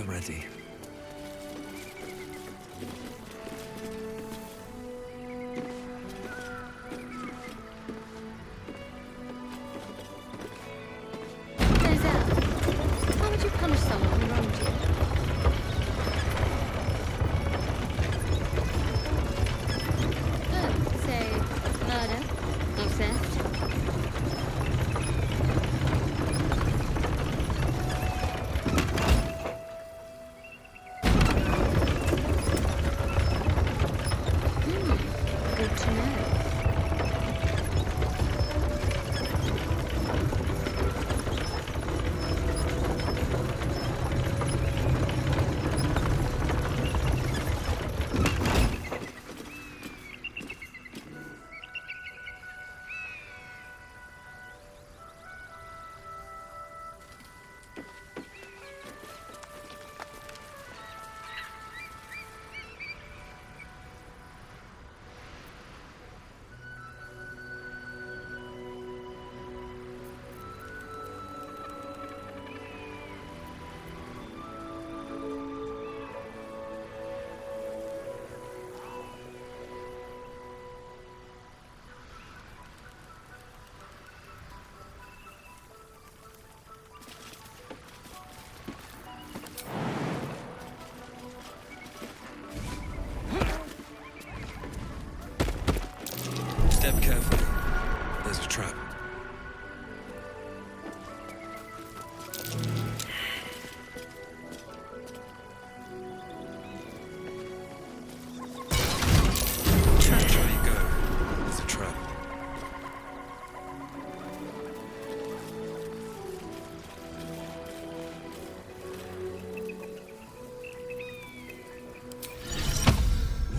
the ready. There's how would you punish someone who wronged you? Say, murder or theft? Good to know. Step carefully. There's a trap. There you go. There's a trap.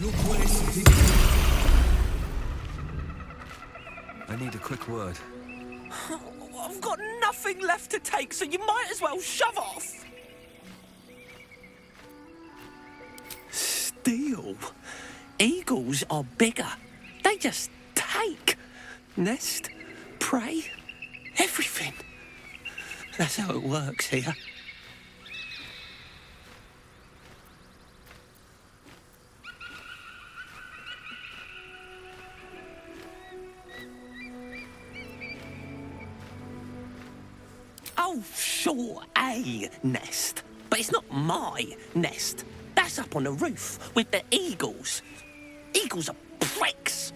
Look where it's hidden. I need a quick word. I've got nothing left to take, so you might as well shove off. Steal? Eagles are bigger. They just take. Nest, prey, everything. That's how it works here. Oh, sure, a nest. But it's not my nest. That's up on the roof with the eagles. Eagles are pricks.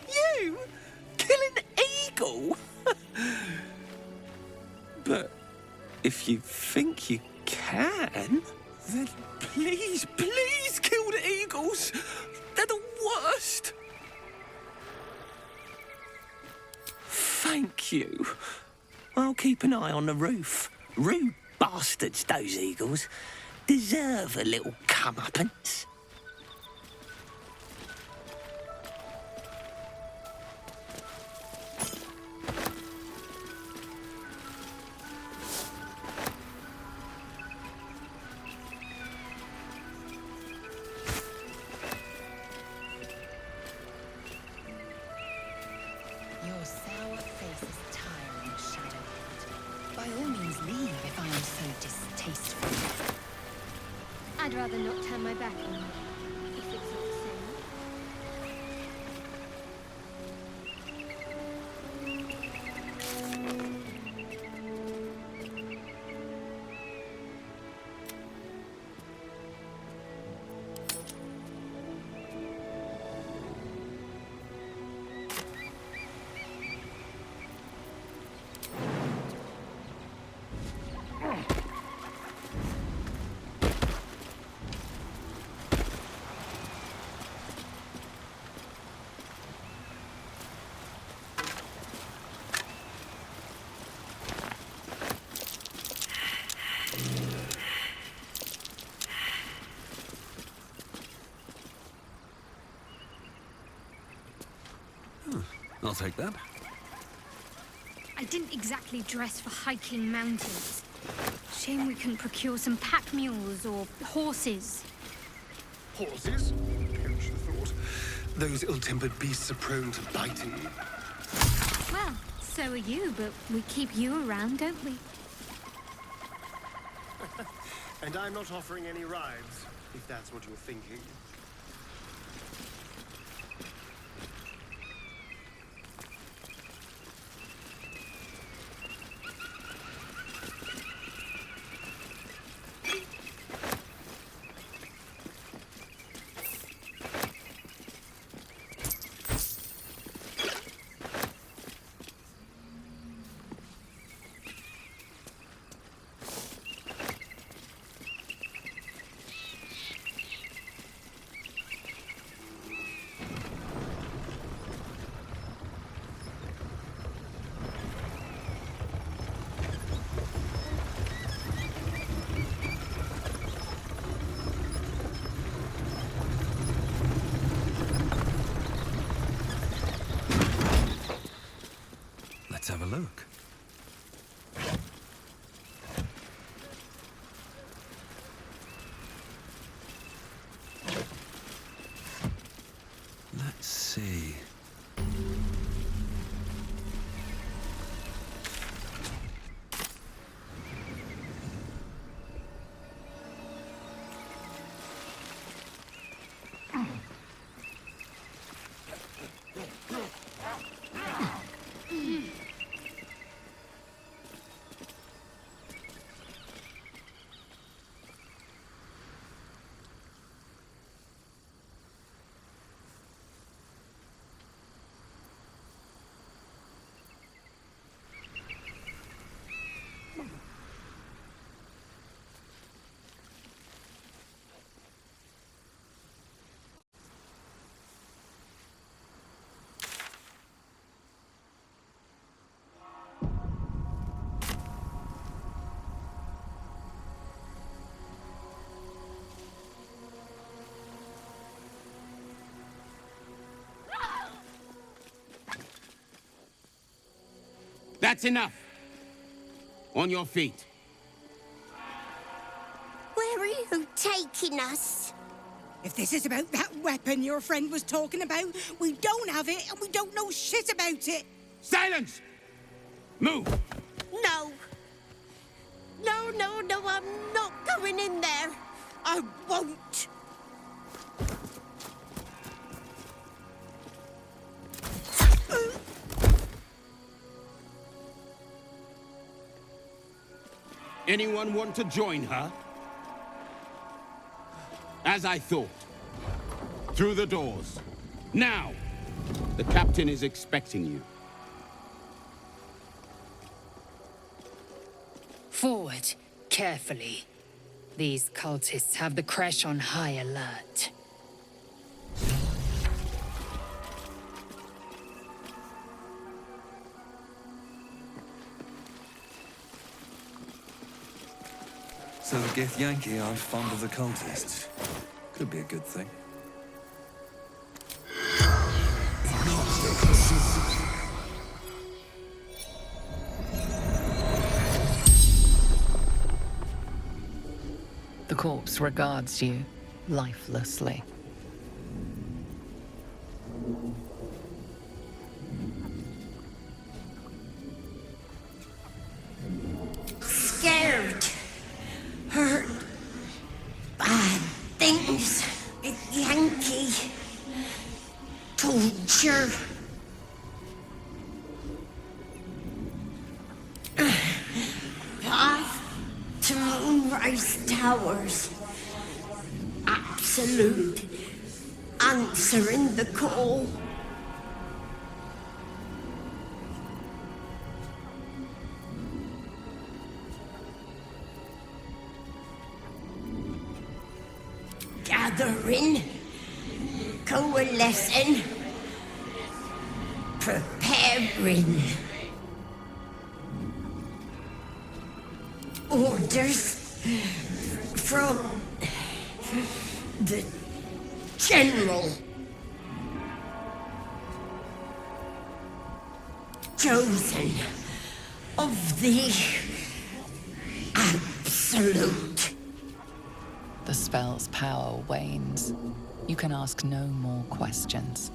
You? Kill an eagle? But if you think you can, then please, please kill the eagles. They're the worst. Thank you. I'll keep an eye on the roof. Rude bastards, those eagles. Deserve a little comeuppance. Your sour face is tiring, Shadowheart. By all means leave if I am so distasteful. I'd rather not turn my back on you, if it's not the same. I'll take that. I didn't exactly dress for hiking mountains. Shame we couldn't procure some pack mules or horses. Horses? Perish the thought. Those ill-tempered beasts are prone to biting. Well, so are you, but we keep you around, don't we? And I'm not offering any rides, if that's what you're thinking. Let's have a look. Let's see. That's enough. On your feet. Where are you taking us? If this is about that weapon your friend was talking about, we don't have it and we don't know shit about it. Silence! Move! No. No, I'm not going in there. I won't. Anyone want to join her? As I thought. Through the doors. Now! The captain is expecting you. Forward, carefully. These cultists have the Creche on high alert. So the Githyanki aren't fond of the cultists. Could be a good thing. The corpse regards you lifelessly. Scared. Hurt. Bad things. Yankee. Torture. Path to Moonrise Towers. Absolute. Answering the call. Gathering, coalescing, preparing. Orders from the General. Chosen of the Absolute. The spell's power wanes. You can ask no more questions.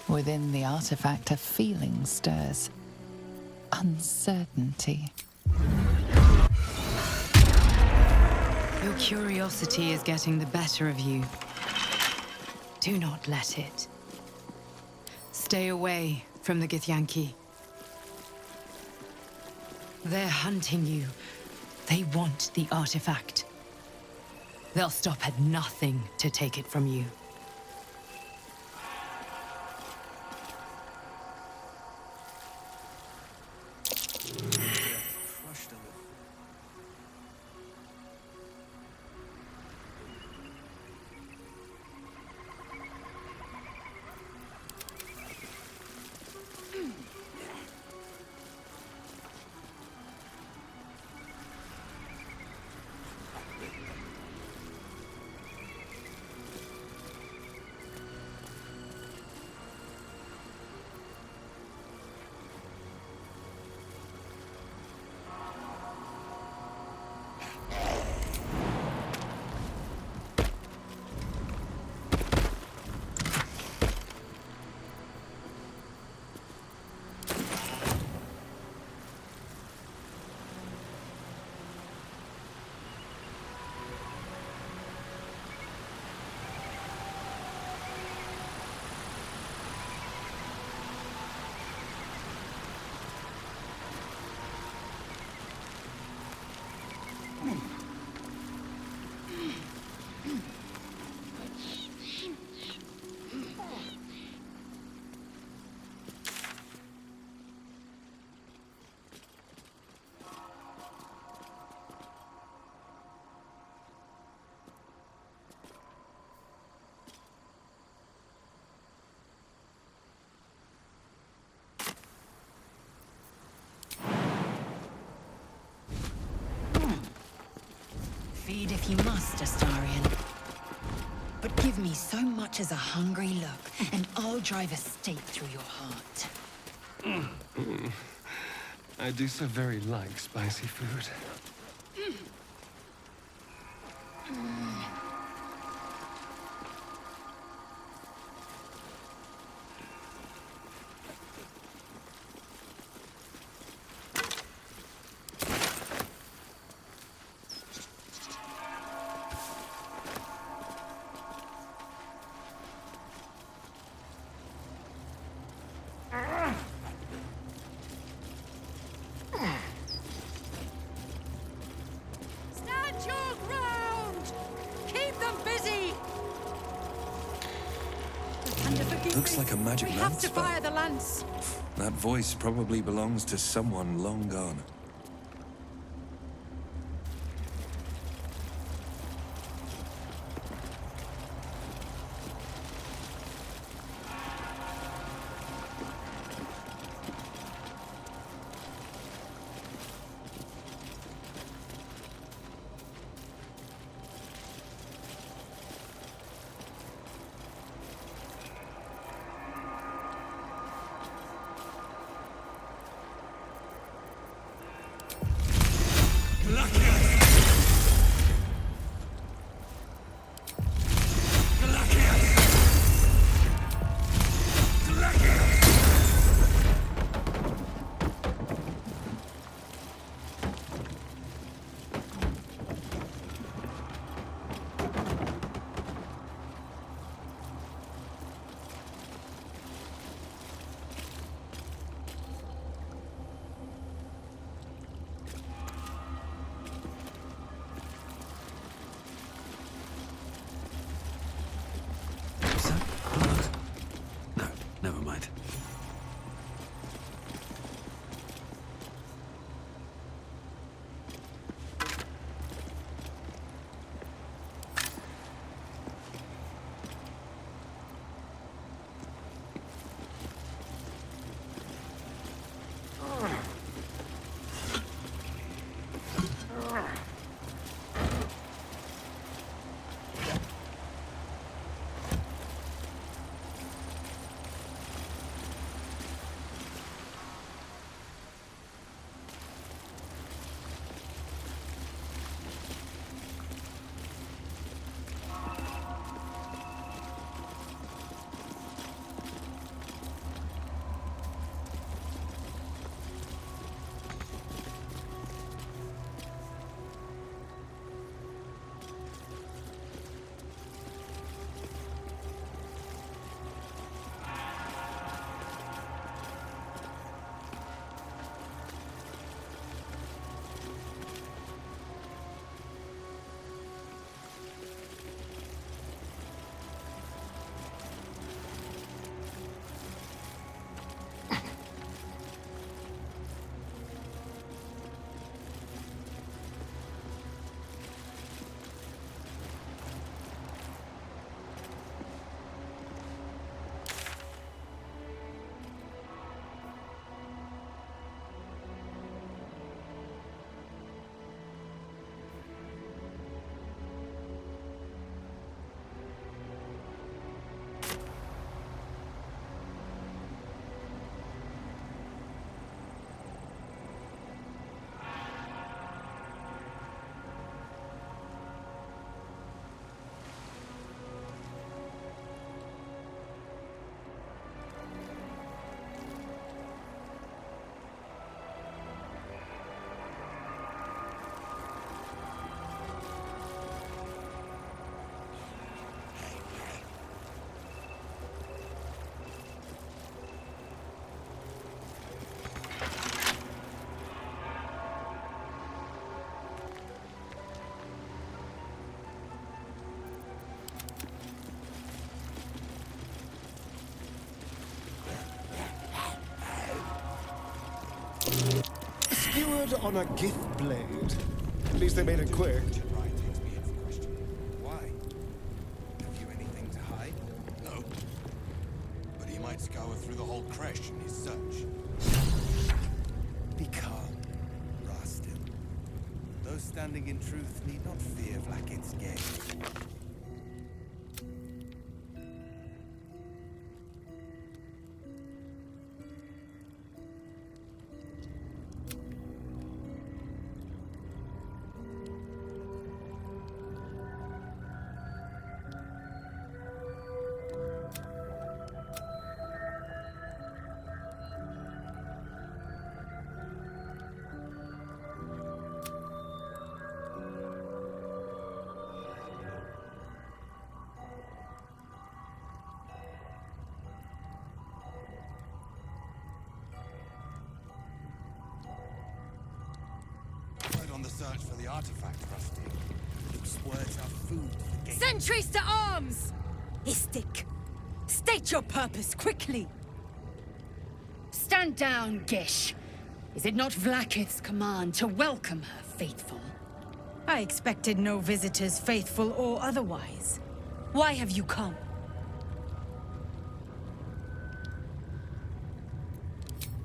Within the artifact, a feeling stirs. Uncertainty. Your curiosity is getting the better of you. Do not let it. Stay away from the Githyanki. They're hunting you. They want the artifact. They'll stop at nothing to take it from you. Feed if you must, Astarion. But give me so much as a hungry look, and I'll drive a stake through your heart. I do so very like spicy food. Stand your ground! Keep them busy! Looks like a magic We lance have to spell. fire the lance. That voice probably belongs to someone long gone. word on a Gith blade. At least they made it quick. Why? Have you anything to hide? No. But he might scour through the whole creche in his search. Be calm, Rastin. Those standing in truth need not fear Vlaakith's gaze. On the search for the artifact, Rusty. Luke's words are food for game. Sentries to arms! Istik, state your purpose quickly. Stand down, Gish. Is it not Vlaakith's command to welcome her faithful? I expected no visitors, faithful or otherwise. Why have you come?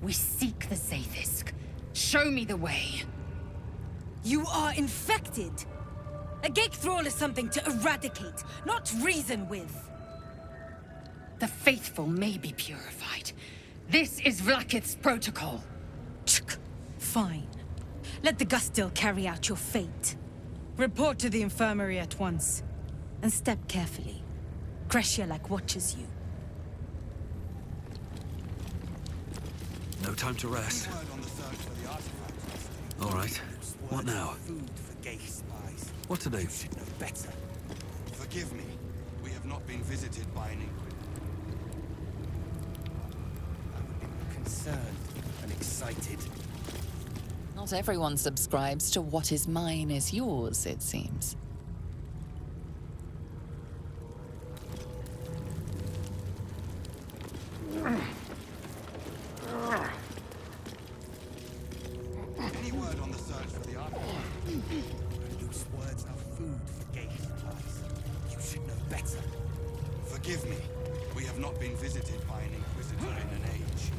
We seek the Sathisk. Show me the way. You are infected! A gate thrall is something to eradicate, not reason with. The faithful may be purified. This is Vlaakith's protocol. Fine. Let the Gustil carry out your fate. Report to the infirmary at once. And step carefully. Kreshjalak watches you. No time to rest. All right. What now? What to do? You should know better. Forgive me. We have not been visited by an Inquisitor. I would be more concerned and excited. Not everyone subscribes to what is mine is yours, it seems. Any word on the search for the artifact? Luke's words are food for gay supplies. You should know better. Forgive me. We have not been visited by an Inquisitor in an age.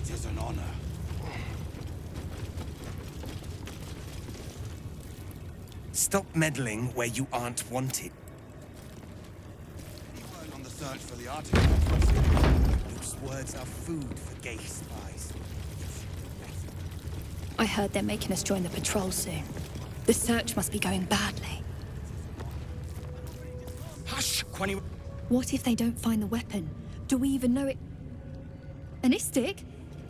It is an honor. Stop meddling where you aren't wanted. Any word on the search for the artifact? Luke's words are food for gay spies. I heard they're making us join the patrol soon. The search must be going badly. Hush, Quani. What if they don't find the weapon? Do we even know it? An Istik?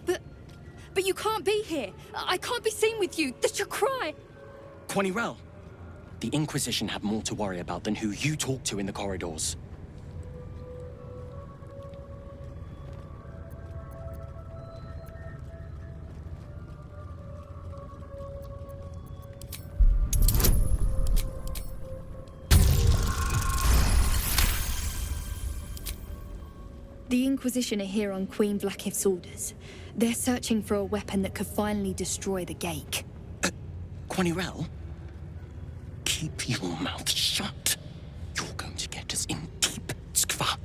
But you can't be here. I can't be seen with you. That's your cry. Quanirel, the Inquisition have more to worry about than who you talk to in the corridors. The Inquisition are here on Queen Vlaakith's orders. They're searching for a weapon that could finally destroy the gate. Quanirel, keep your mouth shut. You're going to get us in deep skva.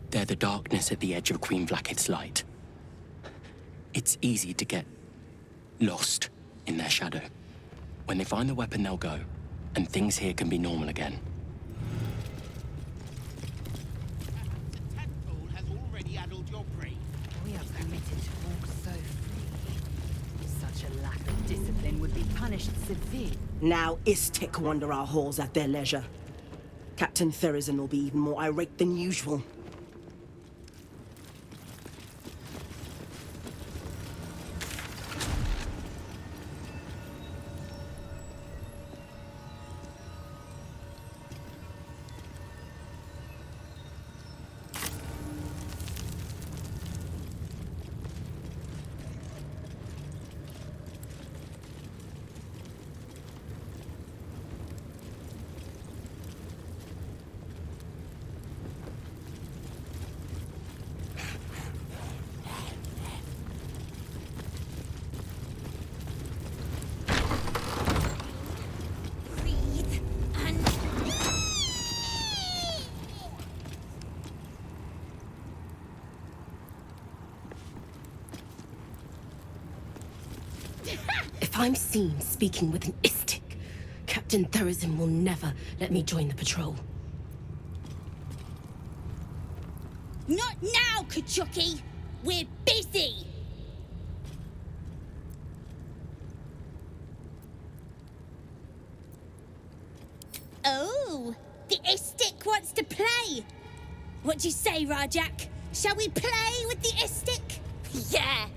They're the darkness at the edge of Queen Vlaakith's light. It's easy to get lost in their shadow. When they find the weapon, they'll go, and things here can be normal again. We are permitted to walk so free. Such a lack of discipline would be punished severely. Now Istik wander our halls at their leisure. Captain Therizin will be even more irate than usual. If I'm seen speaking with an Istik, Captain Therizin will never let me join the patrol. Not now, Kachuki! We're busy! Oh, the Istik wants to play. What do you say, Rajak? Shall we play with the Istik? Yeah,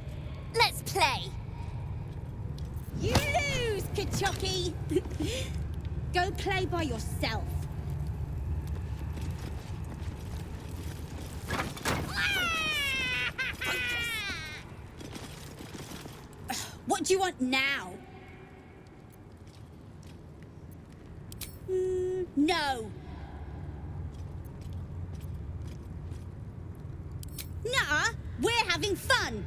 let's play. You lose, Kachuki! Go play by yourself. What do you want now? No. Nuh-uh, we're having fun.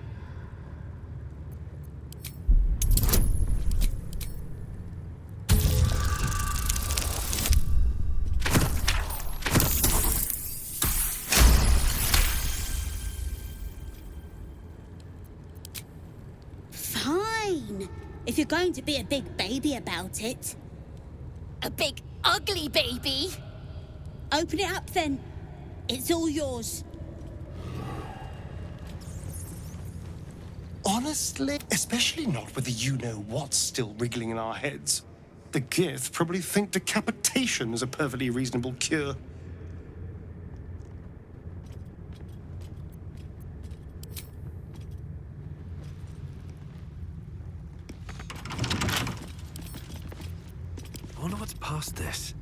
Fine, if you're going to be a big baby about it. A big, ugly baby? Open it up then. It's all yours. Honestly, especially not with the you-know-what still wriggling in our heads. The Gith probably think decapitation is a perfectly reasonable cure. I wonder what's past this.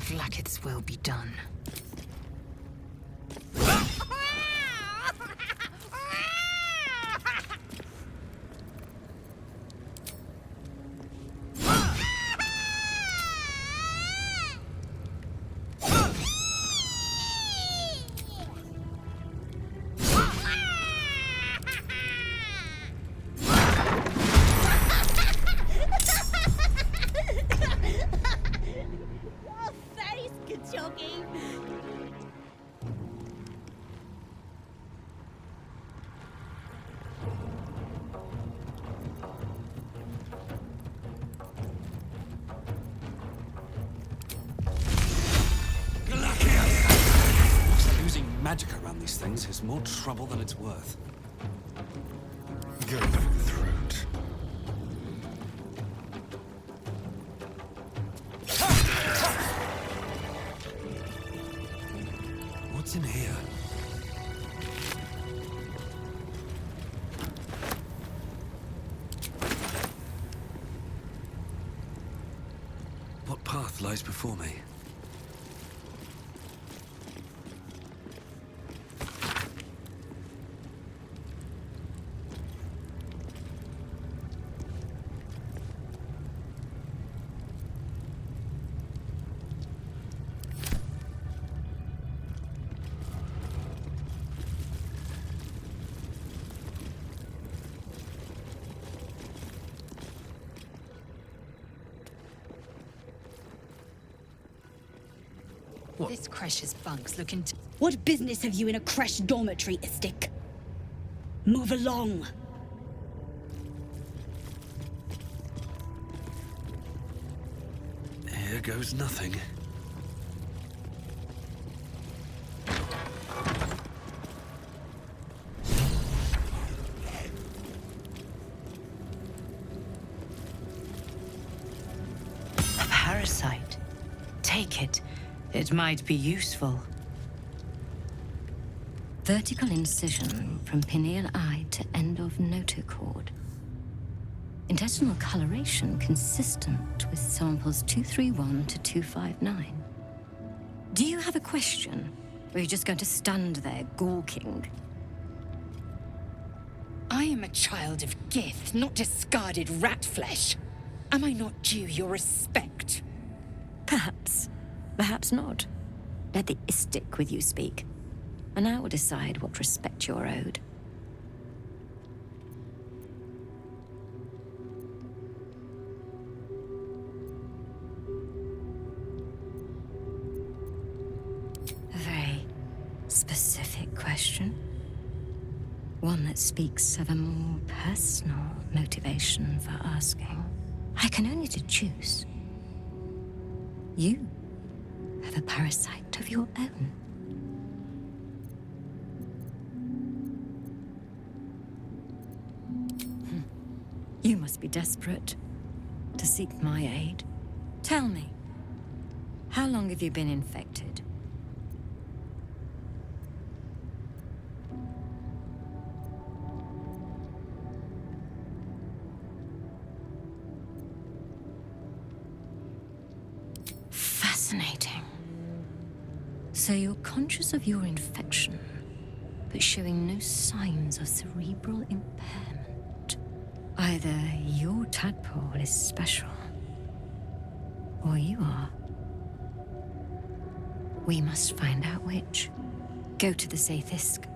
Blacket's will be done. Magic around these things is more trouble than it's worth. Go for the throat. What's in here? What path lies before me? This Cresh's bunks look into... What business have you in a Cresh dormitory, Istik? Move along. Here goes nothing. A parasite. Take it. It might be useful. Vertical incision from pineal eye to end of notochord. Intestinal coloration consistent with samples 231 to 259. Do you have a question? Or are you just going to stand there gawking? I am a child of Gith, not discarded rat flesh. Am I not due your respect? Perhaps. Perhaps not. Let the Istik with you speak, and I will decide what respect you're owed. A very specific question. One that speaks of a more personal motivation for asking. I can only deduce. You have a parasite of your own. You must be desperate to seek my aid. Tell me, how long have you been infected? Fascinating. So you're conscious of your infection, but showing no signs of cerebral impairment. Either your tadpole is special, or you are. We must find out which. Go to the Sathisk.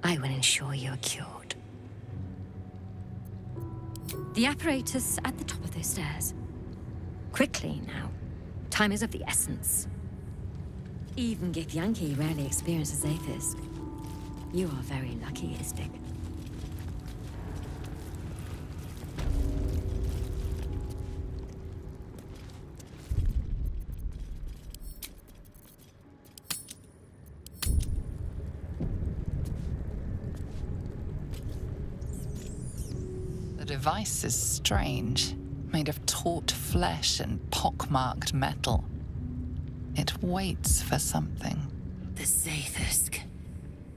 I will ensure you're cured. The apparatus at the top of those stairs. Quickly now. Time is of the essence. Even Githyanki rarely experiences Athis. You are very lucky, Istik. The device is strange. Made of taut flesh and pockmarked metal. It waits for something. The Sathisk.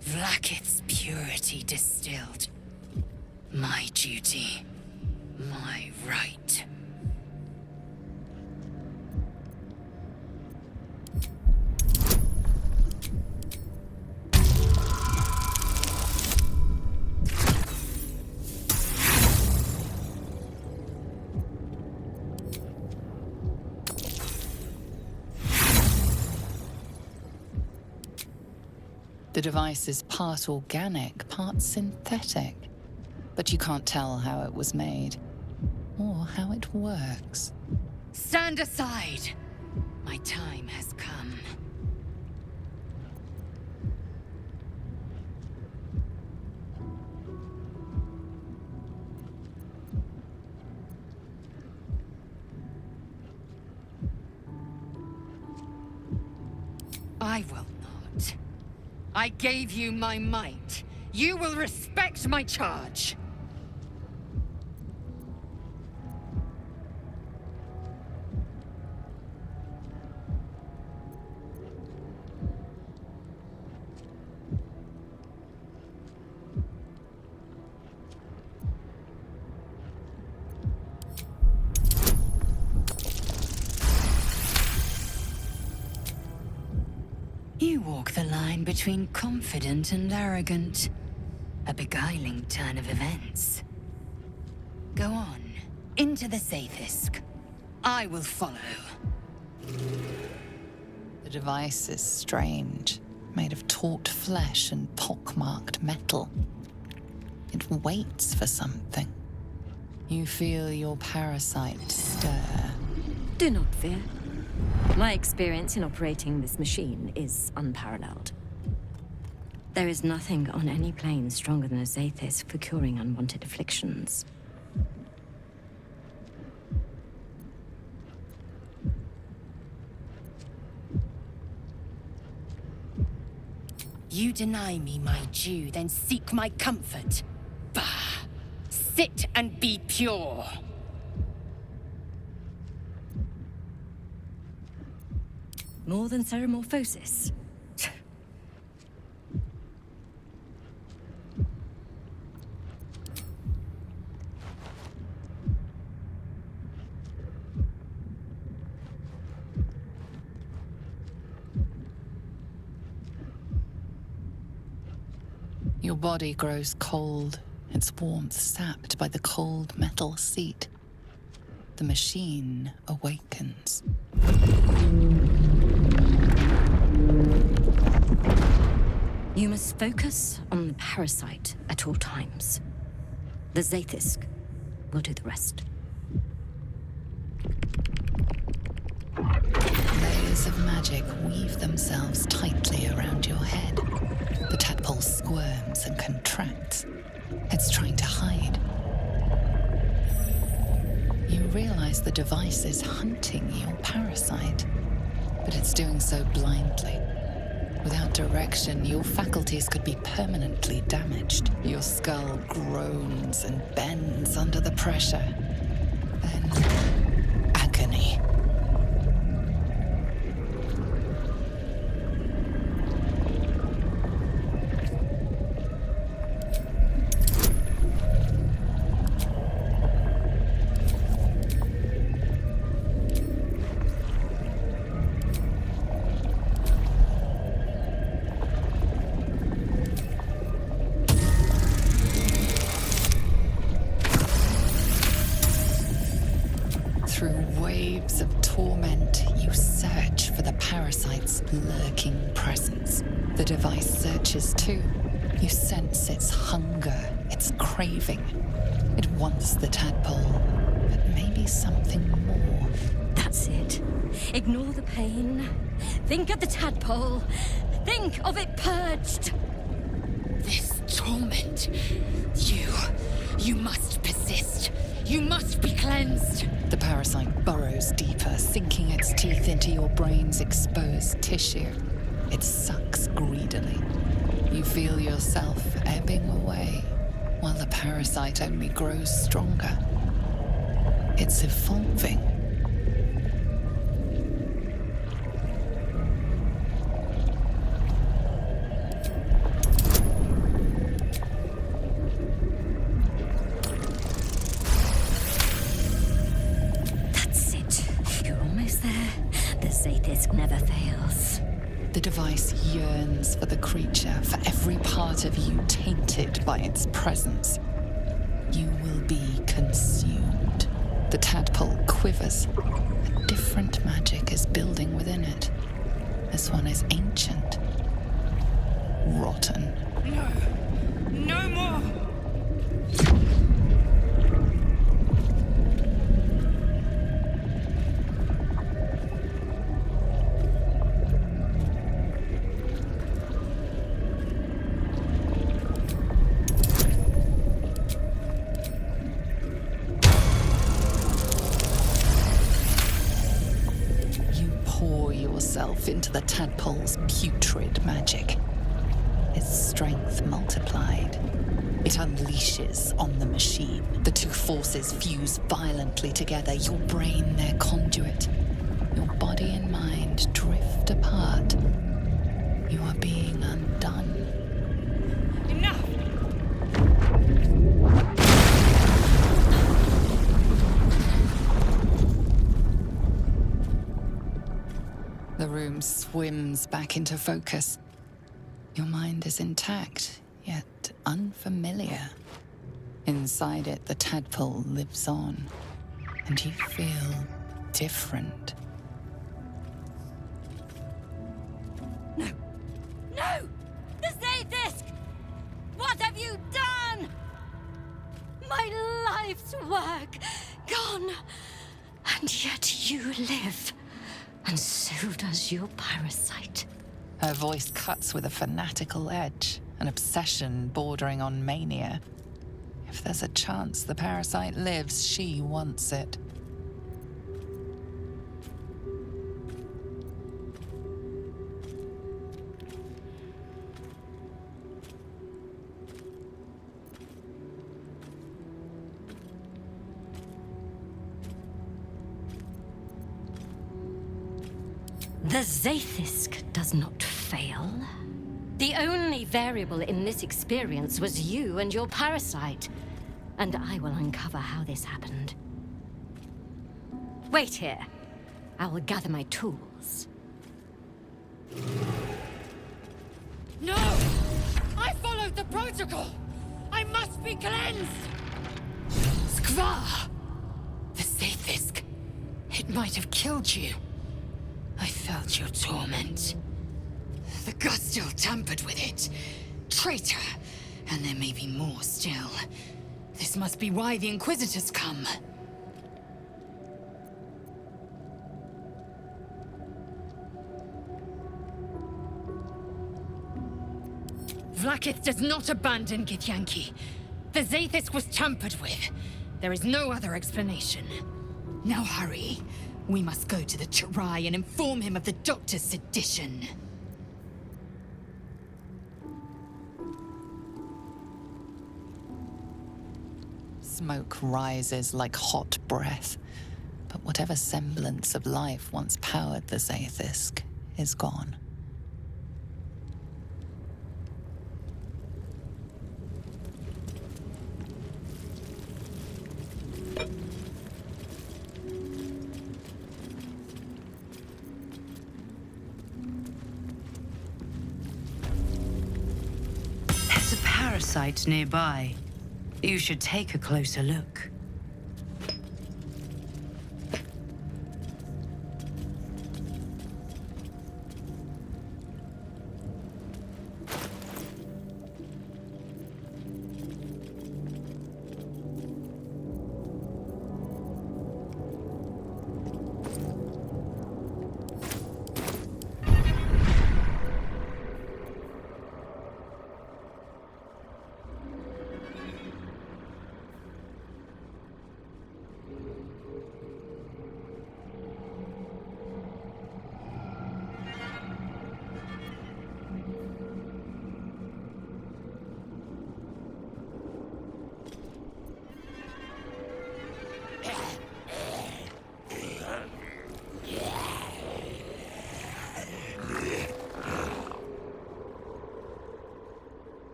Vlaakith's purity distilled. My duty. My right. The device is part organic, part synthetic. But you can't tell how it was made, or how it works. Stand aside! My time has come. I will not. I gave you my might. You will respect my charge. You walk the line between confident and arrogant. A beguiling turn of events. Go on, into the Sathisk. I will follow. The device is strange, made of taut flesh and pockmarked metal. It waits for something. You feel your parasite stir. Do not fear. My experience in operating this machine is unparalleled. There is nothing on any plane stronger than a Zathis for curing unwanted afflictions. You deny me my due, then seek my comfort. Bah! Sit and be pure. More than ceremorphosis. Your body grows cold, its warmth sapped by the cold metal seat. The machine awakens. You must focus on the parasite at all times. The Zaithisk will do the rest. Layers of magic weave themselves tightly around your head. The tadpole squirms and contracts. It's trying to hide. You realize the device is hunting your parasite, but it's doing so blindly. Without direction, your faculties could be permanently damaged. Your skull groans and bends under the pressure. Then, agony. Through waves of torment, you search for the parasite's lurking presence. The device searches too. You sense its hunger, its craving. It wants the tadpole, but maybe something more. That's it. Ignore the pain. Think of the tadpole. Think of it purged. This torment. You must persist. You must be cleansed. The parasite burrows deeper, sinking its teeth into your brain's exposed tissue. It sucks greedily. You feel yourself ebbing away, while the parasite only grows stronger. It's evolving. Zaithisk never fails. The device yearns for the creature, for every part of you tainted by its presence. You will be consumed. The tadpole quivers. A different magic is building within it. This one is ancient. Rotten. No. No more. Into the tadpole's putrid magic. Its strength multiplied. It unleashes on the machine. The two forces fuse violently together, your brain their conduit. Your body and mind drift apart. You are being undone. Enough! The room swims back into focus. Your mind is intact, yet unfamiliar. Inside it, the tadpole lives on, and you feel different. No! No! The Zaithisk! What have you done? My life's work gone, and yet you live. And so does your parasite. Her voice cuts with a fanatical edge, an obsession bordering on mania. If there's a chance the parasite lives, she wants it. The Zaithisk does not fail. The only variable in this experience was you and your parasite. And I will uncover how this happened. Wait here. I will gather my tools. No! I followed the protocol! I must be cleansed! Skvar! The Zaithisk. It might have killed you. I felt your torment. The Gustil tampered with it. Traitor. And there may be more still. This must be why the Inquisitors come. Vlaakith does not abandon Githyanki. The Zaithis was tampered with. There is no other explanation. Now hurry. We must go to the Chirai and inform him of the Doctor's sedition. Smoke rises like hot breath, but whatever semblance of life once powered the Zaithisk is gone. There's a parasite nearby. You should take a closer look.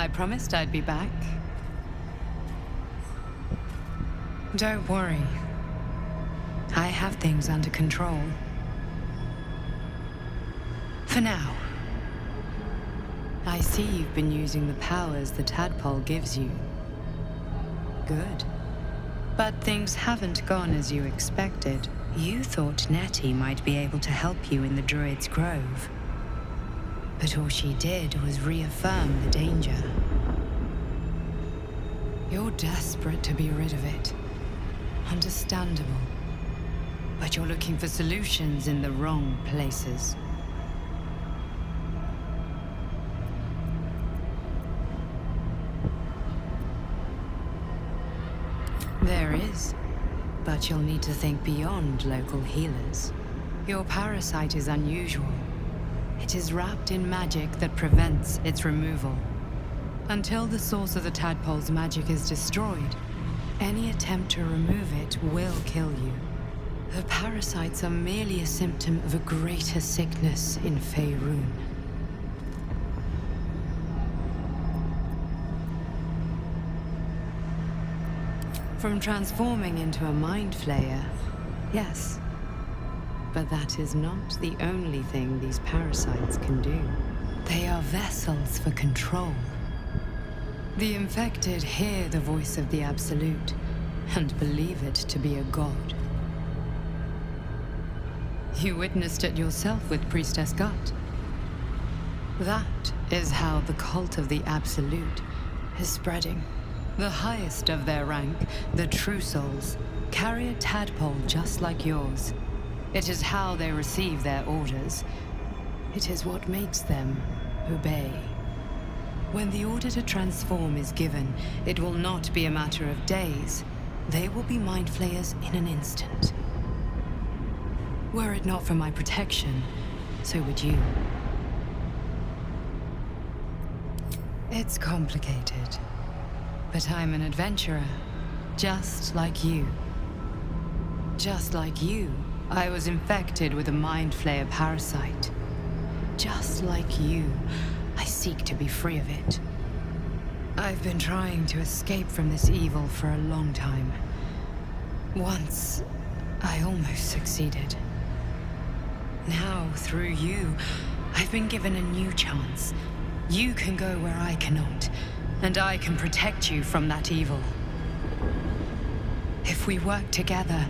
I promised I'd be back. Don't worry. I have things under control. For now. I see you've been using the powers the tadpole gives you. Good. But things haven't gone as you expected. You thought Nettie might be able to help you in the Druid's Grove. But all she did was reaffirm the danger. You're desperate to be rid of it. Understandable. But you're looking for solutions in the wrong places. There is. But you'll need to think beyond local healers. Your parasite is unusual. It is wrapped in magic that prevents its removal. Until the source of the tadpole's magic is destroyed, any attempt to remove it will kill you. The parasites are merely a symptom of a greater sickness in Faerun. From transforming into a mind flayer, yes. But that is not the only thing these parasites can do. They are vessels for control. The infected hear the voice of the Absolute and believe it to be a god. You witnessed it yourself with Priestess Gut. That is how the cult of the Absolute is spreading. The highest of their rank, the True Souls, carry a tadpole just like yours. It is how they receive their orders. It is what makes them obey. When the order to transform is given, it will not be a matter of days. They will be mind flayers in an instant. Were it not for my protection, so would you. It's complicated. But I'm an adventurer, just like you. Just like you, I was infected with a mind flayer parasite. Just like you, I seek to be free of it. I've been trying to escape from this evil for a long time. Once, I almost succeeded. Now, through you, I've been given a new chance. You can go where I cannot, and I can protect you from that evil. If we work together,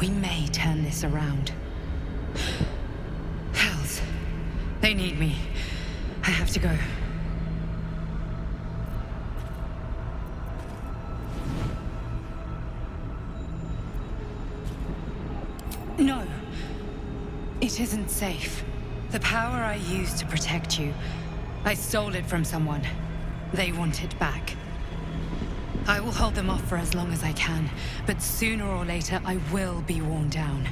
we may turn this around. Hells, they need me. I have to go. No. It isn't safe. The power I used to protect you, I stole it from someone. They want it back. I will hold them off for as long as I can, but sooner or later I will be worn down.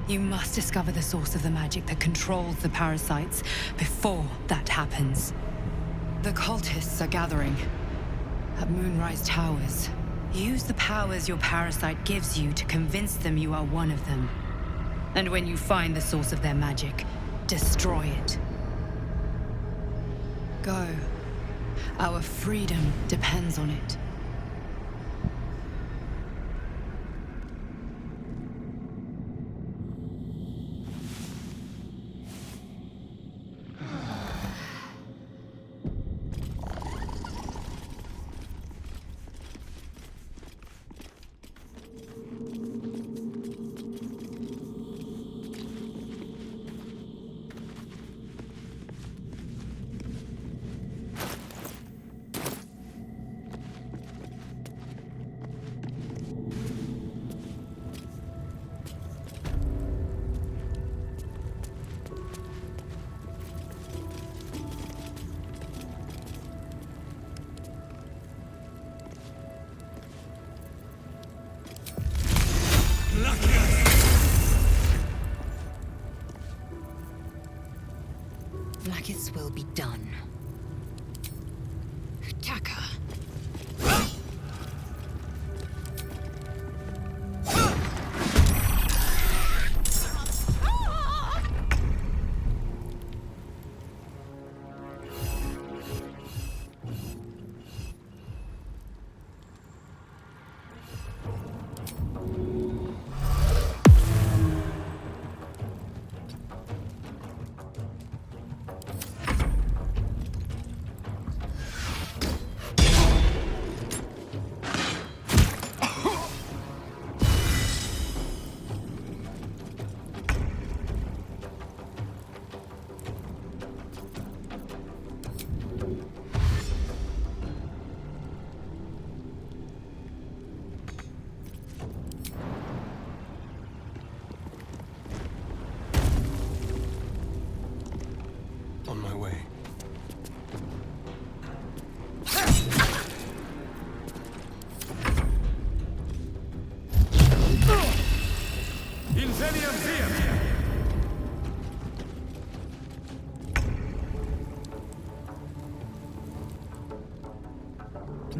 You must discover the source of the magic that controls the parasites before that happens. The cultists are gathering at Moonrise Towers. Use the powers your parasite gives you to convince them you are one of them. And when you find the source of their magic, destroy it. Go. Our freedom depends on it. Blackets will be done. Taka.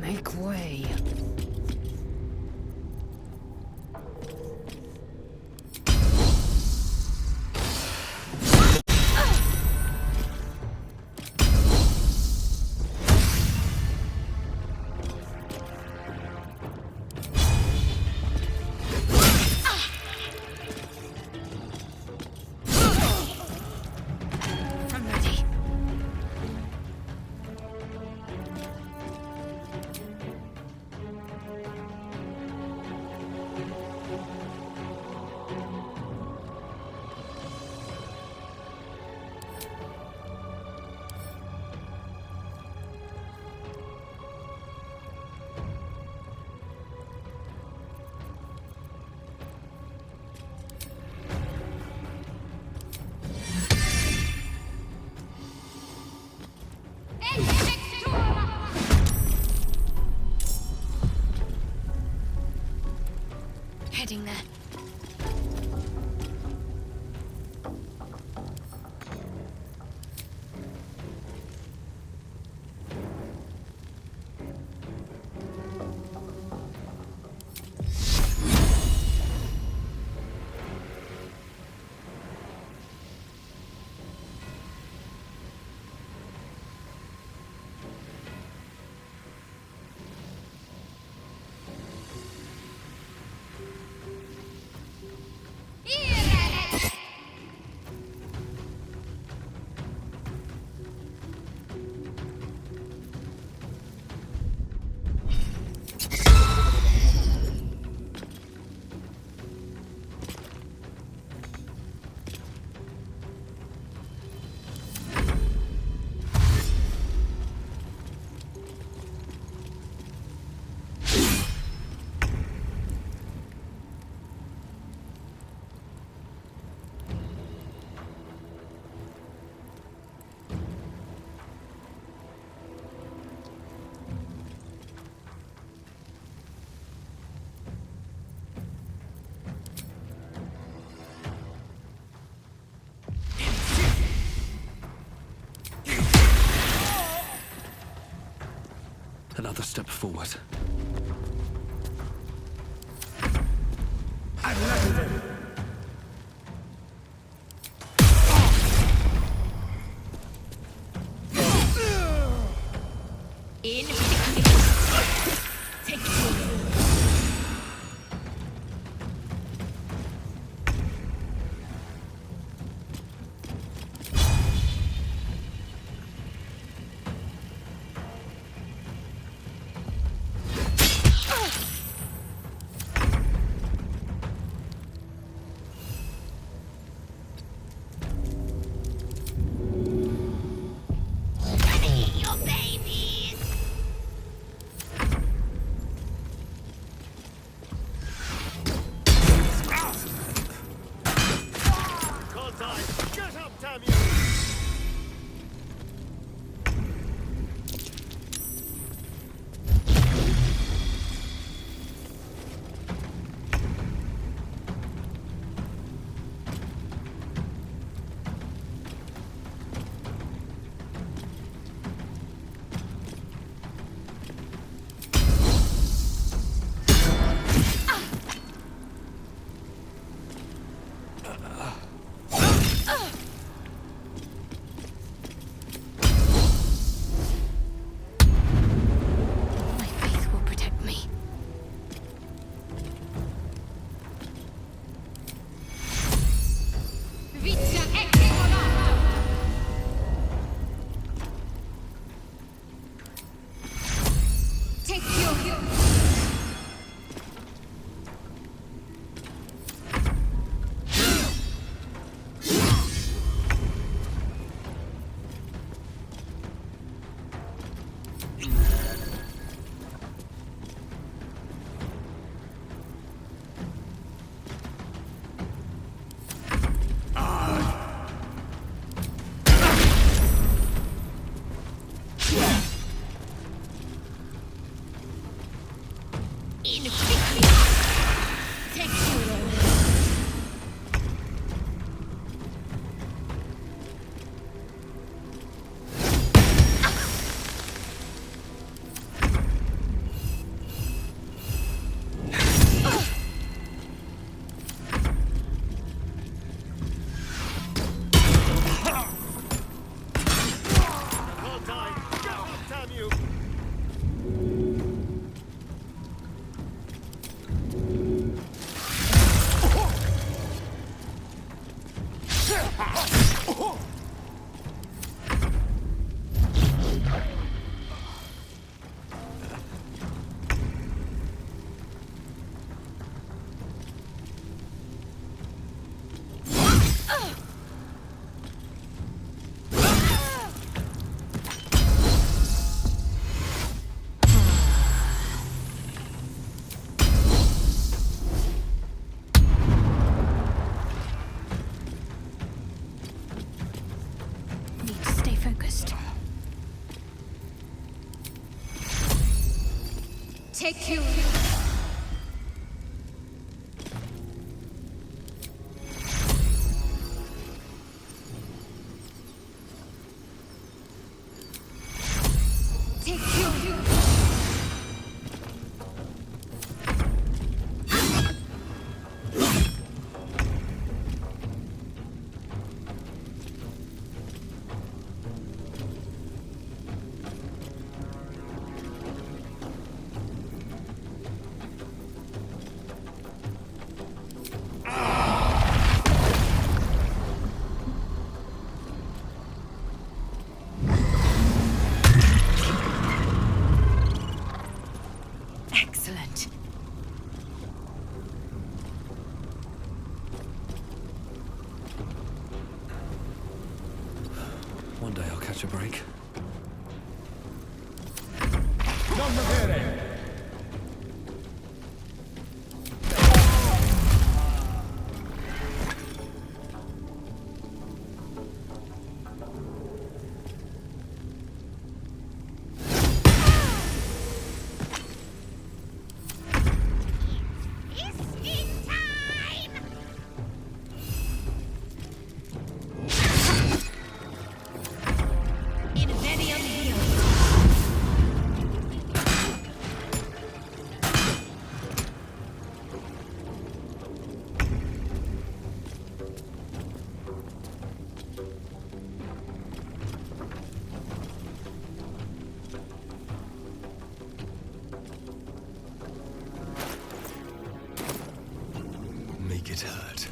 Make way. Heading there. Another step forward. take you. Take you. Excellent. One day I'll catch a break. Make it hurt.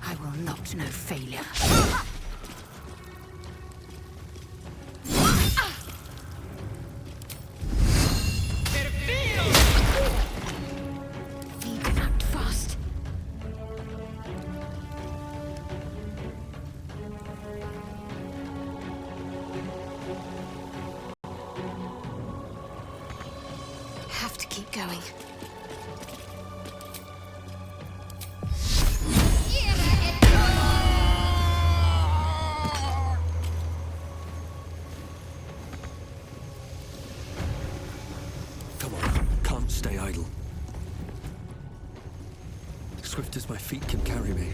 I will not know failure. Act fast. Have to keep going. Come on, can't stay idle. Swift as my feet can carry me.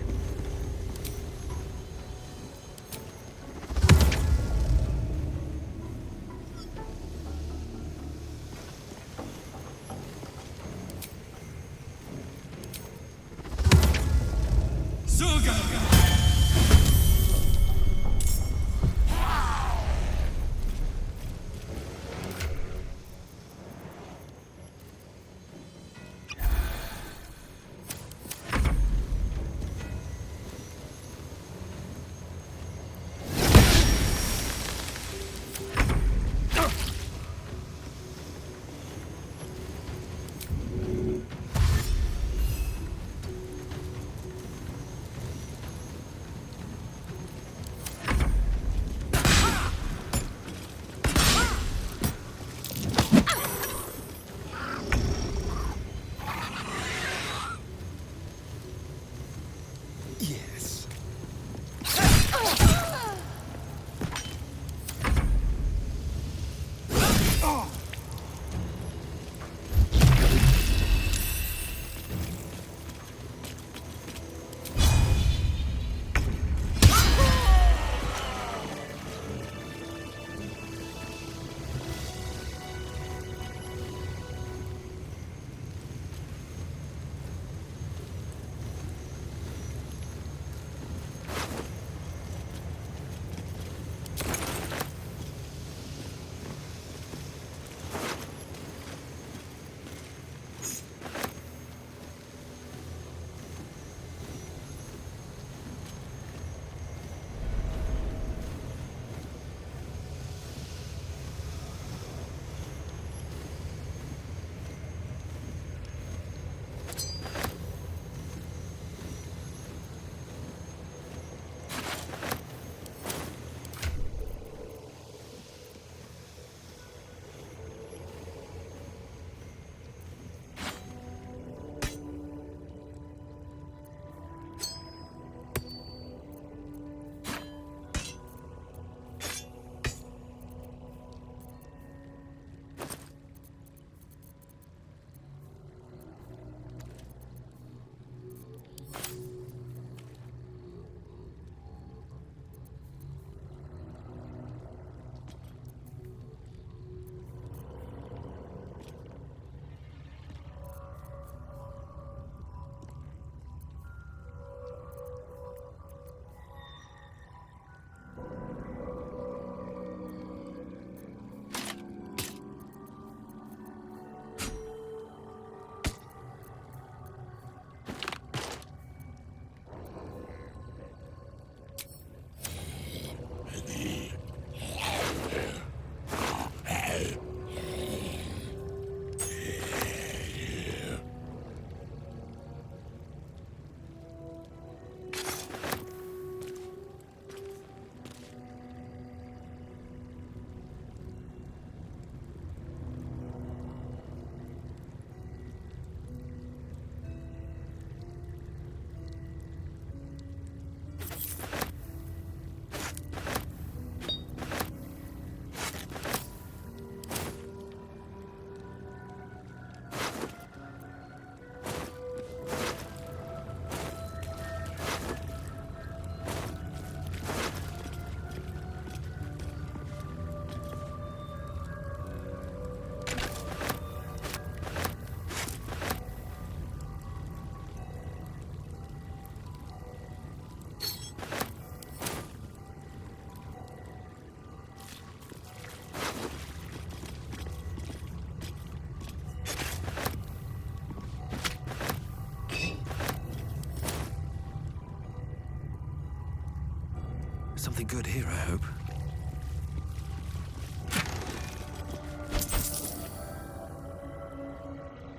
Something good here, I hope.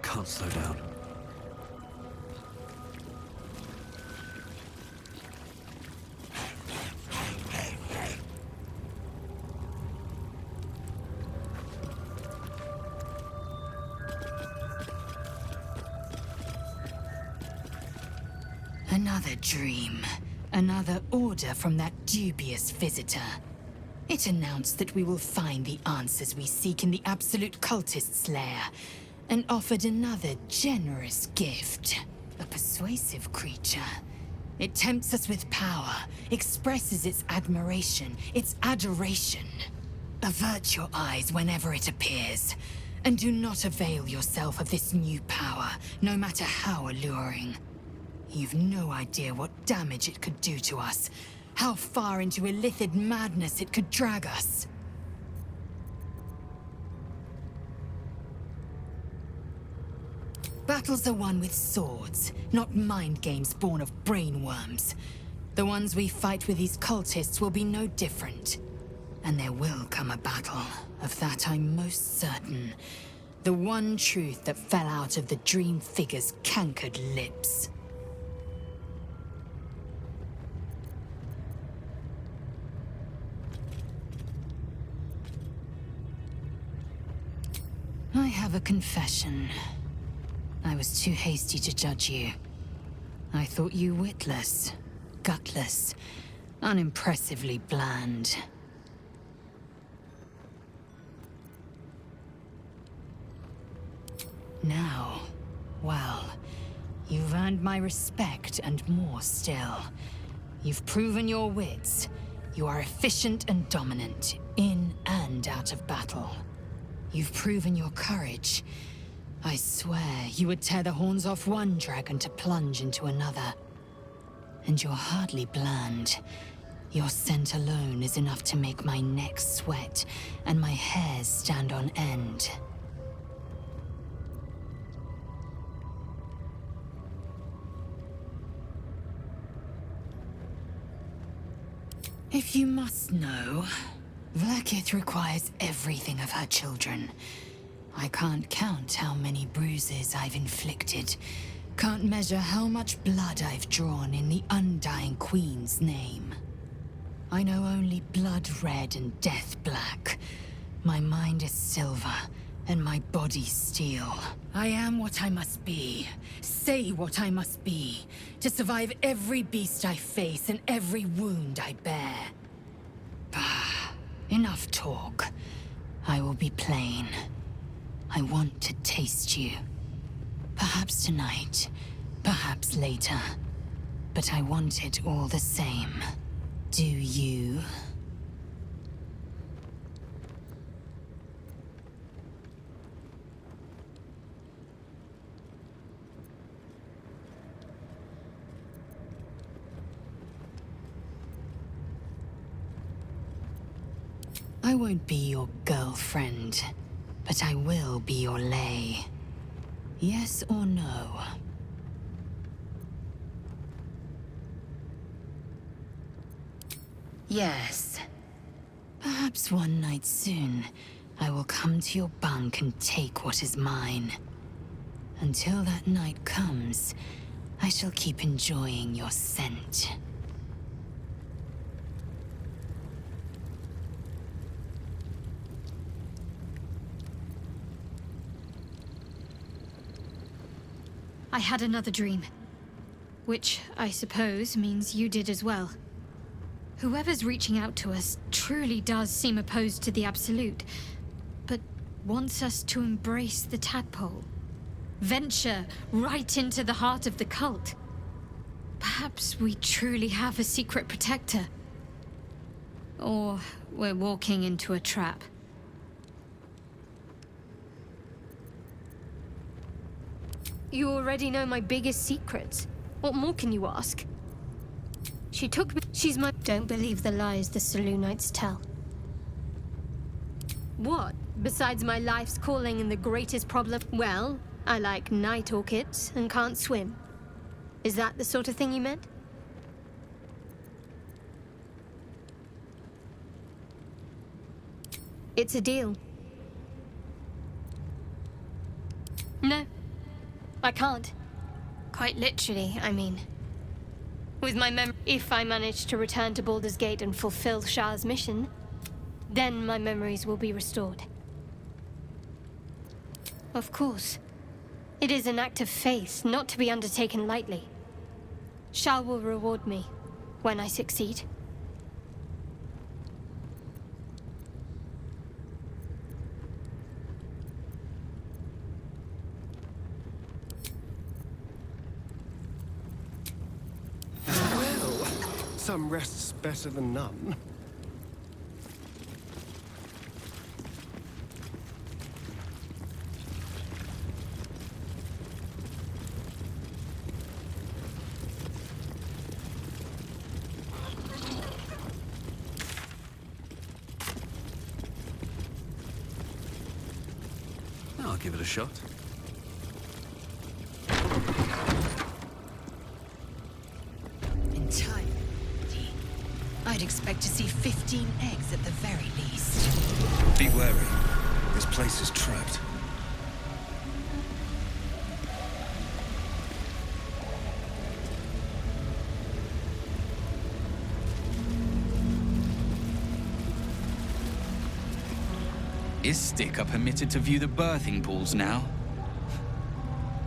Can't slow down. Another dream. Another order from that dubious visitor. It announced that we will find the answers we seek in the Absolute Cultist's lair, and offered another generous gift. A persuasive creature. It tempts us with power, expresses its admiration, its adoration. Avert your eyes whenever it appears, and do not avail yourself of this new power, no matter how alluring. You've no idea what damage it could do to us, how far into illithid madness it could drag us. Battles are won with swords, not mind games born of brainworms. The ones we fight with these cultists will be no different. And there will come a battle, of that I'm most certain. The one truth that fell out of the dream figure's cankered lips. I have a confession. I was too hasty to judge you. I thought you witless, gutless, unimpressively bland. Now, well, you've earned my respect and more still. You've proven your wits. You are efficient and dominant, in and out of battle. You've proven your courage. I swear you would tear the horns off one dragon to plunge into another. And you're hardly bland. Your scent alone is enough to make my neck sweat and my hairs stand on end. If you must know, Vlaakith requires everything of her children. I can't count how many bruises I've inflicted. Can't measure how much blood I've drawn in the undying Queen's name. I know only blood red and death black. My mind is silver, and my body steel. I am what I must be. Say what I must be. To survive every beast I face and every wound I bear. Bah, enough talk. I will be plain. I want to taste you. Perhaps tonight, perhaps later. But I want it all the same. Do you? I won't be your girlfriend, but I will be your lay. Yes or no? Yes. Perhaps one night soon, I will come to your bunk and take what is mine. Until that night comes, I shall keep enjoying your scent. I had another dream. Which, I suppose, means you did as well. Whoever's reaching out to us truly does seem opposed to the Absolute, but wants us to embrace the tadpole. Venture right into the heart of the cult. Perhaps we truly have a secret protector. Or we're walking into a trap. You already know my biggest secrets. What more can you ask? She took me. She's my. Don't believe the lies the Selûnites tell. What? Besides my life's calling and the greatest problem? Well, I like night orchids and can't swim. Is that the sort of thing you meant? It's a deal. No, I can't. Quite literally, I mean. With my if I manage to return to Baldur's Gate and fulfill Shah's mission, then my memories will be restored. Of course. It is an act of faith, not to be undertaken lightly. Shah will reward me when I succeed. Well, some rest's better than none. I'll give it a shot. Entirely. I'd expect to see 15 eggs at the very least. Be wary. This place is trapped. Istik are permitted to view the birthing pools now.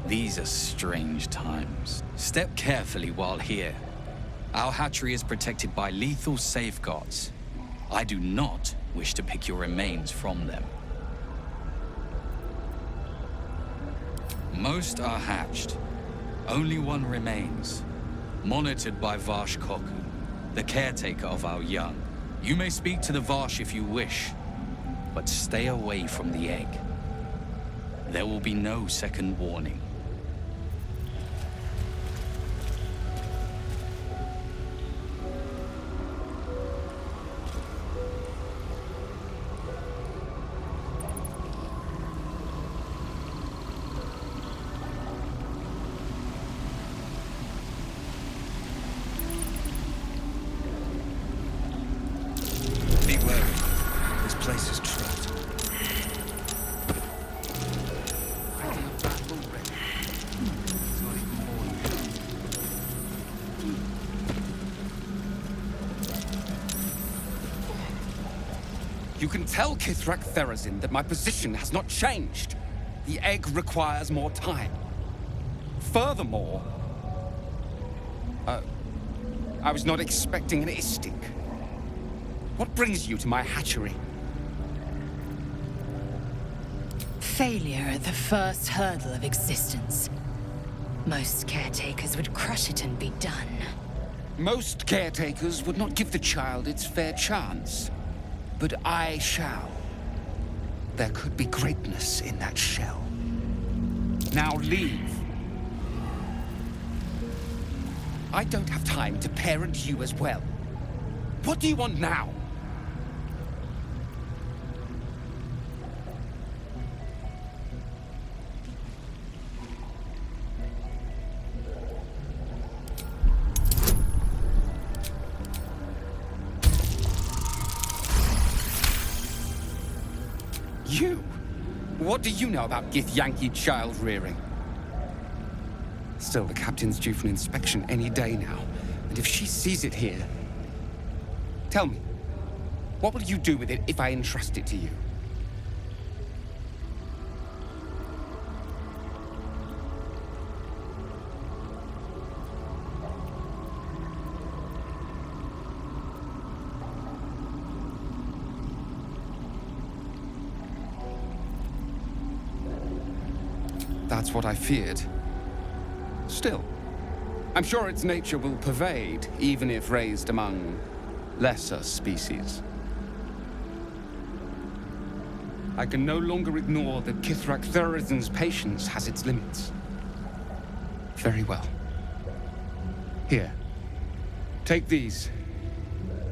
These are strange times. Step carefully while here. Our hatchery is protected by lethal safeguards. I do not wish to pick your remains from them. Most are hatched. Only one remains, monitored by Varsh Koku, the caretaker of our young. You may speak to the Varsh if you wish, but stay away from the egg. There will be no second warning. Be wary. This place is trapped. You can tell Kithrak Therazin that my position has not changed. The egg requires more time. Furthermore, I was not expecting an Istik. What brings you to my hatchery? Failure at the first hurdle of existence. Most caretakers would crush it and be done. Most caretakers would not give the child its fair chance. But I shall. There could be greatness in that shell. Now leave. I don't have time to parent you as well. What do you want now? You? What do you know about Githyanki child rearing? Still, the captain's due for an inspection any day now. And if she sees it here... Tell me, what will you do with it if I entrust it to you? That's what I feared. Still, I'm sure its nature will pervade, even if raised among lesser species. I can no longer ignore that Kithrak Therazin's patience has its limits. Very well. Here. Take these.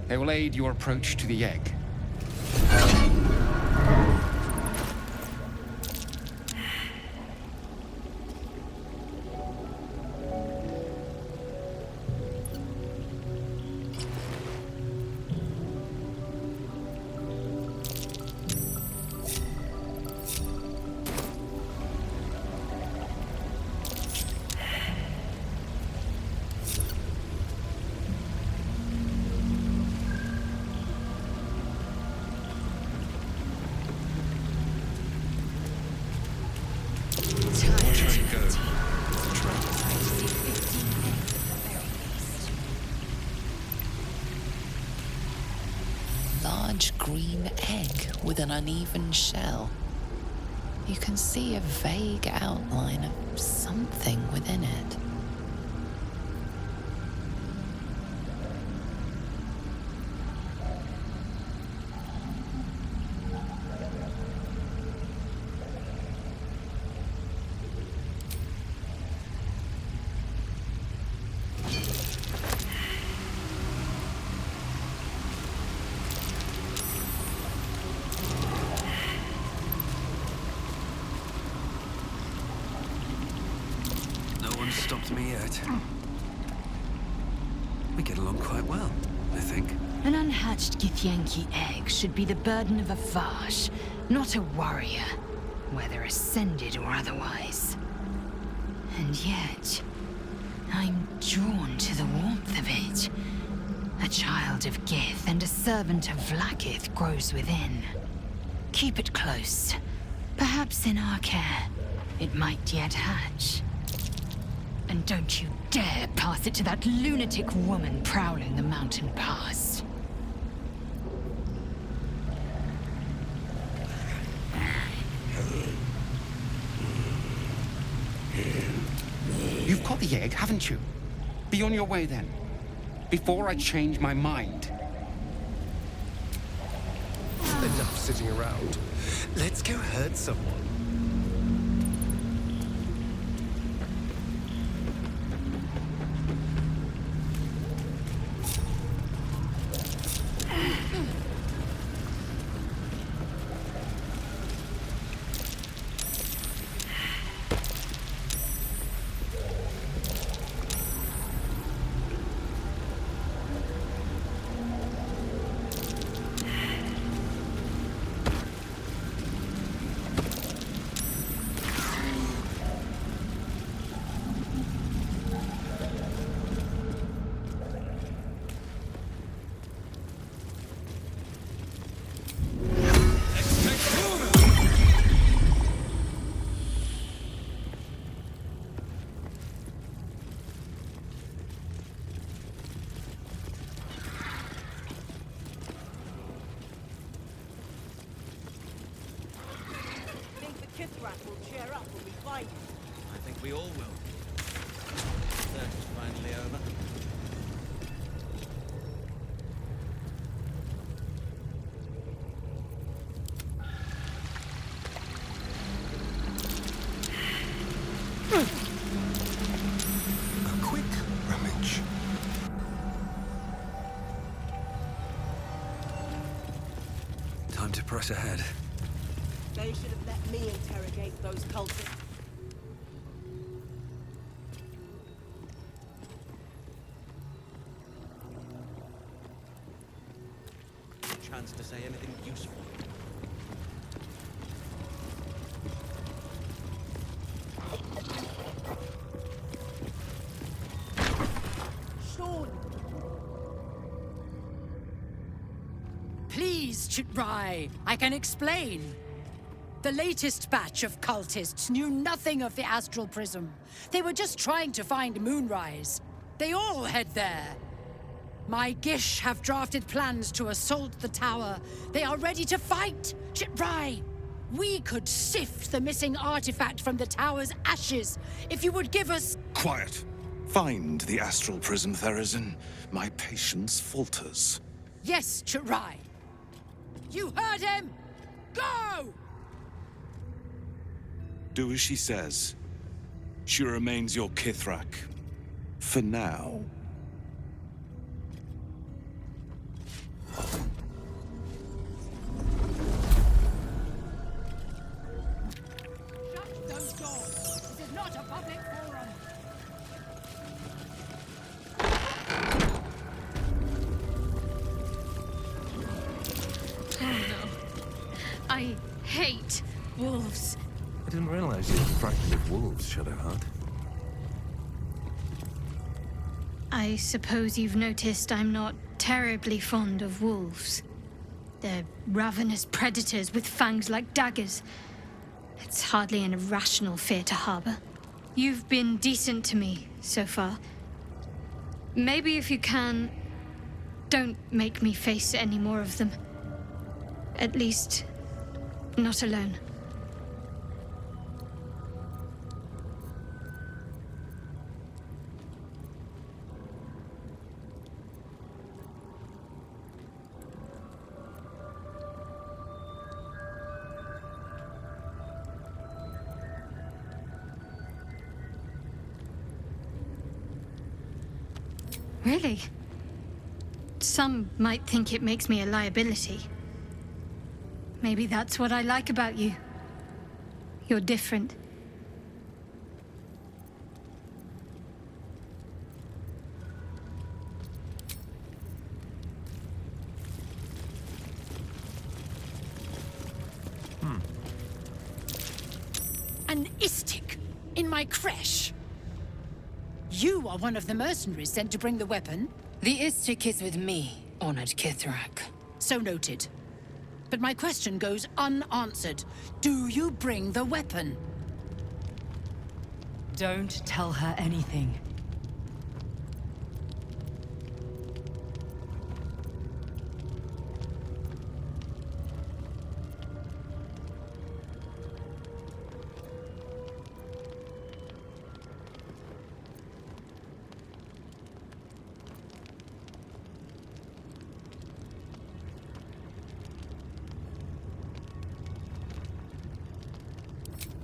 They will aid your approach to the egg. large green egg with an uneven shell. You can see a vague outline of something within it. Stopped me yet. We get along quite well, I think. An unhatched Githyanki egg should be the burden of a Vash, not a warrior, whether ascended or otherwise. And yet, I'm drawn to the warmth of it. A child of Gith and a servant of Vlaakith grows within. Keep it close. Perhaps in our care, it might yet hatch. And don't you dare pass it to that lunatic woman prowling the mountain pass. You've caught the egg, haven't you? Be on your way then. Before I change my mind. Enough sitting around. Let's go hurt someone. I think we all will. Search is finally over. A quick rummage. Time to press ahead. They should have let me interrogate those cultists. Chance to say anything useful. Sean! Please, Chitrai, I can explain. The latest batch of cultists knew nothing of the Astral Prism. They were just trying to find Moonrise. They all head there. My Gish have drafted plans to assault the tower. They are ready to fight! Chitrai! We could sift the missing artifact from the tower's ashes if you would give us... Quiet. Find the Astral Prism, Therizin. My patience falters. Yes, Chitrai. You heard him! Go! Do as she says. She remains your Kithrak. For now. Shut those doors! This is not a public forum! Oh no. I hate wolves. I didn't realize you were frightened of wolves, Shadowheart. I suppose you've noticed I'm not terribly fond of wolves. They're ravenous predators with fangs like daggers. It's hardly an irrational fear to harbor. You've been decent to me so far. Maybe if you can, don't make me face any more of them. At least, not alone. Really? Some might think it makes me a liability. Maybe that's what I like about you. You're different. An istik in my creche. You are one of the mercenaries sent to bring the weapon. The istik is with me, honored Kithrak. So noted. But my question goes unanswered. Do you bring the weapon? Don't tell her anything.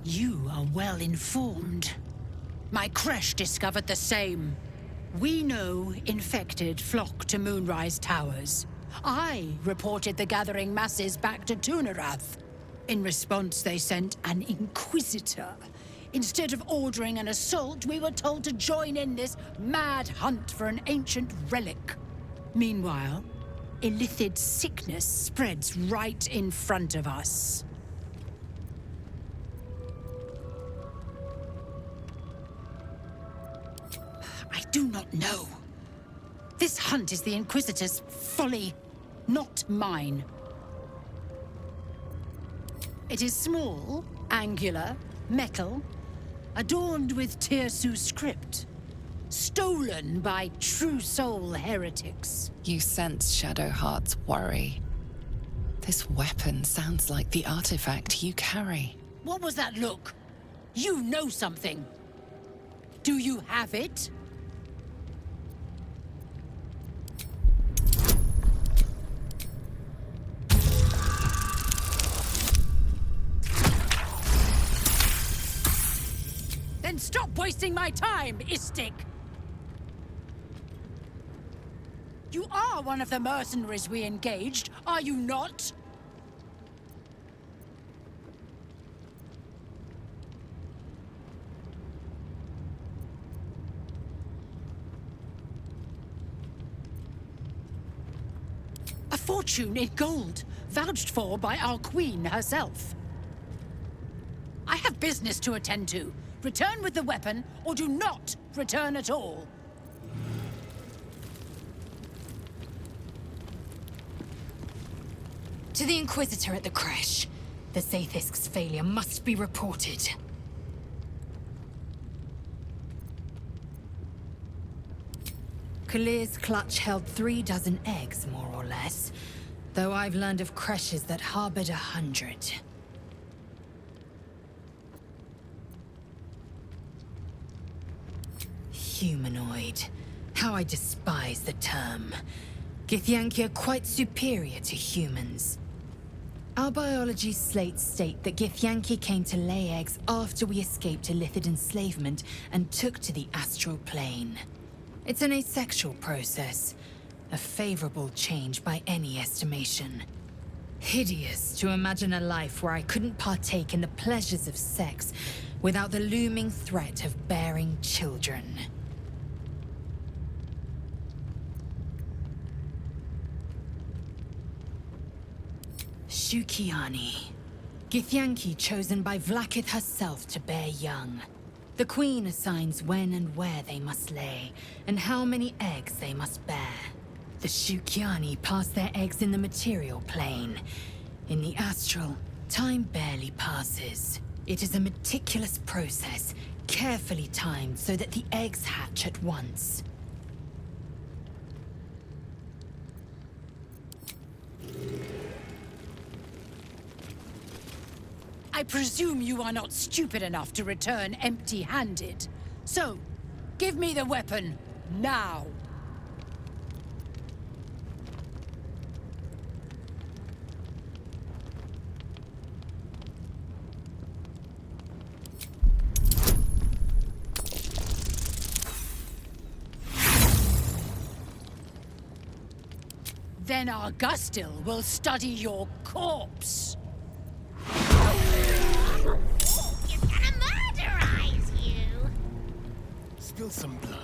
You are well informed. My creche discovered the same. We know infected flock to Moonrise Towers. I reported the gathering masses back to Tunarath. In response, they sent an Inquisitor. Instead of ordering an assault, we were told to join in this mad hunt for an ancient relic. Meanwhile, illithid sickness spreads right in front of us. I do not know. This hunt is the Inquisitor's folly, not mine. It is small, angular, metal, adorned with Tirsu script. Stolen by true soul heretics. You sense Shadowheart's worry. This weapon sounds like the artifact you carry. What was that look? You know something. Do you have it? Then stop wasting my time, Istik! You are one of the mercenaries we engaged, are you not? A fortune in gold, vouched for by our queen herself. I have business to attend to. Return with the weapon, or do not return at all. To the Inquisitor at the creche. The Sathisk's failure must be reported. Kalir's clutch held 36 eggs, more or less. Though I've learned of creches that harbored 100. Humanoid. How I despise the term. Githyanki are quite superior to humans. Our biology slates state that Githyanki came to lay eggs after we escaped illithid enslavement and took to the astral plane. It's an asexual process, a favorable change by any estimation. Hideous to imagine a life where I couldn't partake in the pleasures of sex without the looming threat of bearing children. Shukiani. Githyanki chosen by Vlaakith herself to bear young. The Queen assigns when and where they must lay, and how many eggs they must bear. The Shukiani pass their eggs in the material plane. In the astral, time barely passes. It is a meticulous process, carefully timed so that the eggs hatch at once. I presume you are not stupid enough to return empty-handed. So, give me the weapon, now. Then Augustil will study your corpse. He's gonna murderize you! Spill some blood.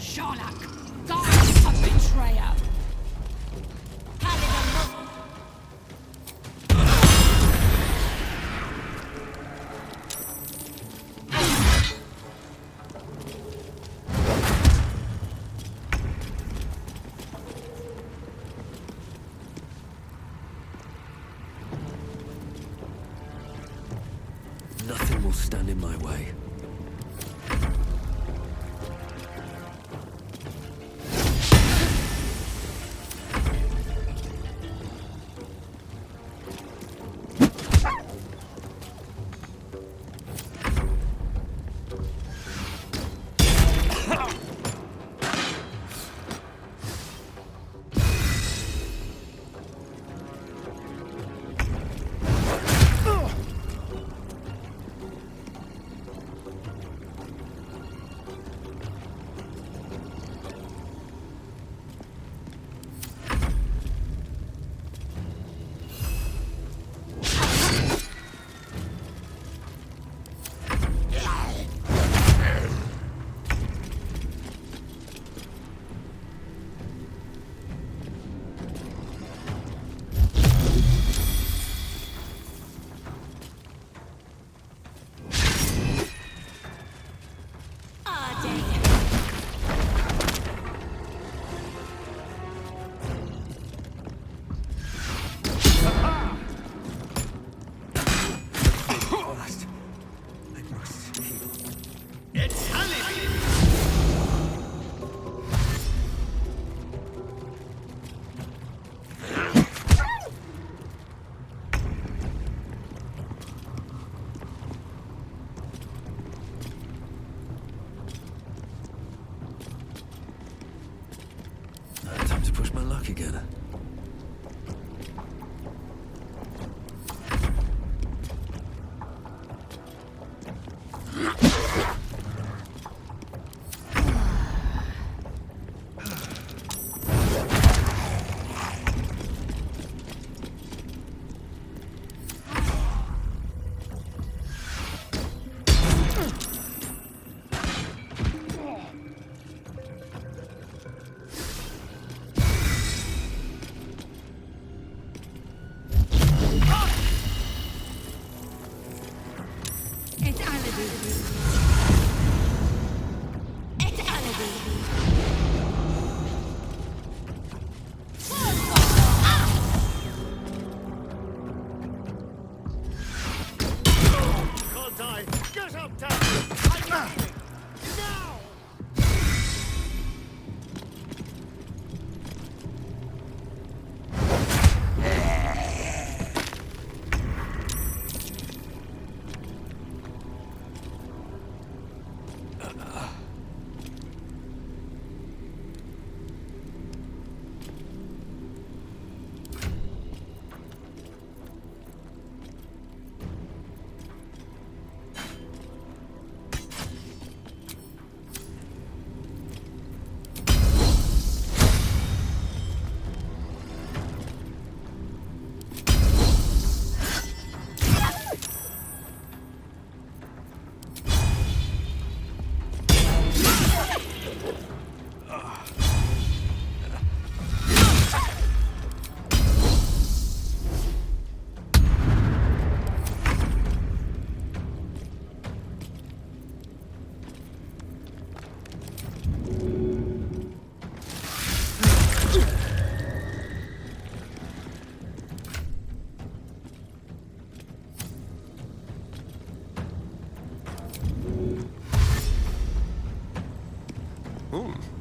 Sherlock, God, a betrayer! Nothing will stand in my way.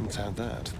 Let's add that.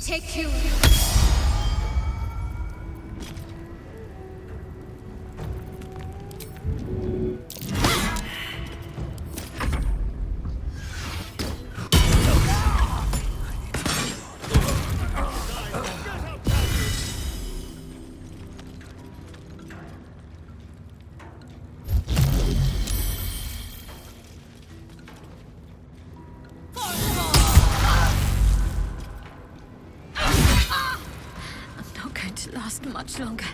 Take two. Last much longer.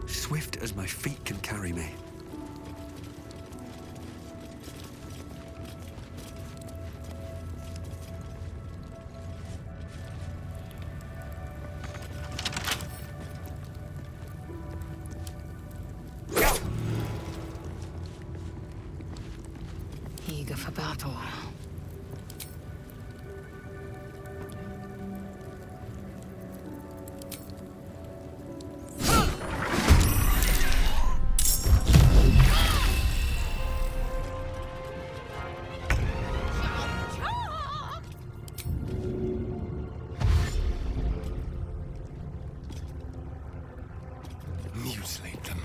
Swift as my feet can carry me. Eager for battle. Mutilate them.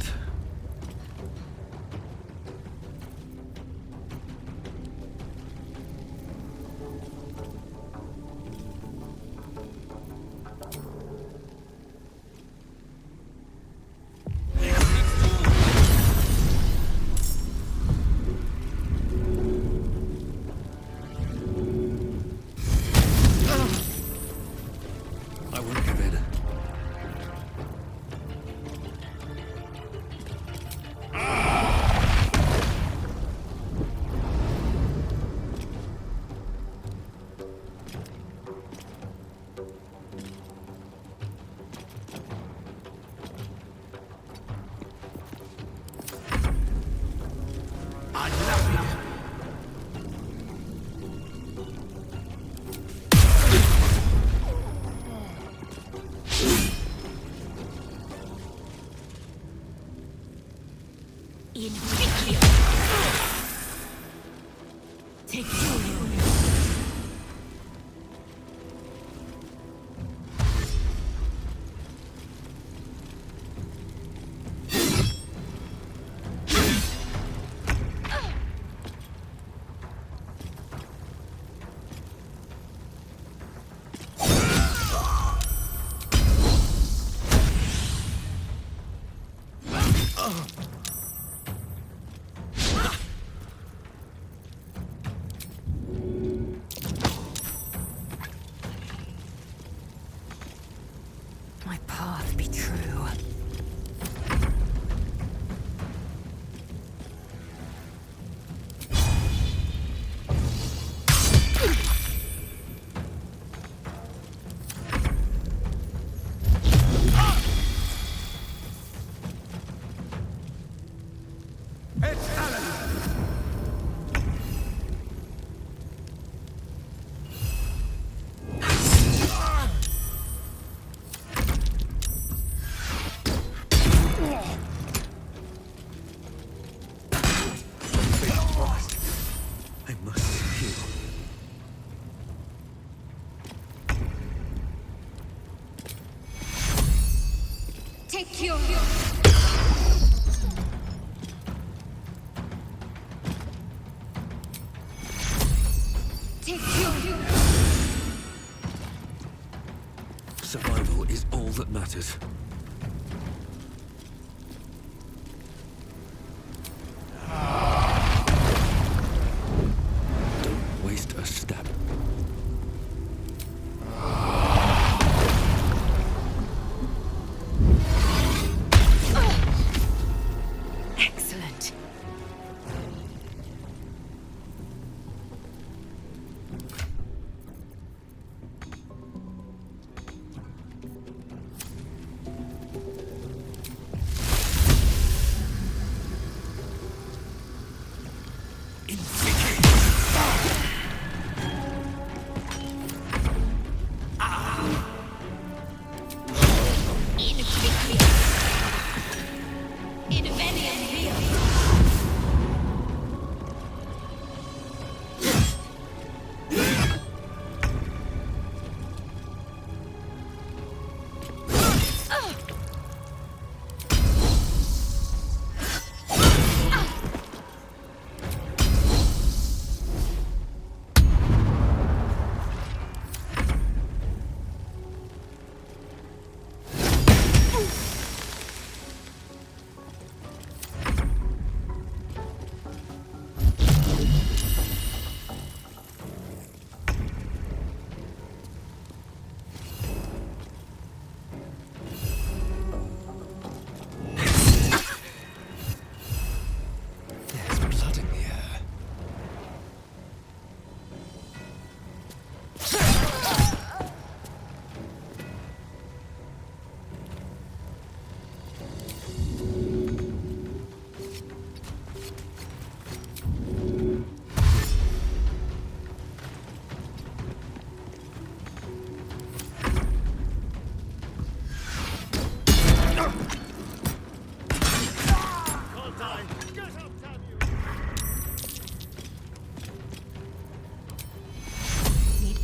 labyrinth. I won't give in. Take you. My path be true. I must heal. Take your. Take your. Survival is all that matters. Don't waste a step. Excellent.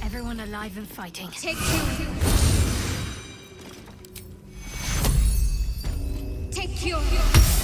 Everyone alive and fighting. Take you. Take you.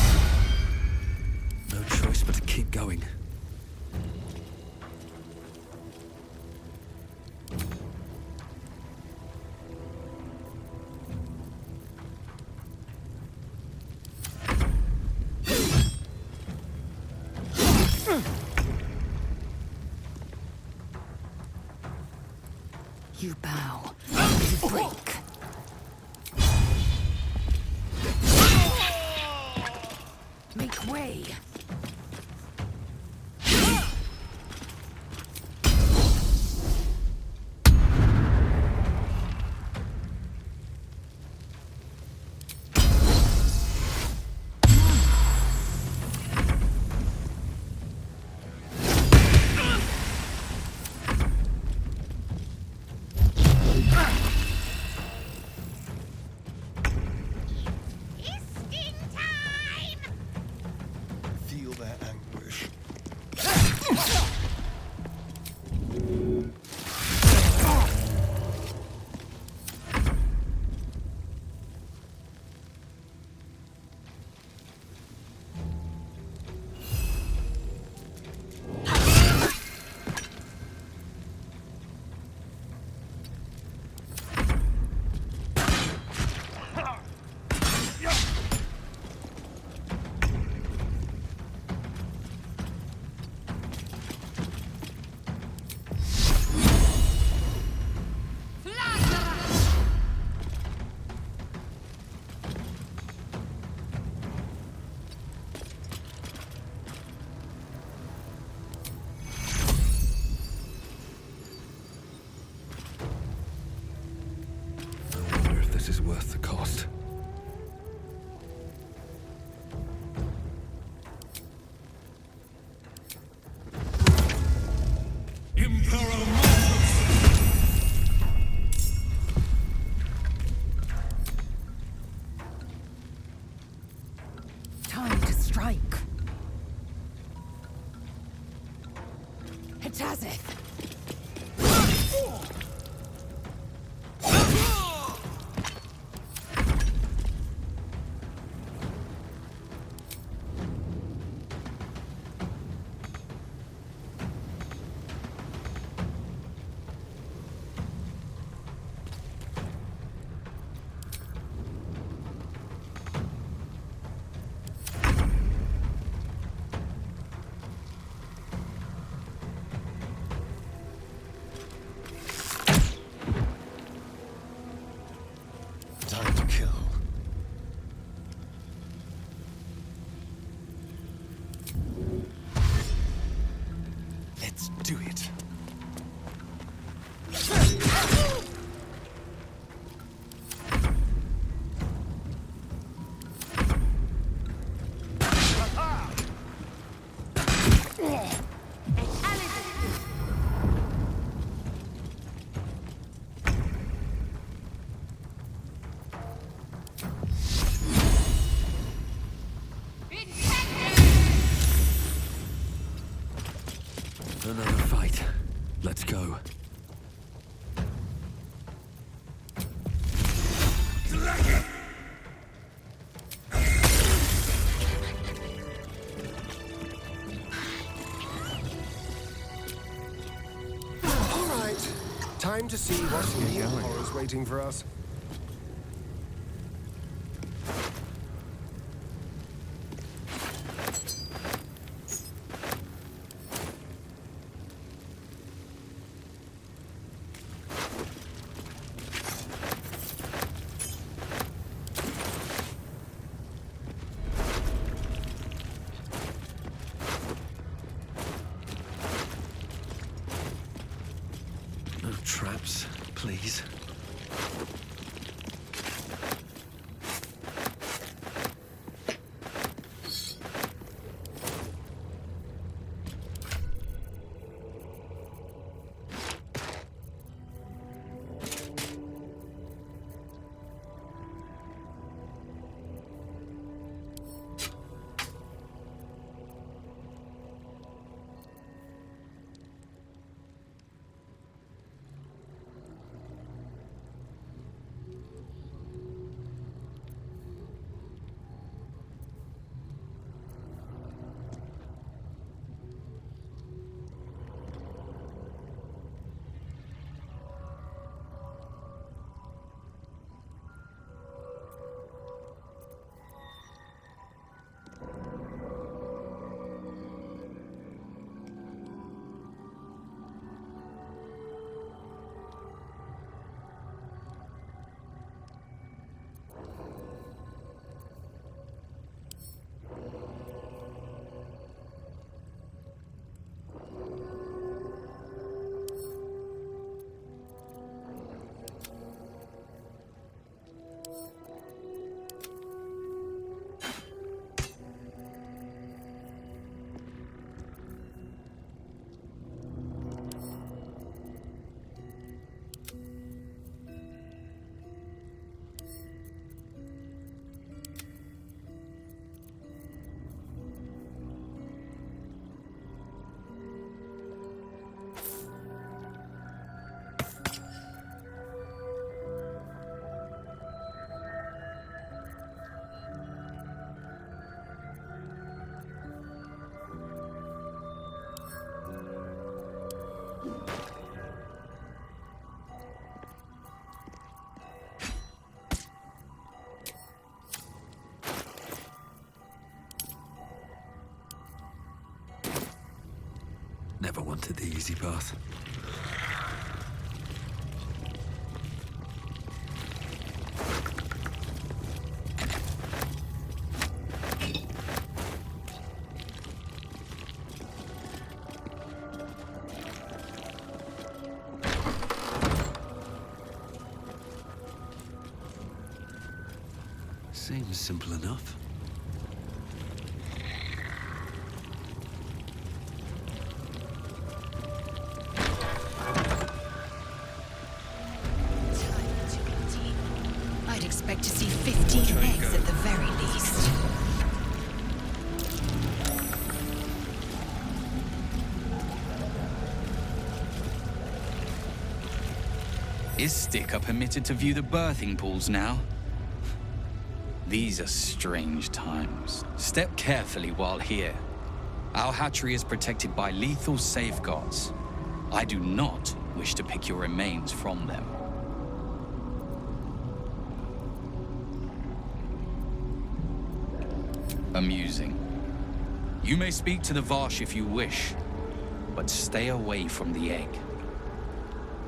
You bow. You break. Make way. Feel their anguish. I wonder if this is worth the cost. Time to strike. Hetazeth. Time to kill. Let's do it. Another fight. Let's go. All right. Time to see what's new horrors waiting for us. No traps, please. Never wanted the easy path. Seems simple enough. I'd expect to see 15 eggs at the very least. Is Stick permitted to view the birthing pools now? These are strange times. Step carefully while here. Our hatchery is protected by lethal safeguards. I do not wish to pick your remains from them. Amusing. You may speak to the Varsh if you wish, but stay away from the egg.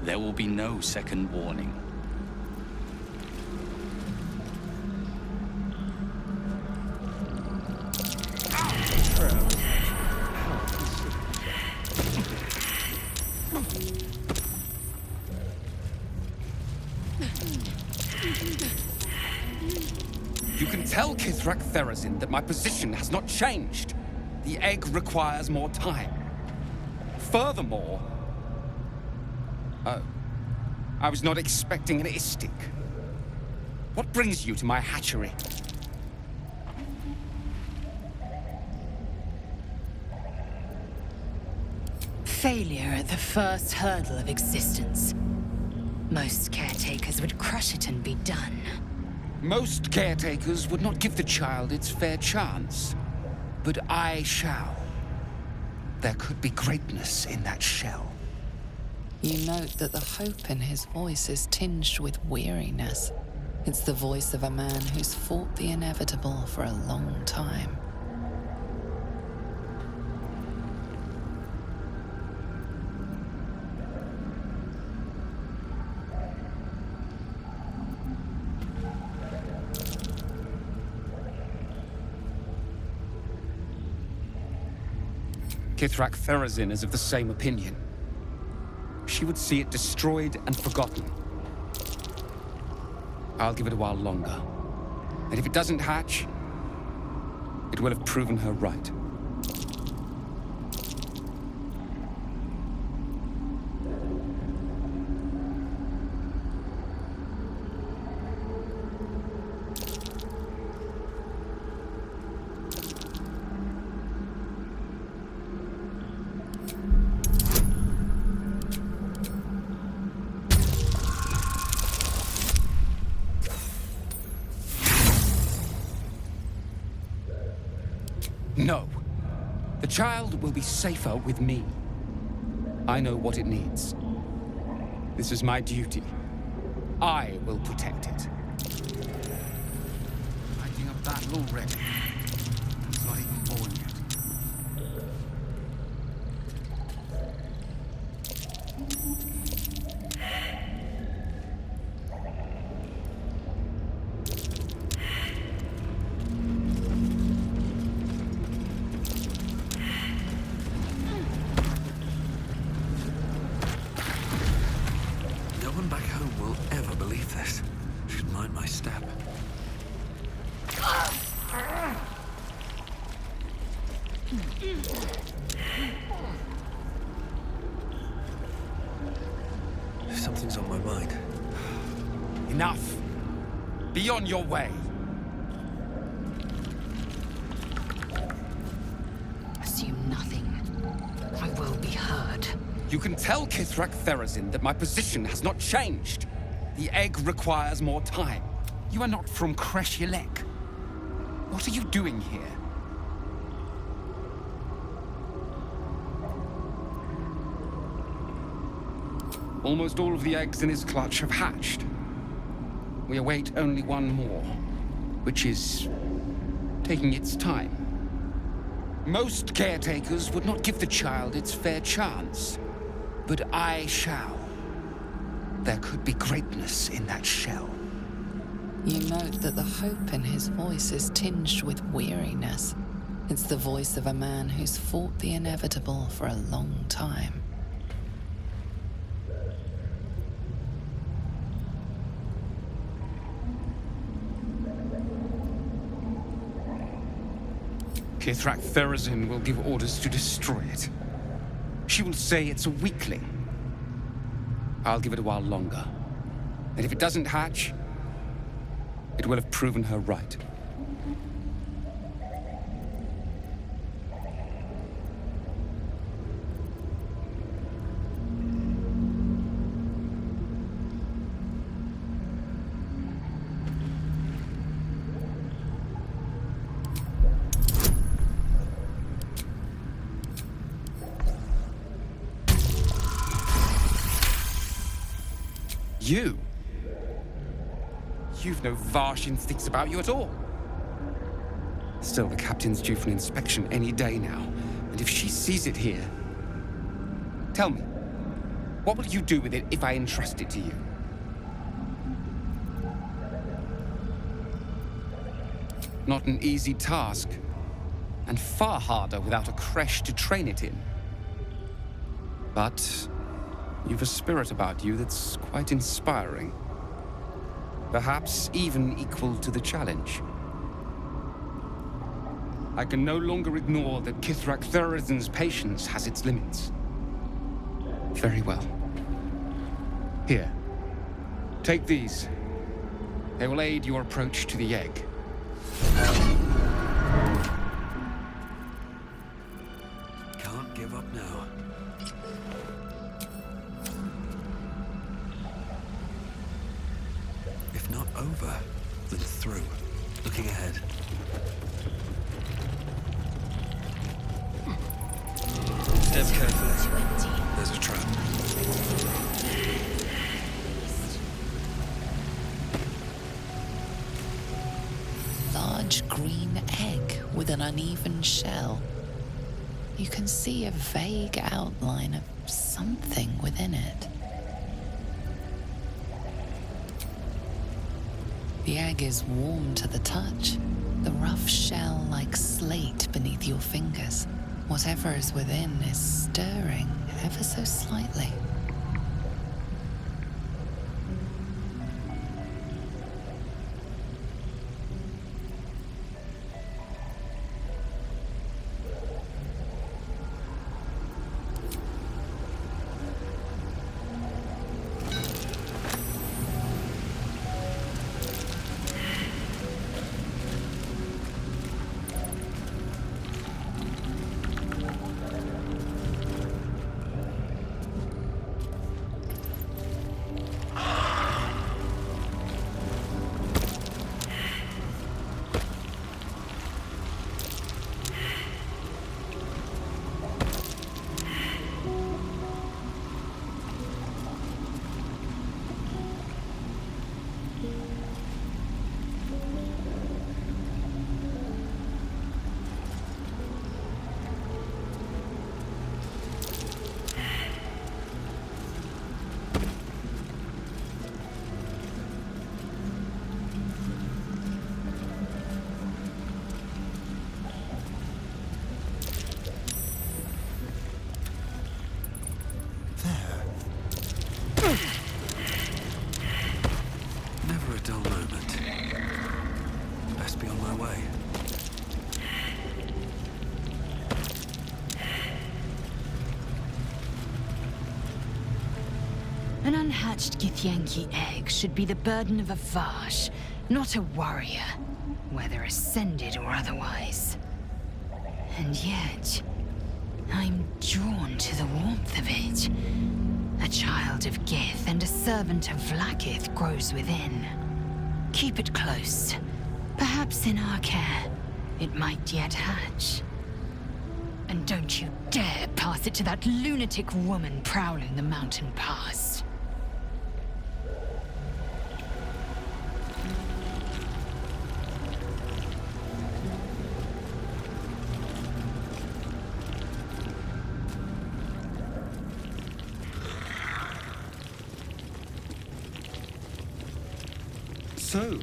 There will be no second warning. You can tell Kithrak Therazin that my position has not changed. The egg requires more time. Furthermore... Oh. I was not expecting an Istik. What brings you to my hatchery? Failure at the first hurdle of existence. Most caretakers would crush it and be done. Most caretakers would not give the child its fair chance. But I shall. There could be greatness in that shell. You note that the hope in his voice is tinged with weariness. It's the voice of a man who's fought the inevitable for a long time. Kithrak Therazin is of the same opinion. She would see it destroyed and forgotten. I'll give it a while longer. And if it doesn't hatch, it will have proven her right. No. The child will be safer with me. I know what it needs. This is my duty. I will protect it. Fighting a battle already. It's not even born yet. No one back home will ever believe this. Should mind my step. Something's on my mind. Enough! Be on your way! Assume nothing. I will be heard. You can tell Kithrak Therazin that my position has not changed. The egg requires more time. You are not from Kreshilek. What are you doing here? Almost all of the eggs in his clutch have hatched. We await only one more, which is taking its time. Most caretakers would not give the child its fair chance, but I shall. There could be greatness in that shell. You note that the hope in his voice is tinged with weariness. It's the voice of a man who's fought the inevitable for a long time. Kithrak Therazin will give orders to destroy it. She will say it's a weakling. I'll give it a while longer. And if it doesn't hatch, it will have proven her right. You? You've no Varsh instincts about you at all. Still, the captain's due for an inspection any day now. And if she sees it here... Tell me, what will you do with it if I entrust it to you? Not an easy task. And far harder without a creche to train it in. But... you've a spirit about you that's quite inspiring. Perhaps even equal to the challenge. I can no longer ignore that Kithrak Therazin's patience has its limits. Very well. Here. Take these. They will aid your approach to the egg. Can't give up now. If not over, then through. Looking ahead. Step carefully. There's a trap. Large green egg with an uneven shell. You can see a vague outline of something within it. The egg is warm to the touch, the rough shell like slate beneath your fingers. Whatever is within is stirring ever so slightly. Never a dull moment. Best be on my way. An unhatched Githyanki egg should be the burden of a Varsh, not a warrior, whether ascended or otherwise. And yet, I'm drawn to the warmth of it. A child of Gith and a servant of Vlaakith grows within. Keep it close. Perhaps in our care, it might yet hatch. And don't you dare pass it to that lunatic woman prowling the mountain pass. So,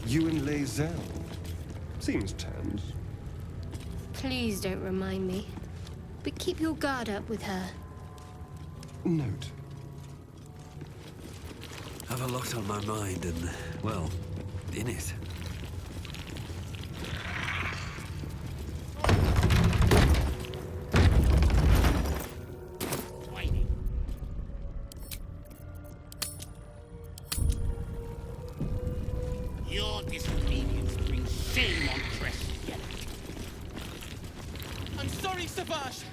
you and Lae'zel. Seems tense. Please don't remind me. But keep your guard up with her. Note. Have a lot on my mind and, well, in it. Your disobedience brings shame on Crest. I'm sorry, Savage.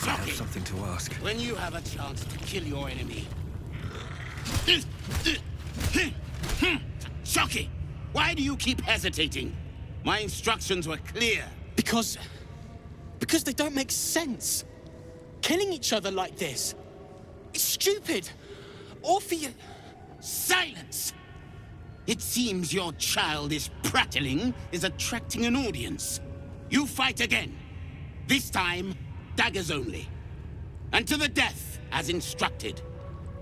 I have something to ask. When you have a chance to kill your enemy. Shocky! Why do you keep hesitating? My instructions were clear. Because they don't make sense. Killing each other like this. It's stupid. Awful. Silence! It seems your childish prattling is attracting an audience. You fight again. This time, daggers only. And to the death, as instructed.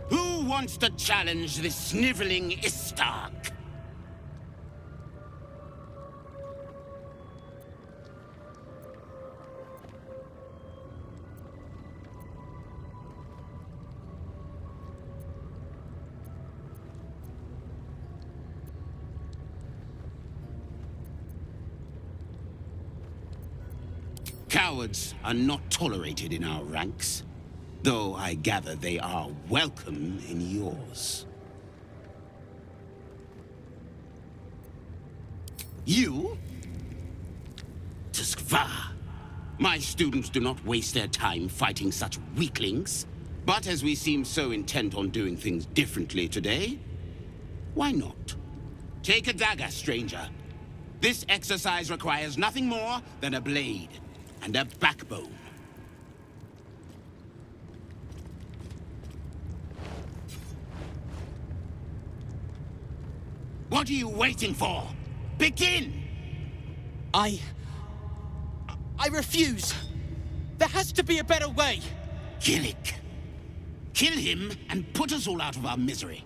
Who wants to challenge this sniveling Istark? Cowards are not tolerated in our ranks, though I gather they are welcome in yours. You? Tuskva. My students do not waste their time fighting such weaklings. But as we seem so intent on doing things differently today, why not? Take a dagger, stranger. This exercise requires nothing more than a blade and a backbone. What are you waiting for? Begin! I refuse. There has to be a better way. Gillick. Kill him and put us all out of our misery.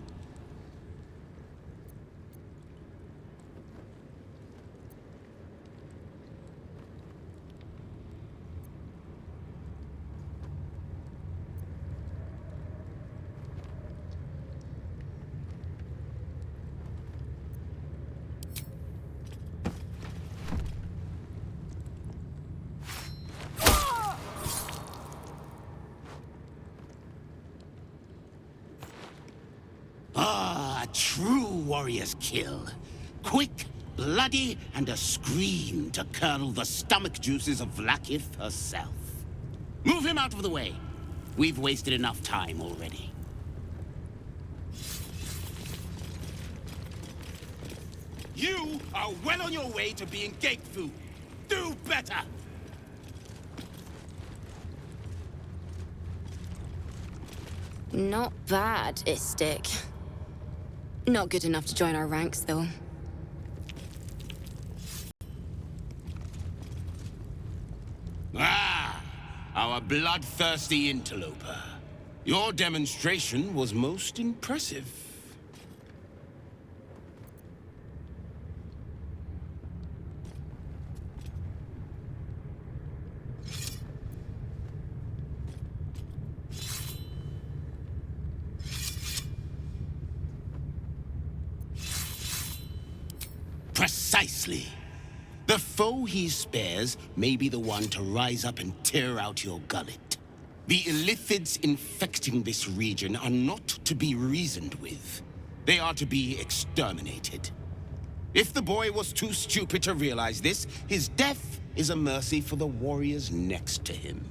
Ah, a true warrior's kill. Quick, bloody, and a scream to curdle the stomach juices of Vlaakith herself. Move him out of the way. We've wasted enough time already. You are well on your way to being gate food. Do better! Not bad, Istik. Not good enough to join our ranks, though. Ah, our bloodthirsty interloper. Your demonstration was most impressive. Precisely. The foe he spares may be the one to rise up and tear out your gullet. The Illithids infecting this region are not to be reasoned with. They are to be exterminated. If the boy was too stupid to realize this, his death is a mercy for the warriors next to him.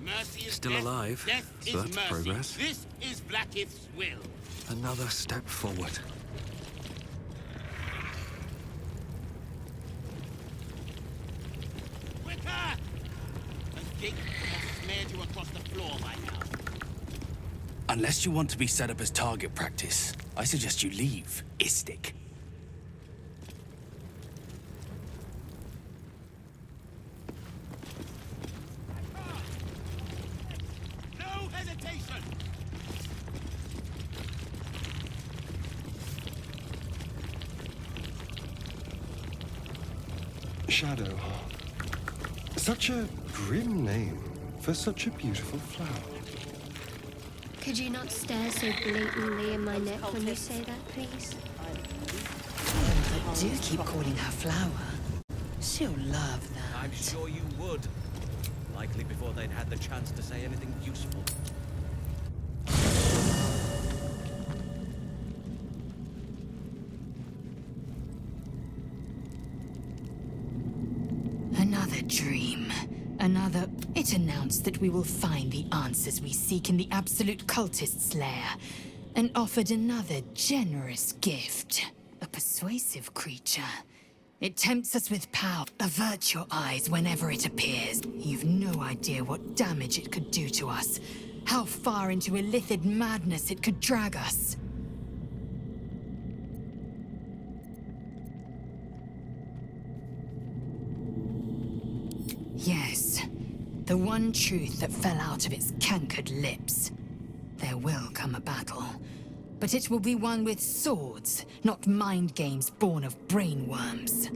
Mercy is Still death. alive, Death so is that's mercy. progress. This is Vlaakith's will. Another step forward. Quicker! The gate has smeared you across the floor by now. Unless you want to be set up as target practice, I suggest you leave, Istik. Nathan! Shadow. Such a grim name for such a beautiful flower. Could you not stare so blatantly in my neck when you say that, please? But do keep calling her Flower. She'll love that. I'm sure you would. Likely before they'd had the chance to say anything useful. Another dream. Another... It announced that we will find the answers we seek in the Absolute Cultist's lair, and offered another generous gift. A persuasive creature. It tempts us with power. Avert your eyes whenever it appears. You've no idea what damage it could do to us. How far into illithid madness it could drag us. Yes, the one truth that fell out of its cankered lips. There will come a battle, but it will be one with swords, not mind games born of brainworms.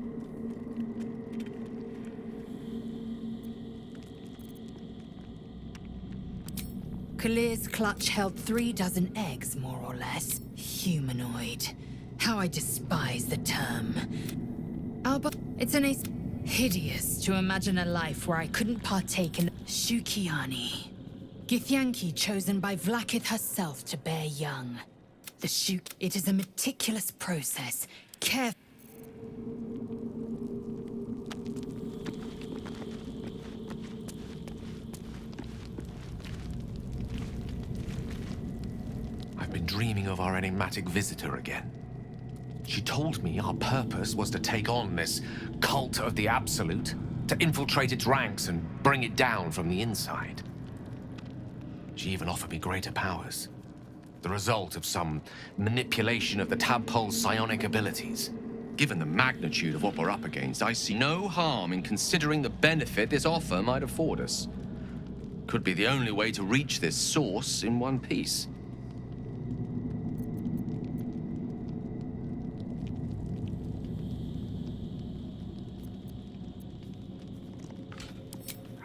Kalir's clutch held 36 eggs, more or less. Humanoid. How I despise the term. Alba, it's an ace. Hideous to imagine a life where I couldn't partake in Shukiani. Githyanki chosen by Vlaakith herself to bear young. The Shuk... It is a meticulous process. I've been dreaming of our enigmatic visitor again. She told me our purpose was to take on this cult of the Absolute, to infiltrate its ranks and bring it down from the inside. She even offered me greater powers, the result of some manipulation of the tadpole's psionic abilities. Given the magnitude of what we're up against, I see no harm in considering the benefit this offer might afford us. Could be the only way to reach this source in one piece.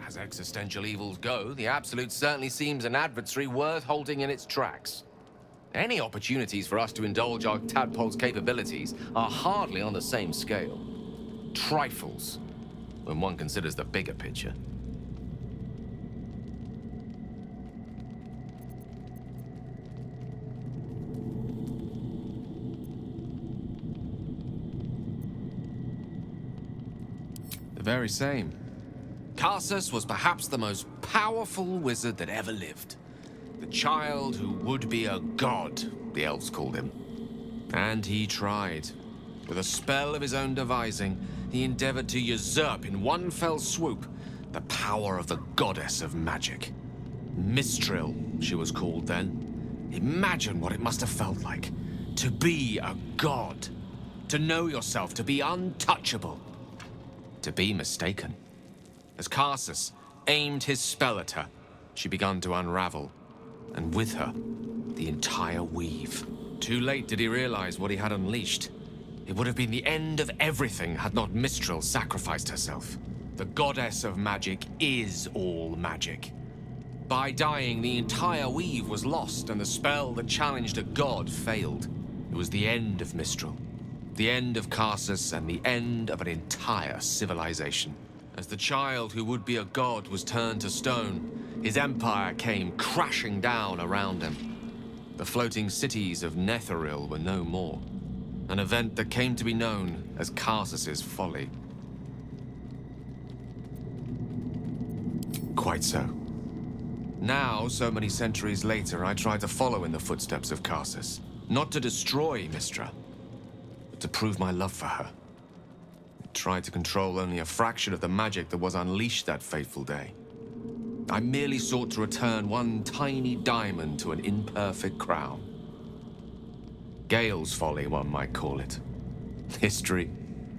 As existential evils go, the Absolute certainly seems an adversary worth holding in its tracks. Any opportunities for us to indulge our tadpole's capabilities are hardly on the same scale. Trifles, when one considers the bigger picture. The very same. Karsus was perhaps the most powerful wizard that ever lived. The child who would be a god, the elves called him. And he tried. With a spell of his own devising, he endeavored to usurp in one fell swoop the power of the goddess of magic. Mistral, she was called then. Imagine what it must have felt like. To be a god. To know yourself, to be untouchable. To be mistaken. As Karsus aimed his spell at her, she began to unravel, and with her, the entire weave. Too late did he realize what he had unleashed. It would have been the end of everything had not Mistral sacrificed herself. The goddess of magic is all magic. By dying, the entire weave was lost, and the spell that challenged a god failed. It was the end of Mistral, the end of Karsus, and the end of an entire civilization. As the child who would be a god was turned to stone, his empire came crashing down around him. The floating cities of Netheril were no more. An event that came to be known as Karsus's folly. Quite so. Now, so many centuries later, I try to follow in the footsteps of Karsus. Not to destroy Mystra, but to prove my love for her. I tried to control only a fraction of the magic that was unleashed that fateful day. I merely sought to return one tiny diamond to an imperfect crown. Gale's folly, one might call it. History,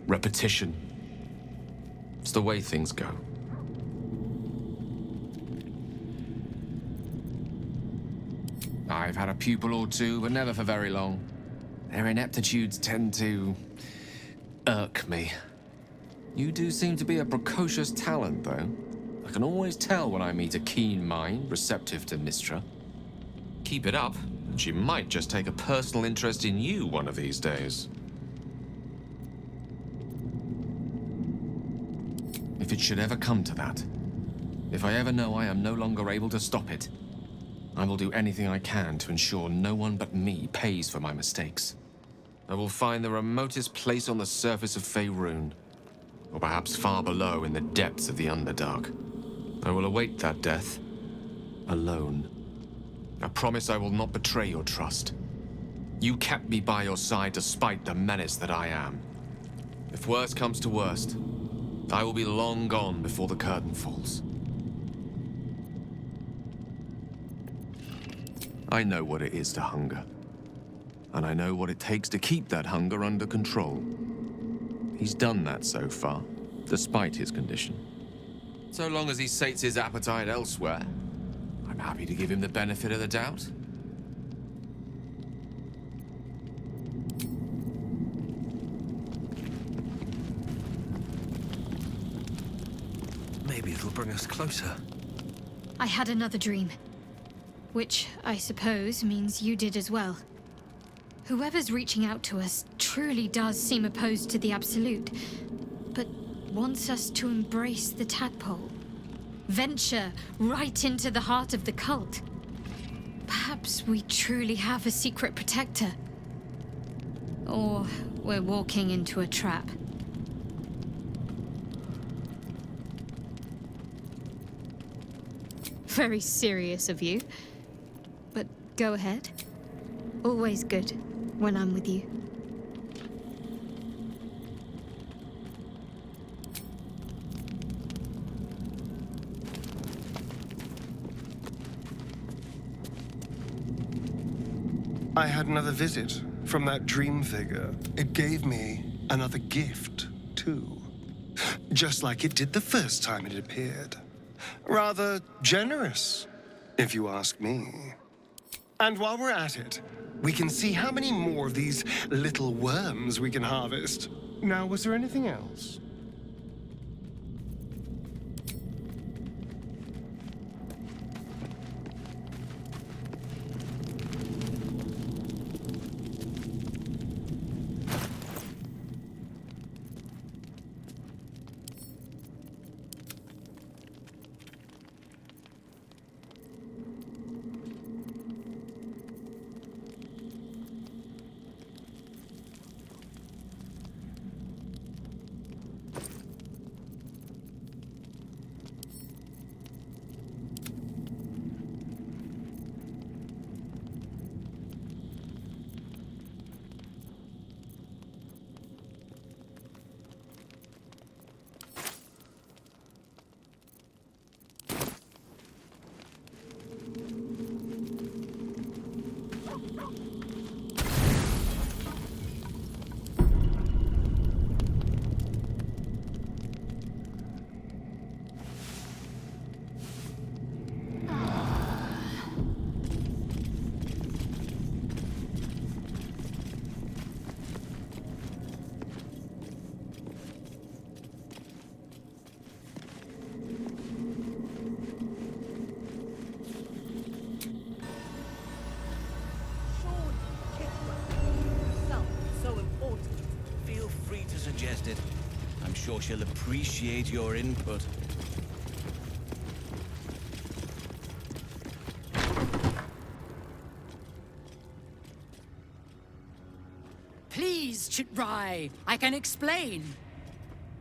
repetition. It's the way things go. I've had a pupil or two, but never for very long. Their ineptitudes tend to irk me. You do seem to be a precocious talent, though. I can always tell when I meet a keen mind, receptive to Mystra. Keep it up, and she might just take a personal interest in you one of these days. If it should ever come to that, if I ever know I am no longer able to stop it, I will do anything I can to ensure no one but me pays for my mistakes. I will find the remotest place on the surface of Faerun, or perhaps far below in the depths of the Underdark. I will await that death, alone. I promise I will not betray your trust. You kept me by your side despite the menace that I am. If worst comes to worst, I will be long gone before the curtain falls. I know what it is to hunger. And I know what it takes to keep that hunger under control. He's done that so far, despite his condition. So long as he sates his appetite elsewhere, I'm happy to give him the benefit of the doubt. Maybe it'll bring us closer. I had another dream. Which, I suppose, means you did as well. Whoever's reaching out to us truly does seem opposed to the Absolute, but wants us to embrace the tadpole. Venture right into the heart of the cult. Perhaps we truly have a secret protector. Or we're walking into a trap. Very serious of you. But go ahead. Always good when I'm with you. I had another visit from that dream figure. It gave me another gift, too. Just like it did the first time it appeared. Rather generous, if you ask me. And while we're at it, we can see how many more of these little worms we can harvest. Now, was there anything else? I'm sure she'll appreciate your input. Please, Chitrai, I can explain.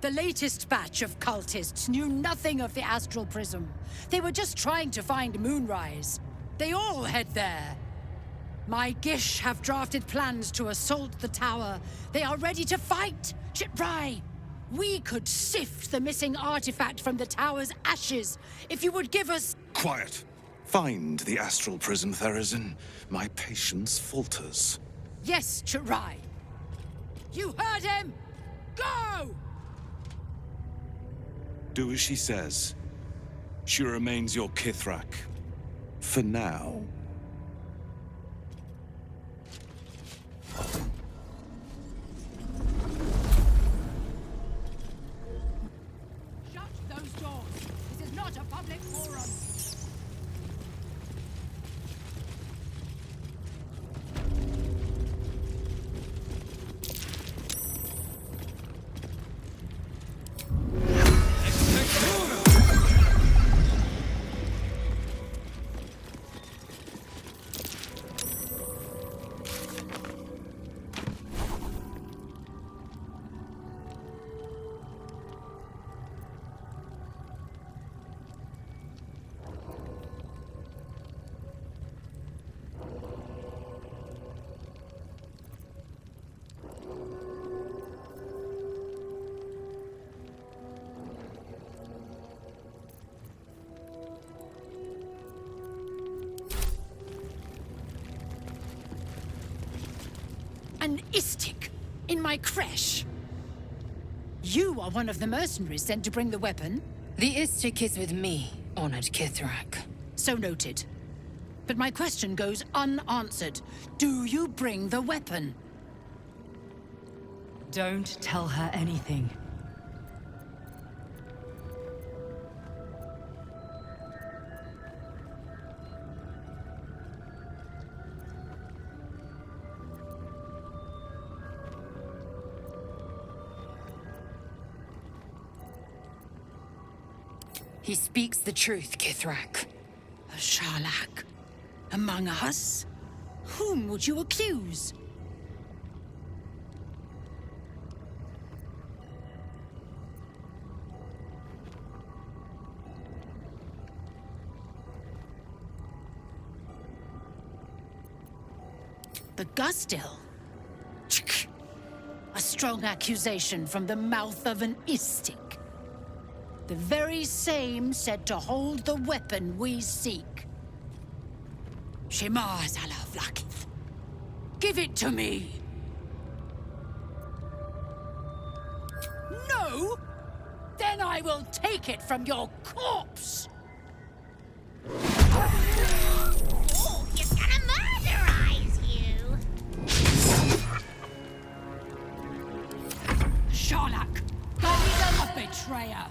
The latest batch of cultists knew nothing of the astral prism. They were just trying to find Moonrise. They all head there. My Gish have drafted plans to assault the tower. They are ready to fight, Chitrai. We could sift the missing artifact from the tower's ashes if you would give us... Quiet. Find the astral prism, Therizin. My patience falters. Yes, Chitrai. You heard him! Go! Do as she says. She remains your Kithrak. For now. Shut those doors. This is not a public forum. An istik in my creche. You are one of the mercenaries sent to bring the weapon. The istik is with me, honored Kithrak. So noted. But my question goes unanswered. Do you bring the weapon? Don't tell her anything. He speaks the truth, Kithrak. A Sharlak? Among us? Whom would you accuse? The Gustil? A strong accusation from the mouth of an istik. The very same said to hold the weapon we seek. Shema Zalavlakith. Give it to me! No? Then I will take it from your corpse! Oh, you're gonna murderize you! Sharlak! A betrayer!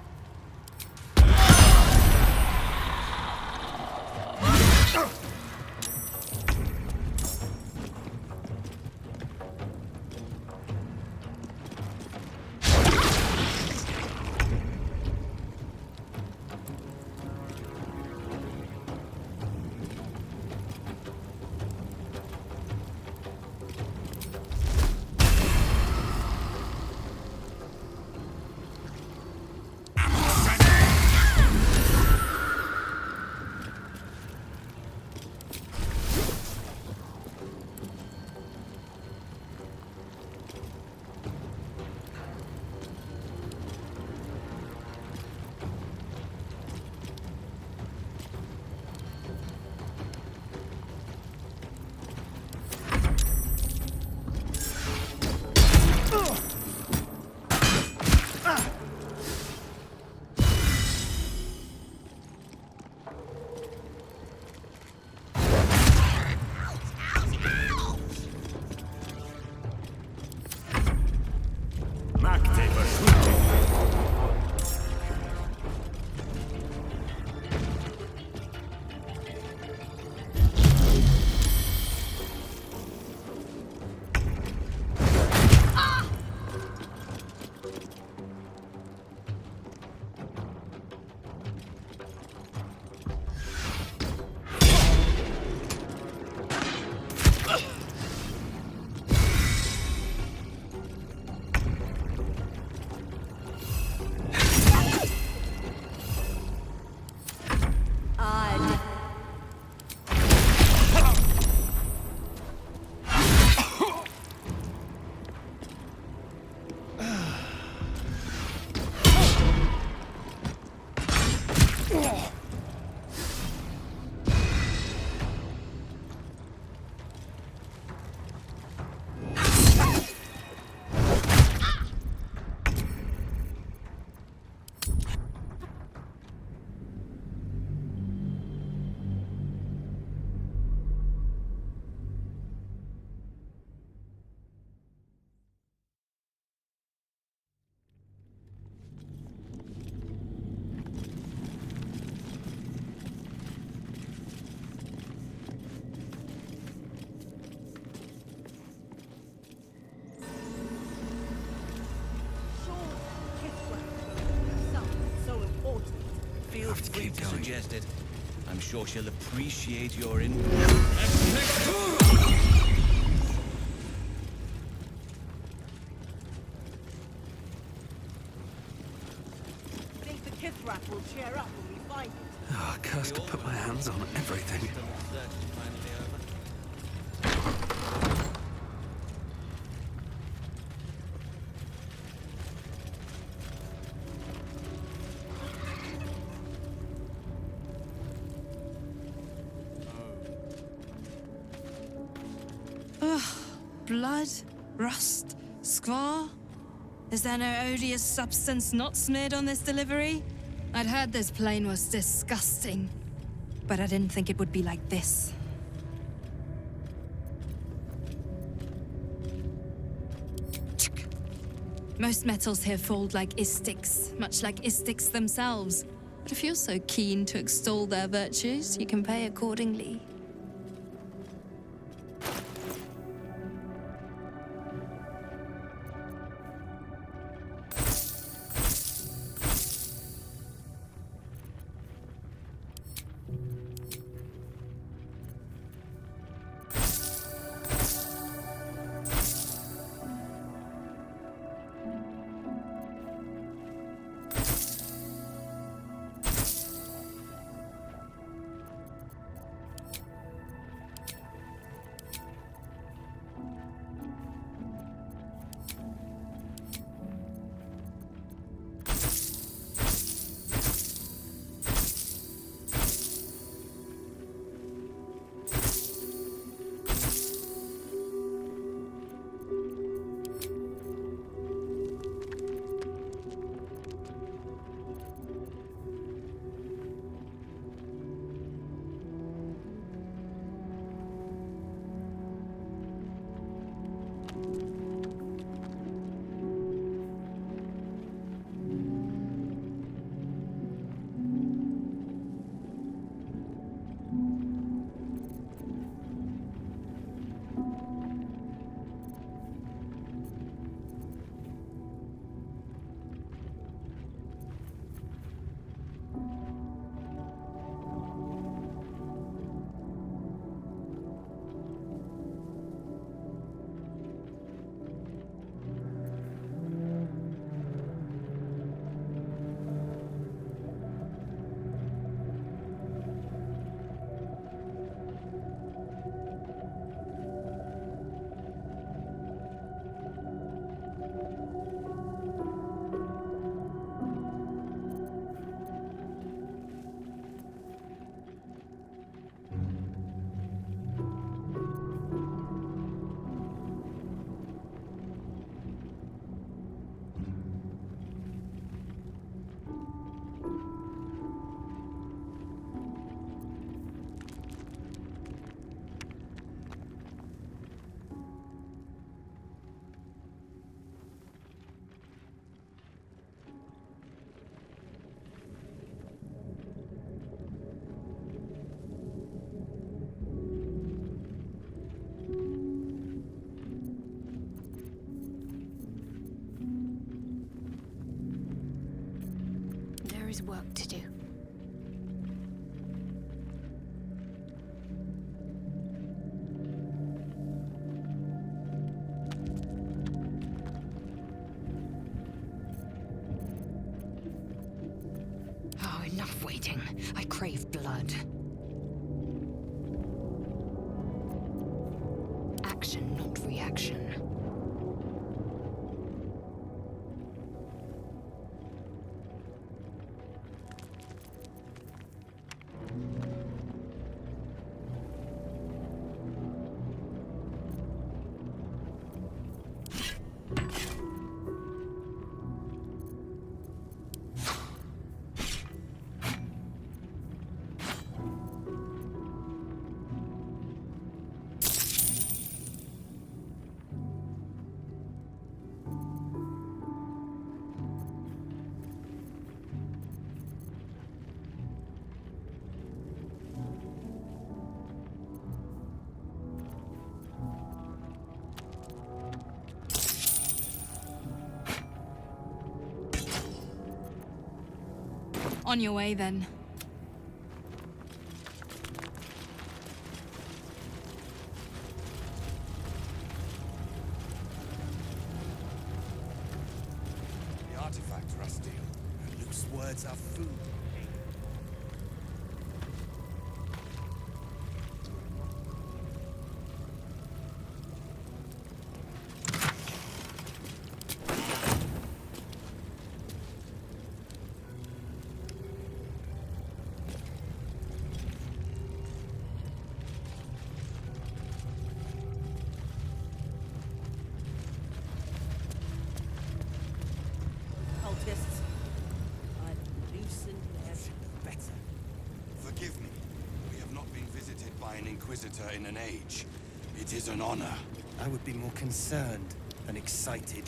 suggested. I'm sure she'll appreciate your in. Think the Kithrak will cheer up when we find it? Oh, cursed to put my hands on everything. Ugh, blood, rust, squar. Is there no odious substance not smeared on this delivery? I'd heard this plane was disgusting, but I didn't think it would be like this. Most metals here fold like istics, much like istics themselves. But if you're so keen to extol their virtues, you can pay accordingly. There is work to do. Oh, enough waiting. I crave blood. Action, not reaction. On your way, then. artifact, Rusty. Loose words are food. Cultists, I've loosened their better. Forgive me. We have not been visited by an Inquisitor in an age. It is an honor. I would be more concerned than excited.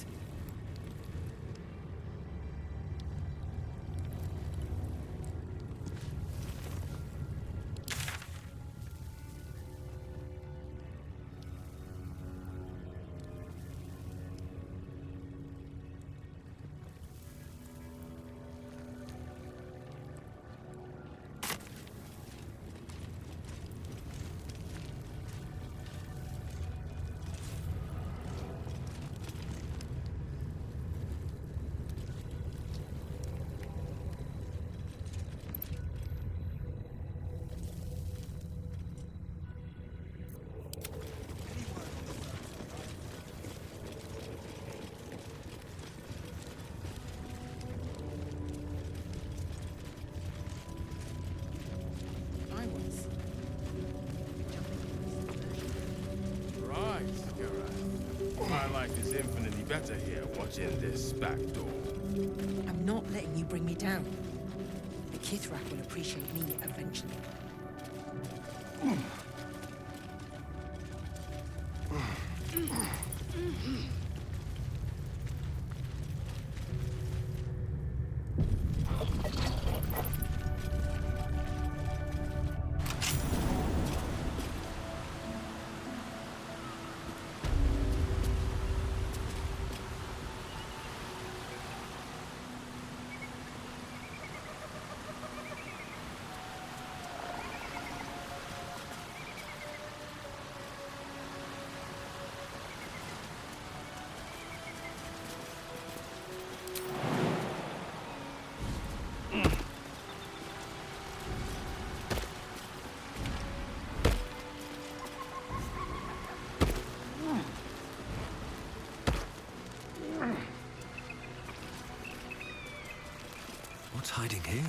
My life is infinitely better here watching this back door. I'm not letting you bring me down. The Kithrak will appreciate me eventually. What's hiding here?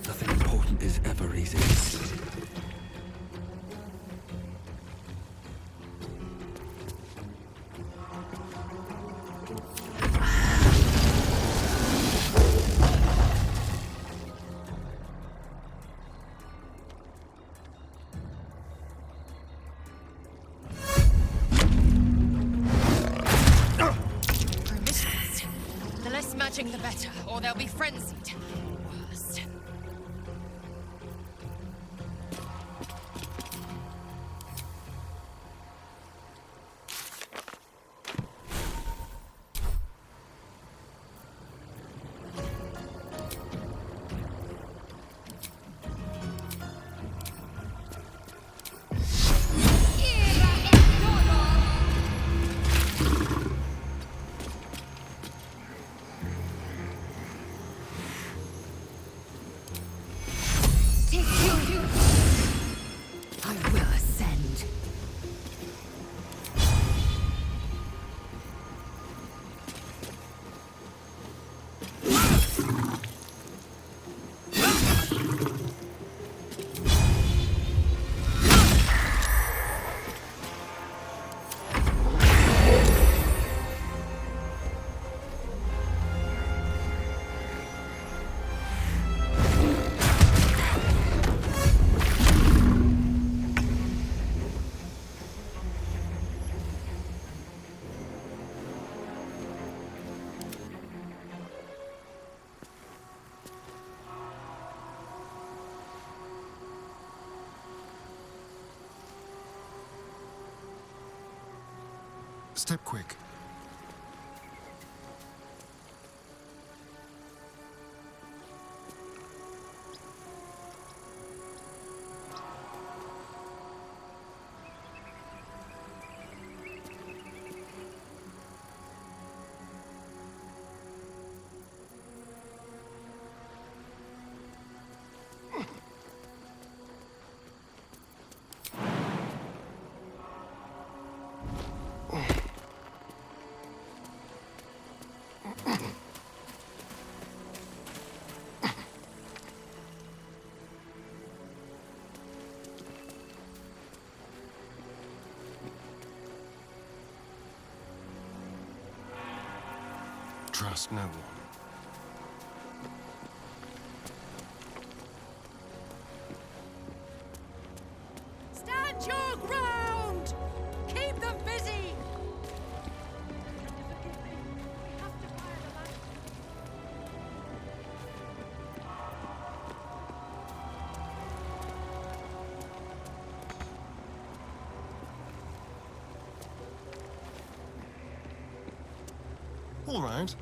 Nothing important is ever easy. or they'll be frenzied. Worst. I will ascend. Step quick. Trust no one. Stand your ground! Keep them busy! All right.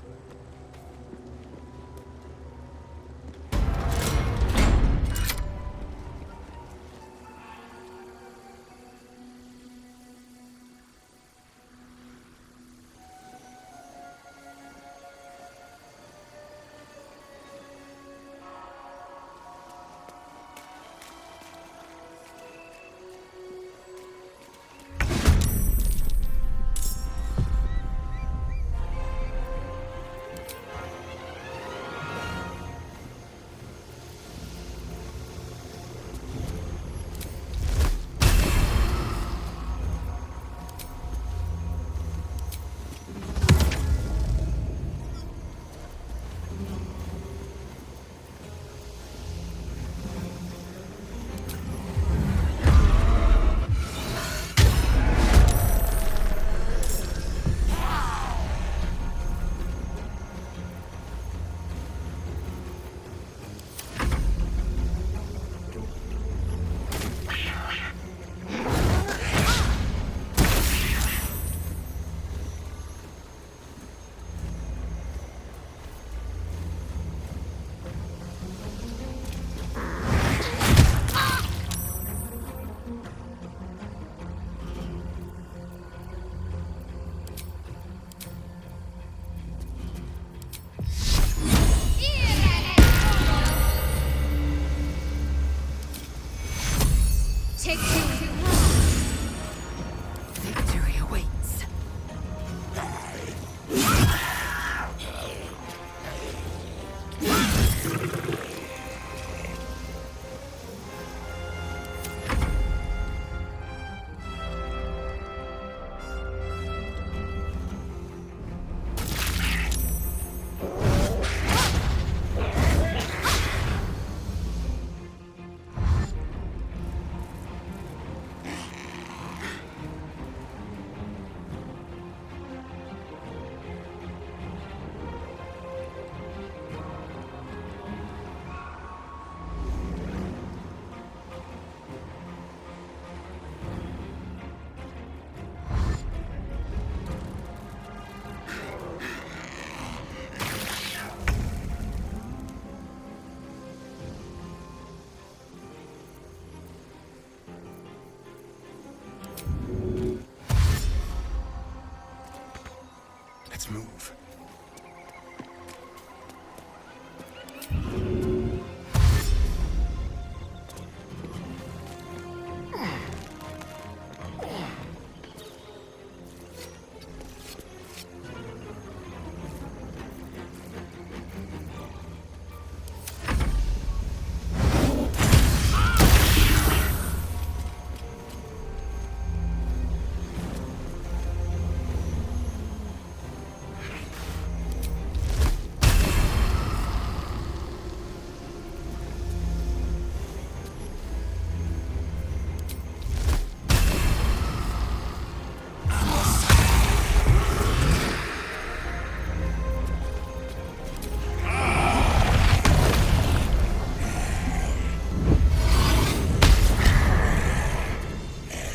Let's move.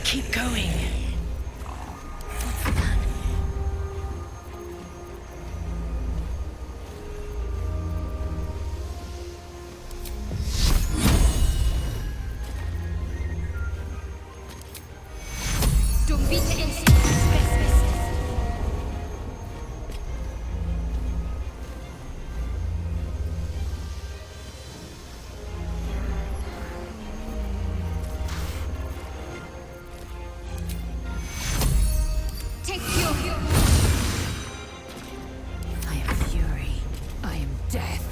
Keep going. I am fury. I am death.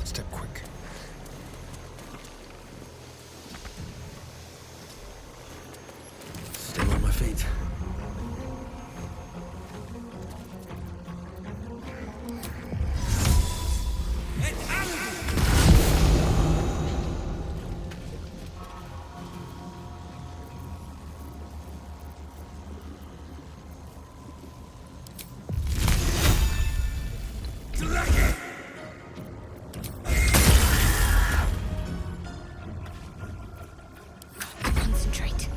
Step quick. Still on my feet. Concentrate.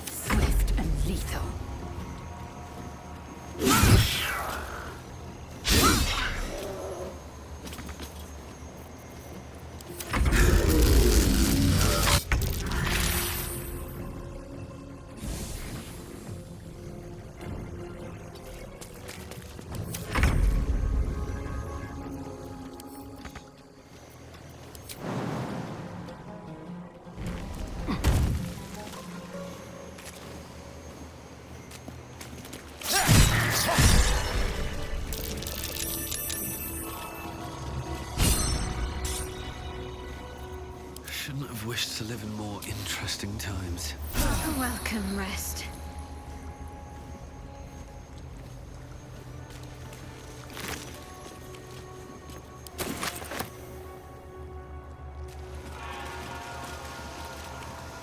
Swift and lethal. Shouldn't have wished to live in more interesting times. Welcome, rest.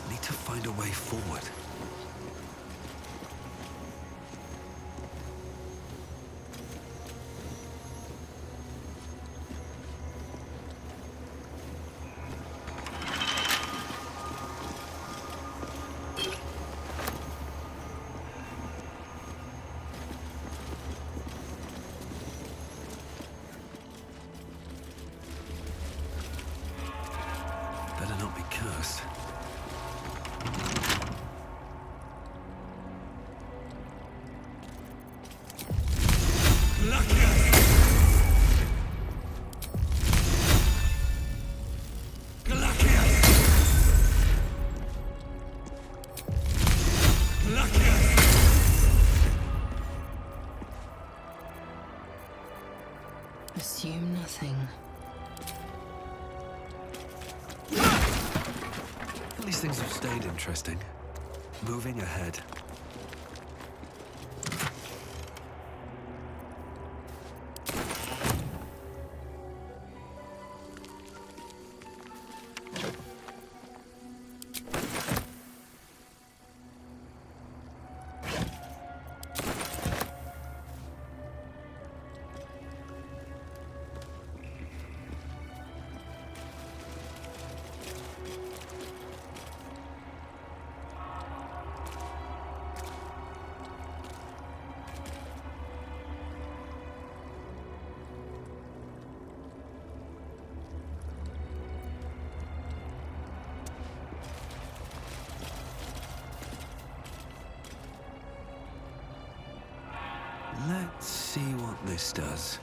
Need to find a way forward. Assume nothing. These things have stayed interesting. Moving ahead. Let's see what this does.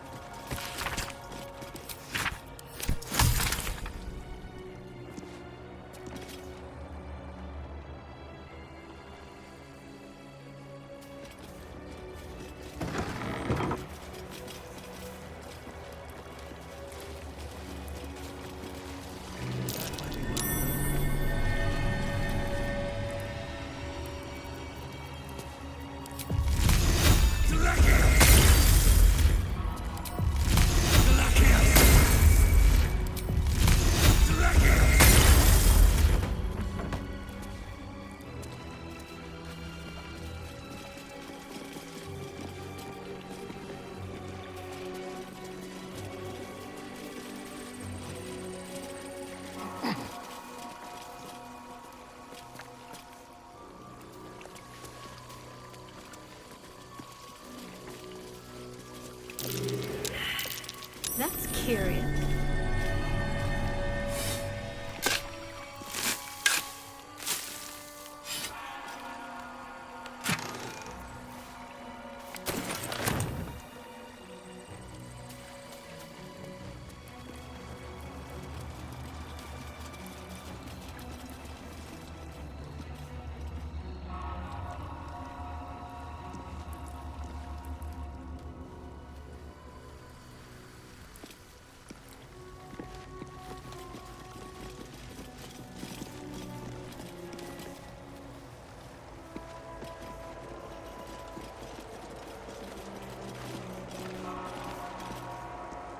That's curious.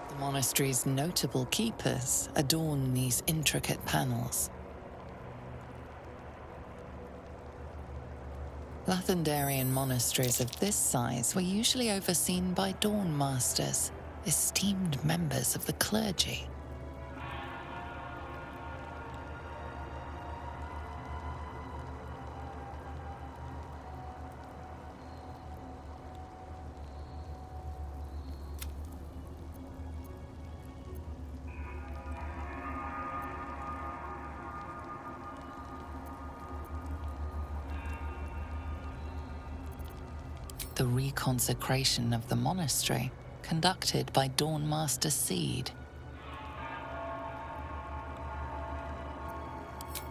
The monastery's notable keepers adorn these intricate panels. Lathendarian monasteries of this size were usually overseen by Dawn Masters, esteemed members of the clergy. The reconsecration of the monastery, conducted by Dawn Master Seed.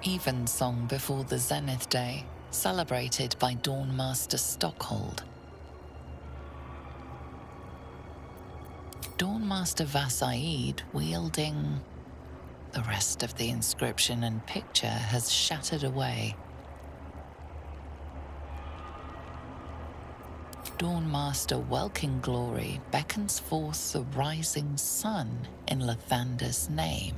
Evensong before the Zenith Day, celebrated by Dawn Master Stockhold. Dawn Master Vasaid wielding... The rest of the inscription and picture has shattered away. Dawn Master Welkin Glory beckons forth the rising sun in Lathander's name.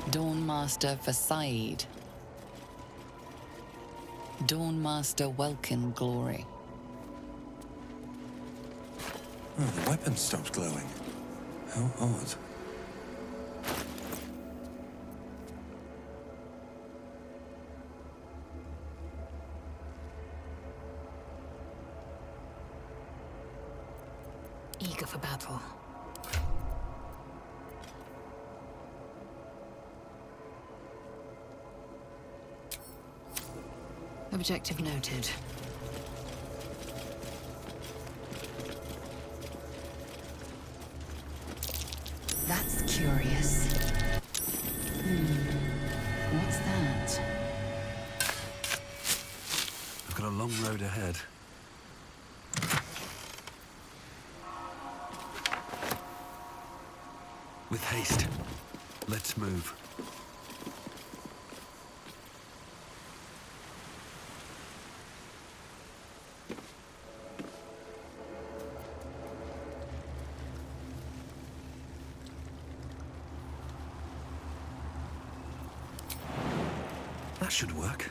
Dawn Master Vasaid. Dawn Master Welkin Glory. Oh, the weapon stopped glowing. How odd. Eager for battle. Objective noted. That's curious. What's that? long road ahead. With haste. Let's move. That should work.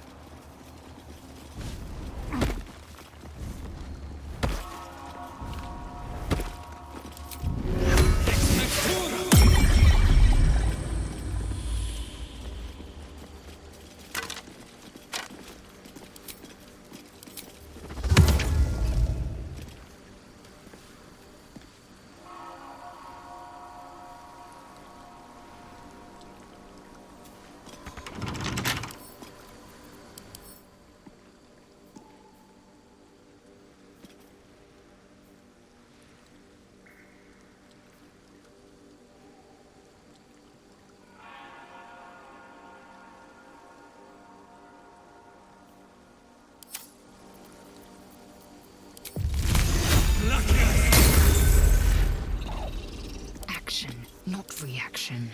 Action, not reaction.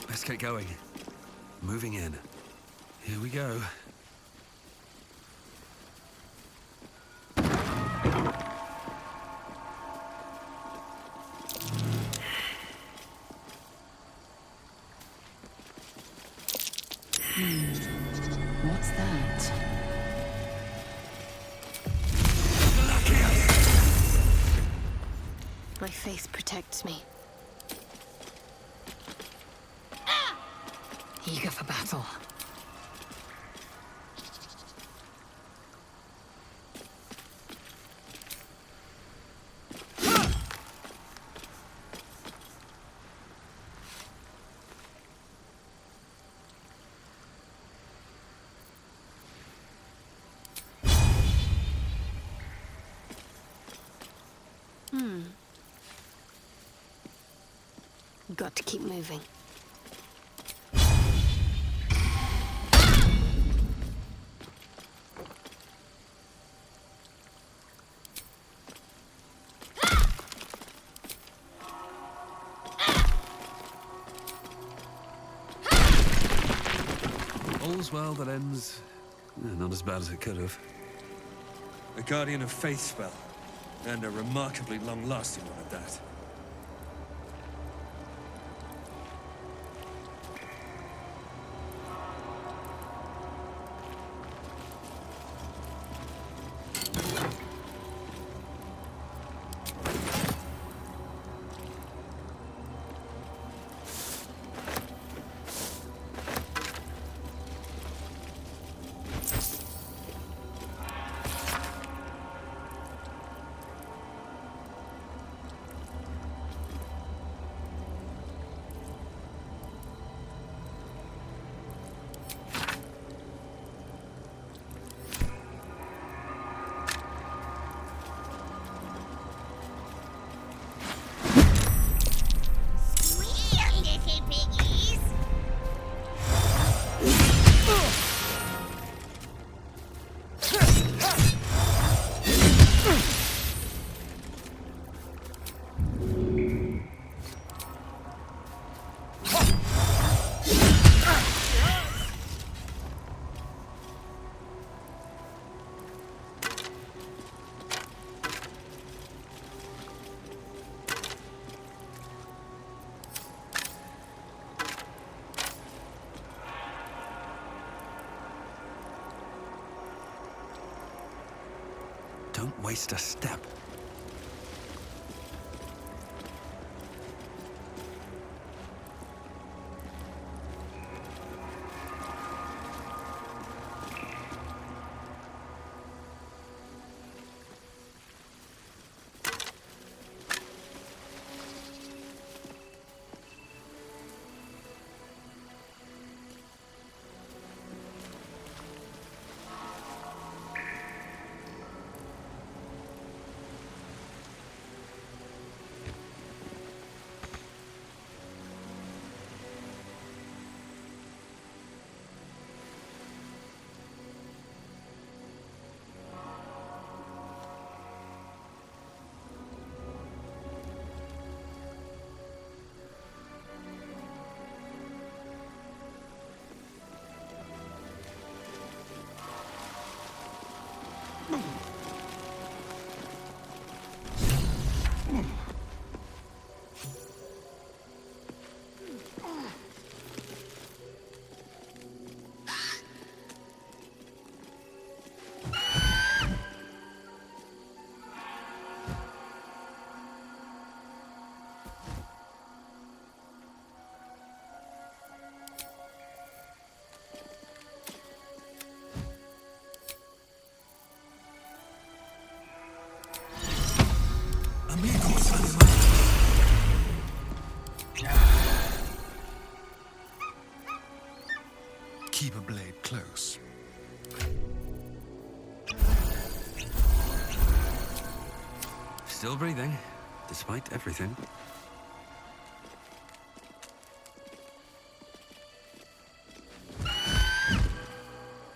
Let's get going. Moving in. Here we go. What's that? My faith protects me. Eager for battle. Got to keep moving. All's well that ends... not as bad as it could have. A Guardian of Faith spell, and a remarkably long-lasting one at that. Don't waste a step. Keep a blade close. Still breathing, despite everything.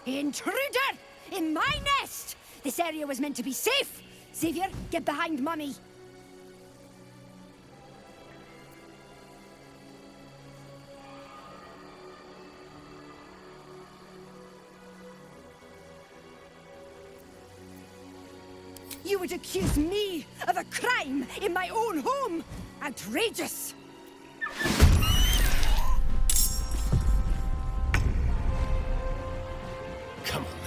Intruder! In my nest! This area was meant to be safe! Xavier, get behind Mummy! You would accuse me of a crime in my own home! Outrageous! Come on,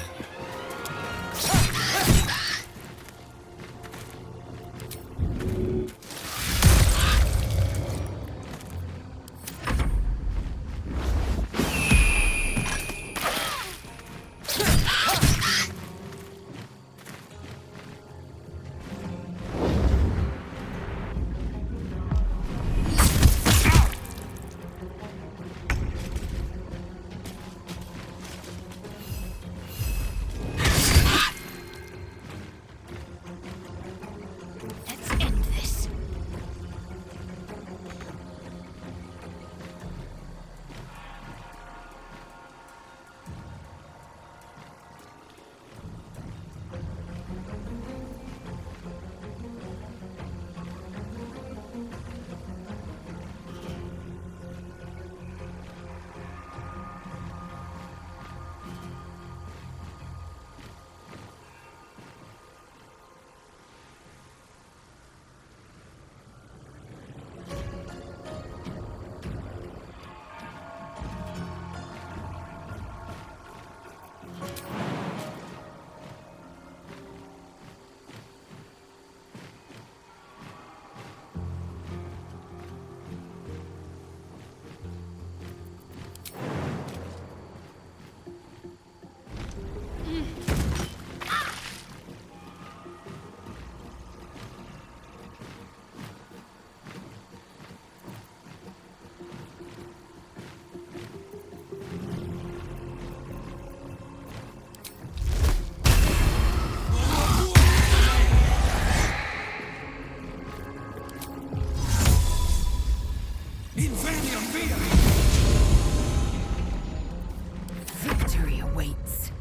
Victory awaits.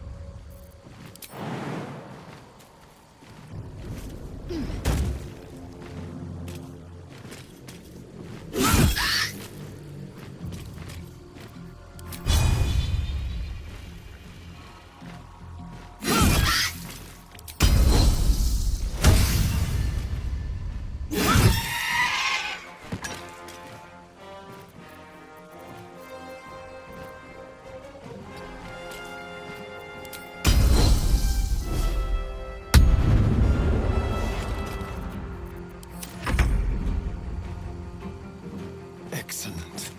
excellent.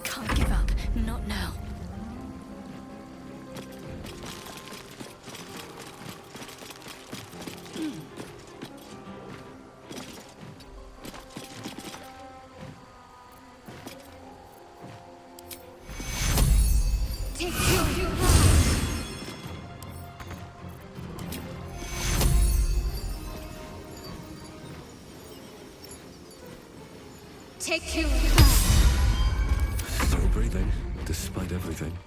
Can't give up. Not now. Take you. Still breathing, despite everything.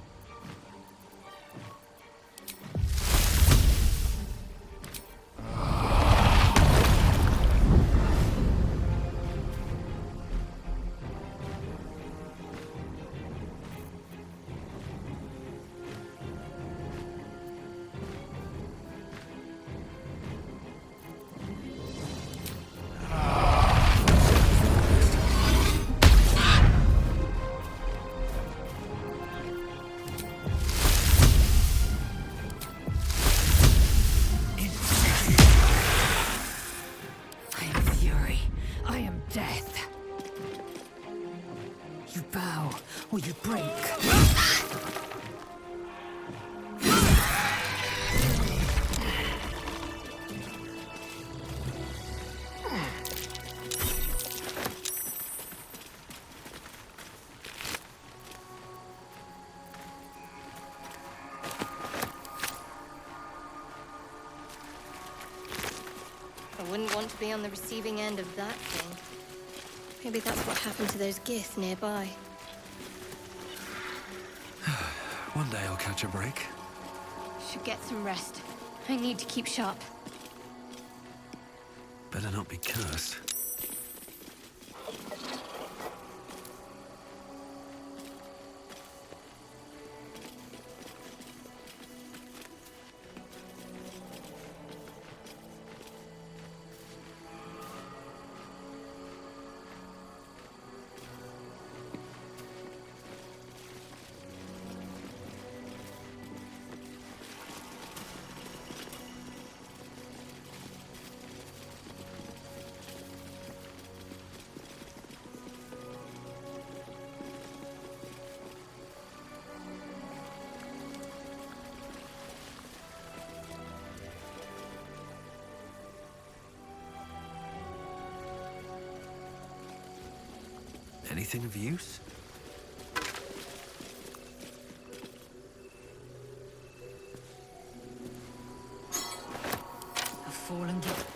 You bow, or you break. I wouldn't want to be on the receiving end of that thing. Maybe that's what happened to those Gith nearby. One day I'll catch a break. Should get some rest. I need to keep sharp. Better not be cursed. Anything of use? A fallen gift.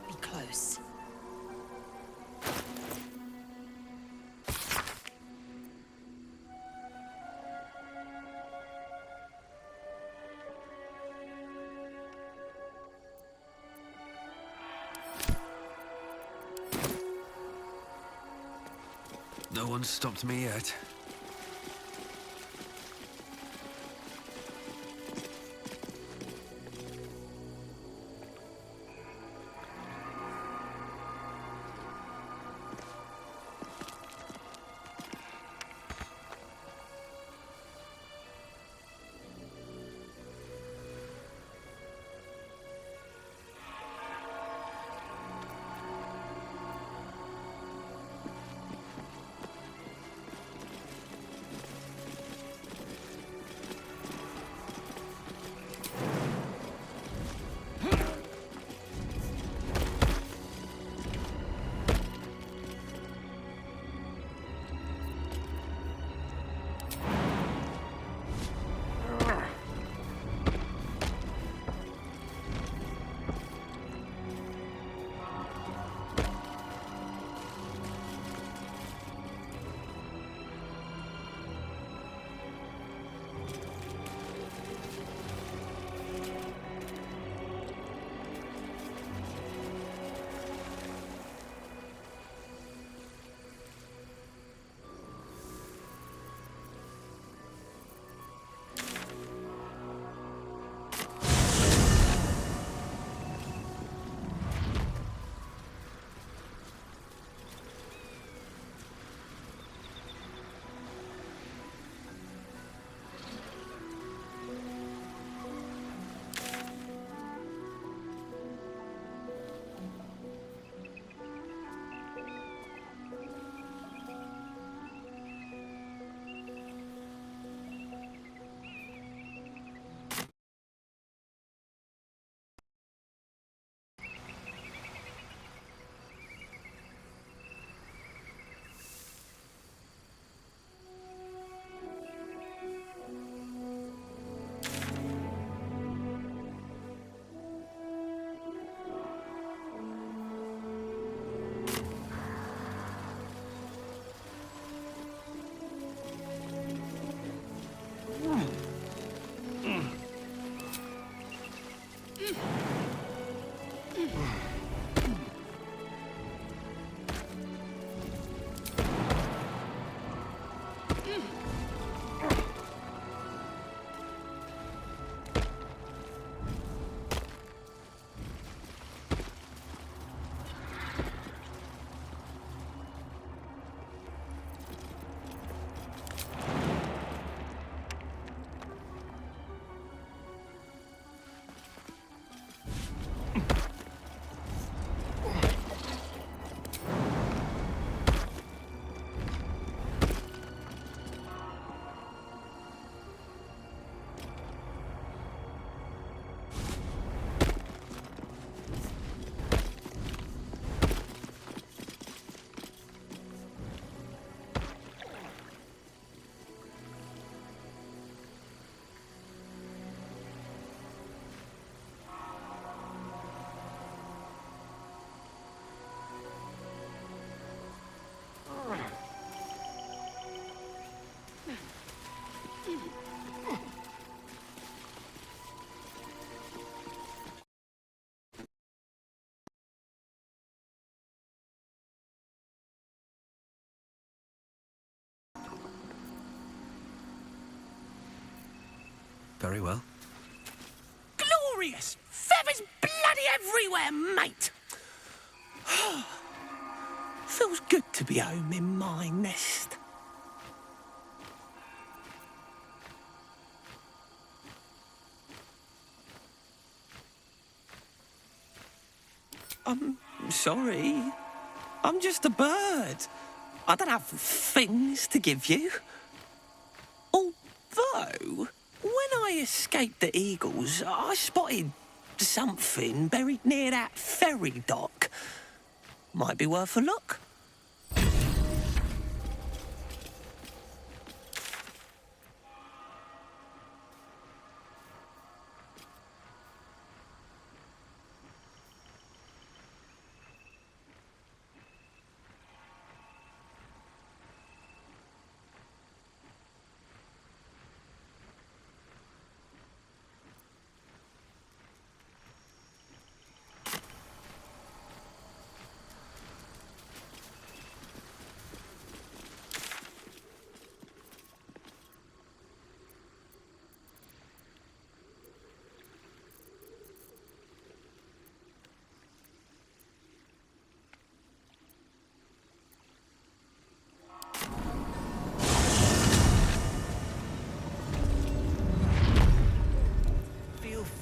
Be close. No one's stopped me yet. Very well. Glorious! Feathers bloody everywhere, mate! Feels good to be home in my nest. I'm sorry. I'm just a bird. I don't have things to give you. Although, when I escaped the eagles, I spotted something buried near that ferry dock. Might be worth a look.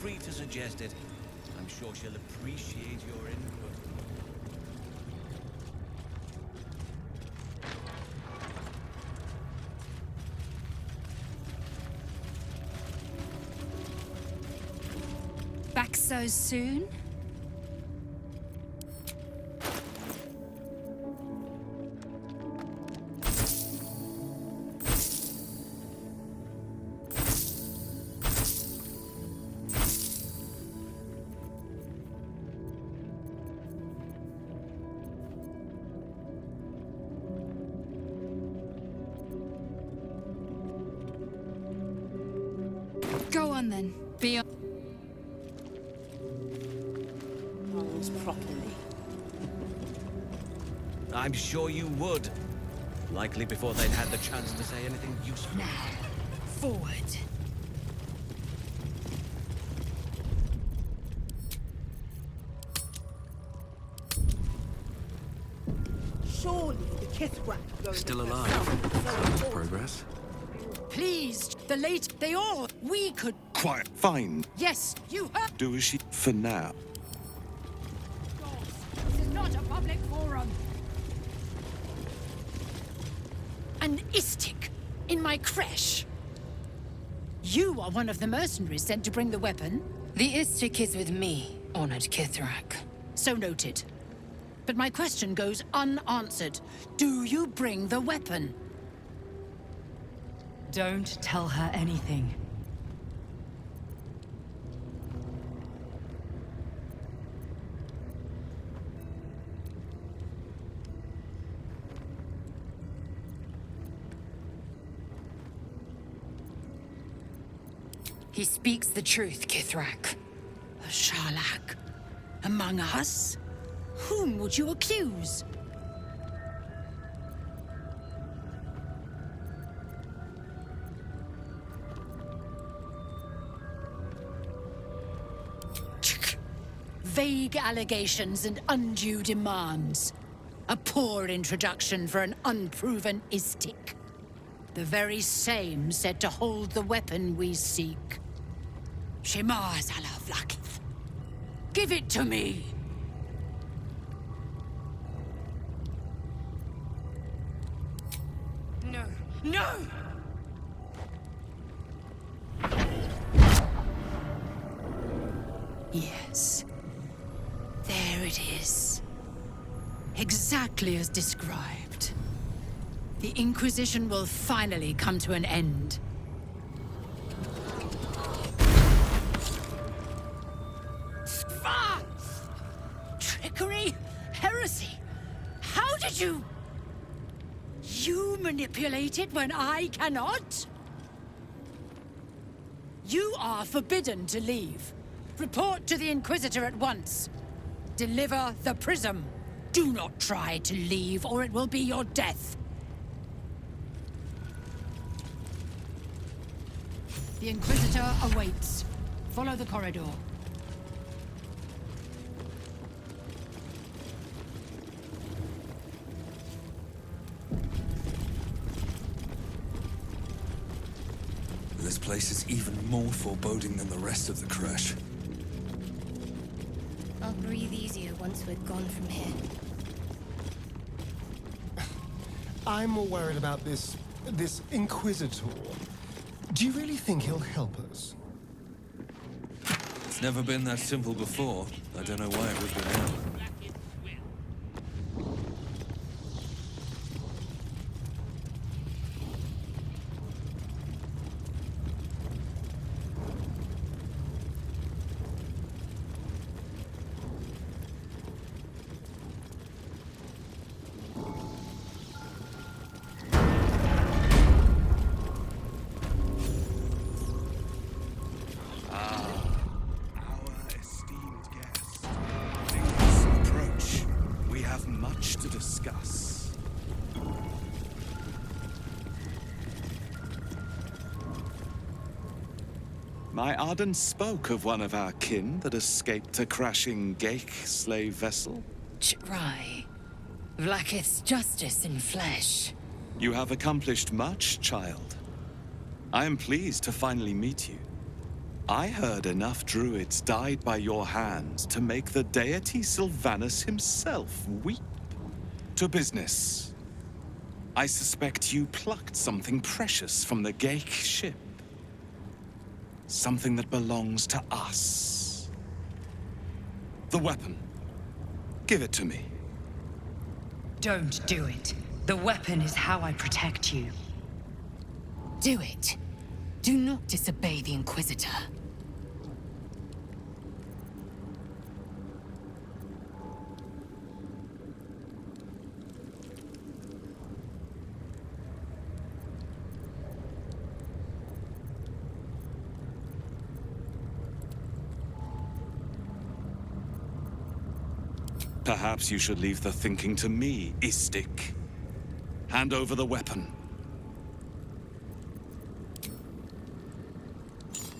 Free to suggest it. I'm sure she'll appreciate your input. Back so soon? Go on then. Be on. Properly. I'm sure you would. Likely before they'd had the chance to say anything useful. Now, forward. Surely the Kithrak Still alive. Progress. Please, the late, they all, we could. Quiet. Fine. Yes, you heard. Do as she... For now. This is not a public forum. An istik in my creche. You are one of the mercenaries sent to bring the weapon. The istik is with me, honored Kithrak. So noted. But my question goes unanswered. Do you bring the weapon? Don't tell her anything. He speaks the truth, Kithrak. A Sharlak? Among us? Whom would you accuse? Vague allegations and undue demands. A poor introduction for an unproven istik. The very same said to hold the weapon we seek. Shemar Zalavlakith. Give it to me! No. No! Yes. There it is. Exactly as described. The Inquisition will finally come to an end. Ah! Trickery? Heresy? How did you... You manipulate it when I cannot? You are forbidden to leave. Report to the Inquisitor at once. Deliver the prism. Do not try to leave, or it will be your death. The Inquisitor awaits. Follow the corridor. This place is even more foreboding than the rest of the crash. I'll breathe easier once we're gone from here. I'm more worried about this Inquisitor. Do you really think he'll help us? It's never been that simple before. I don't know why it would be now. My Arden spoke of one of our kin that escaped a crashing Geik slave vessel. Try. Vlaakith's justice in flesh. You have accomplished much, child. I am pleased to finally meet you. I heard enough druids died by your hands to make the deity Sylvanus himself weep. To business. I suspect you plucked something precious from the Geik ship. Something that belongs to us. The weapon. Give it to me. Don't do it. The weapon is how I protect you. Do it. Do not disobey the Inquisitor. Perhaps you should leave the thinking to me, Istik. Hand over the weapon.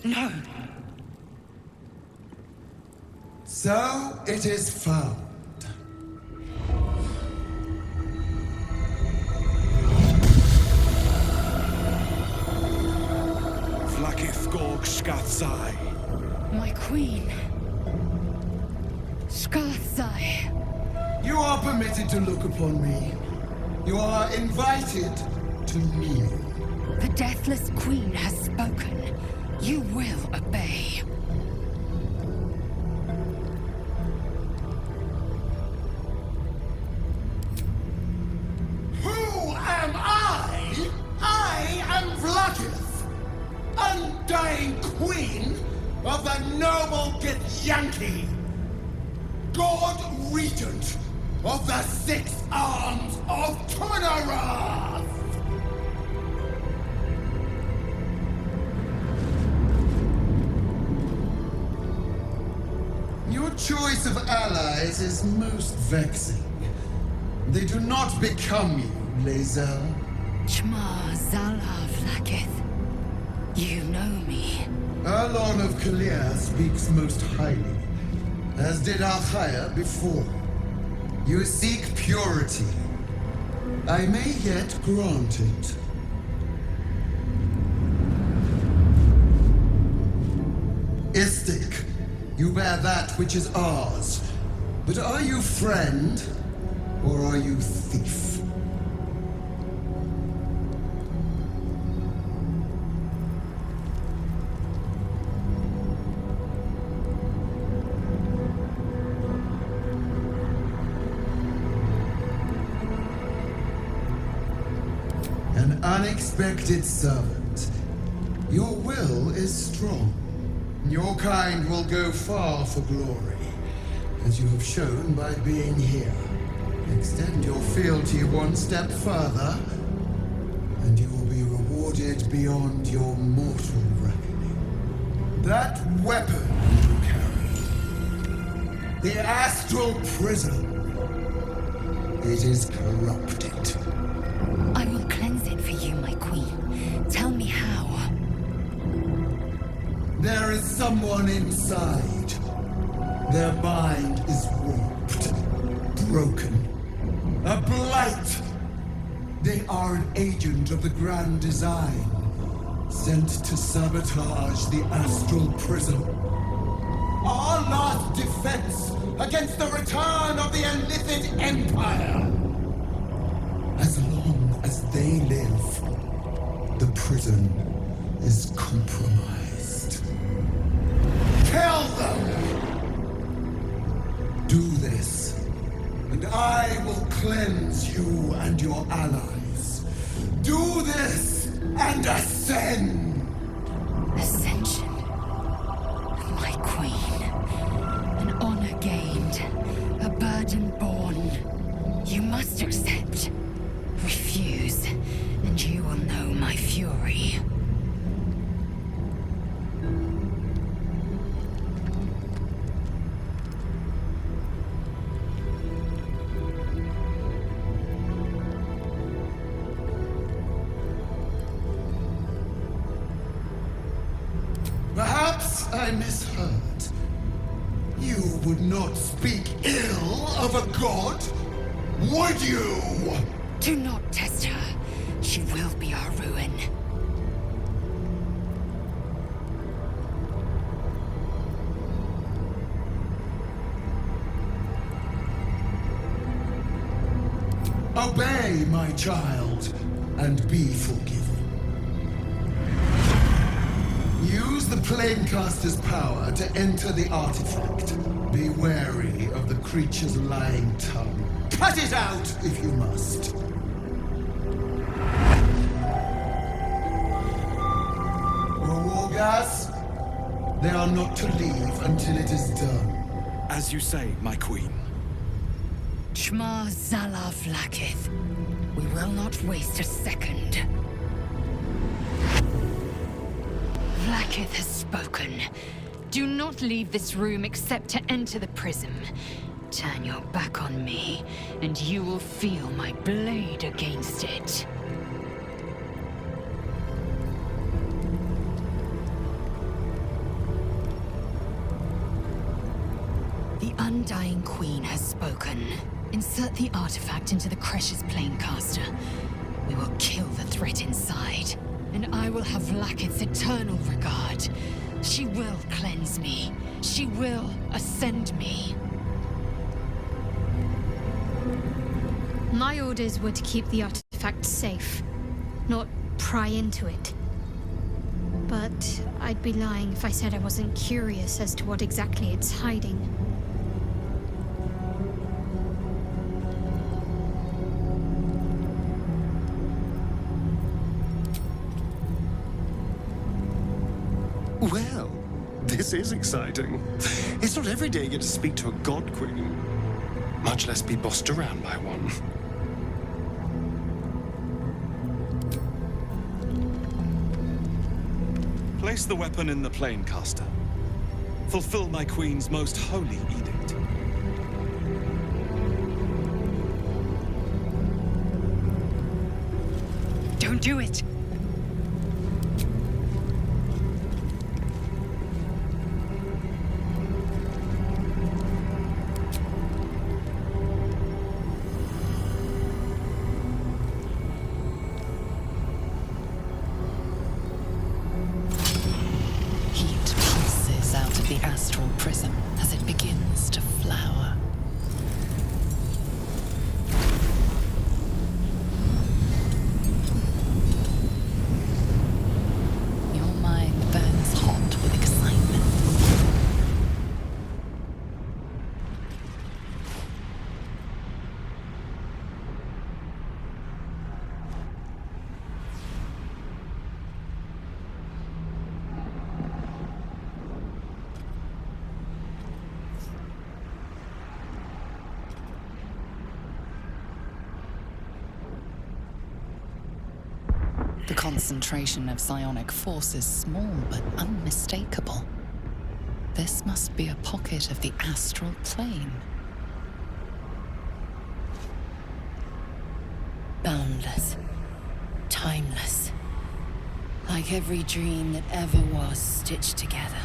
No. So it is found. Vlaakith Gorg Skathzai. My queen. Skathzai. You are permitted to look upon me. You are invited to kneel. The Deathless Queen has spoken. You will obey. Who am I? I am Vlaakith, undying queen of the noble Githyanki, God Regent of the Six Arms of Tunnarath! Your choice of allies is most vexing. They do not become you, Lae'zel. Chma Zala Vlaakith. You know me. Erlon of Kalir speaks most highly, as did Alchaya before. You seek purity. I may yet grant it. Istik, you bear that which is ours. But are you friend, or are you thief? An unexpected servant. Your will is strong. Your kind will go far for glory, as you have shown by being here. Extend your fealty one step further, and you will be rewarded beyond your mortal reckoning. That weapon you carry, the astral prism, it is corrupted. I will cleanse it for you, my queen. Tell me how. someone inside. Their mind is warped, broken, a blight. They are an agent of the Grand Design, sent to sabotage the Astral Prism. Our last defense against the return of the Illithid Empire. As long as they live, the prison is compromised. Kill them! Do this, and I will cleanse you and your allies. Do this, and ascend! Ascension. My queen. An honor gained. A burden borne. You must accept. Refuse, and you will know my fury. Perhaps I misheard. You would not speak ill of a god, would you? Do not test her. She will be our ruin. Obey, my child, and be forgiven. Use the Planecaster's power to enter the artifact. Be wary of the creature's lying tongue. Cut it out if you must. Your war gas? They are not to leave until it is done. As you say, my queen. Shma Zalav Lakith. We will not waste a second. Vlakith has spoken. Do not leave this room except to enter the prism. Turn your back on me, and you will feel my blade against it. The Undying Queen has spoken. Insert the artifact into the Cresh's Planecaster. We will kill the threat inside, and I will have Vlakith's eternal regard. She will cleanse me. She will ascend me. My orders were to keep the artifact safe, not pry into it. But I'd be lying if I said I wasn't curious as to what exactly it's hiding. Well, this is exciting. It's not every day you get to speak to a god queen, much less be bossed around by one. Place the weapon in the Planecaster. Fulfill my queen's most holy edict. Don't do it! The astral prism as it begins to flower. Your mind burns hot with excitement. The concentration of psionic force is small but unmistakable. This must be a pocket of the astral plane. Boundless. Timeless. Like every dream that ever was stitched together.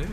do.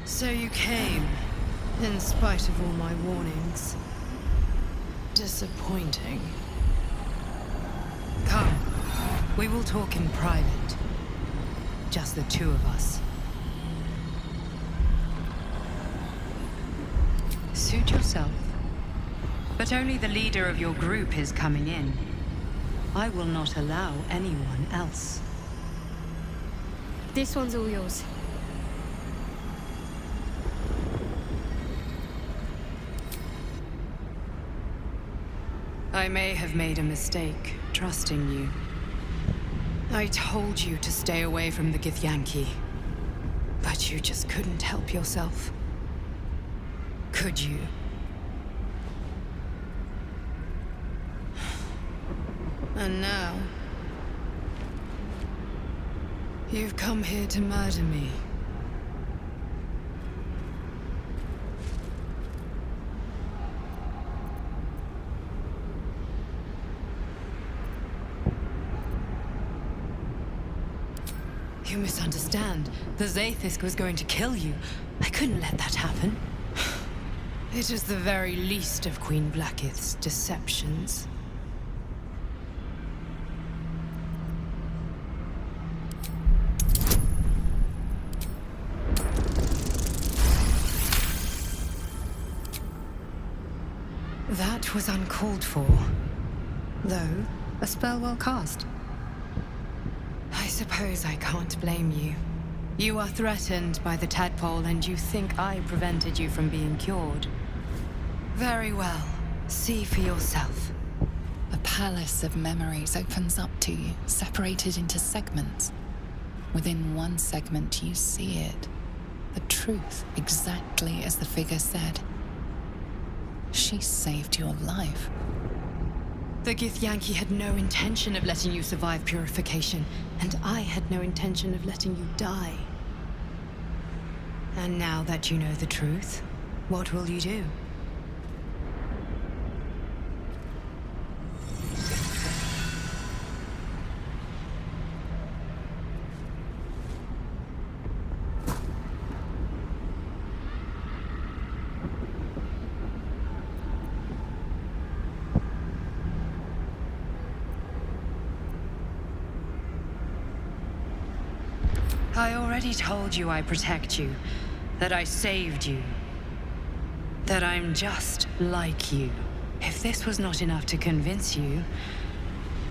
So you came, in spite of all my warnings. Disappointing. Come, we will talk in private. Just the two of us. Suit yourself. But only the leader of your group is coming in. I will not allow anyone else. This one's all yours. I may have made a mistake, trusting you. I told you to stay away from the Githyanki. But you just couldn't help yourself. Could you? And now... you've come here to murder me. You misunderstand. The Zaithisk was going to kill you. I couldn't let that happen. It is the very least of Queen Blackith's deceptions. That was uncalled for. Though, a spell well cast. I suppose I can't blame you. You are threatened by the tadpole and you think I prevented you from being cured. Very well. See for yourself. A palace of memories opens up to you, separated into segments. Within one segment, you see it. The truth, exactly as the figure said. She saved your life. The Githyanki had no intention of letting you survive purification, and I had no intention of letting you die. And now that you know the truth, what will you do? I already told you I protect you, that I saved you, that I'm just like you. If this was not enough to convince you,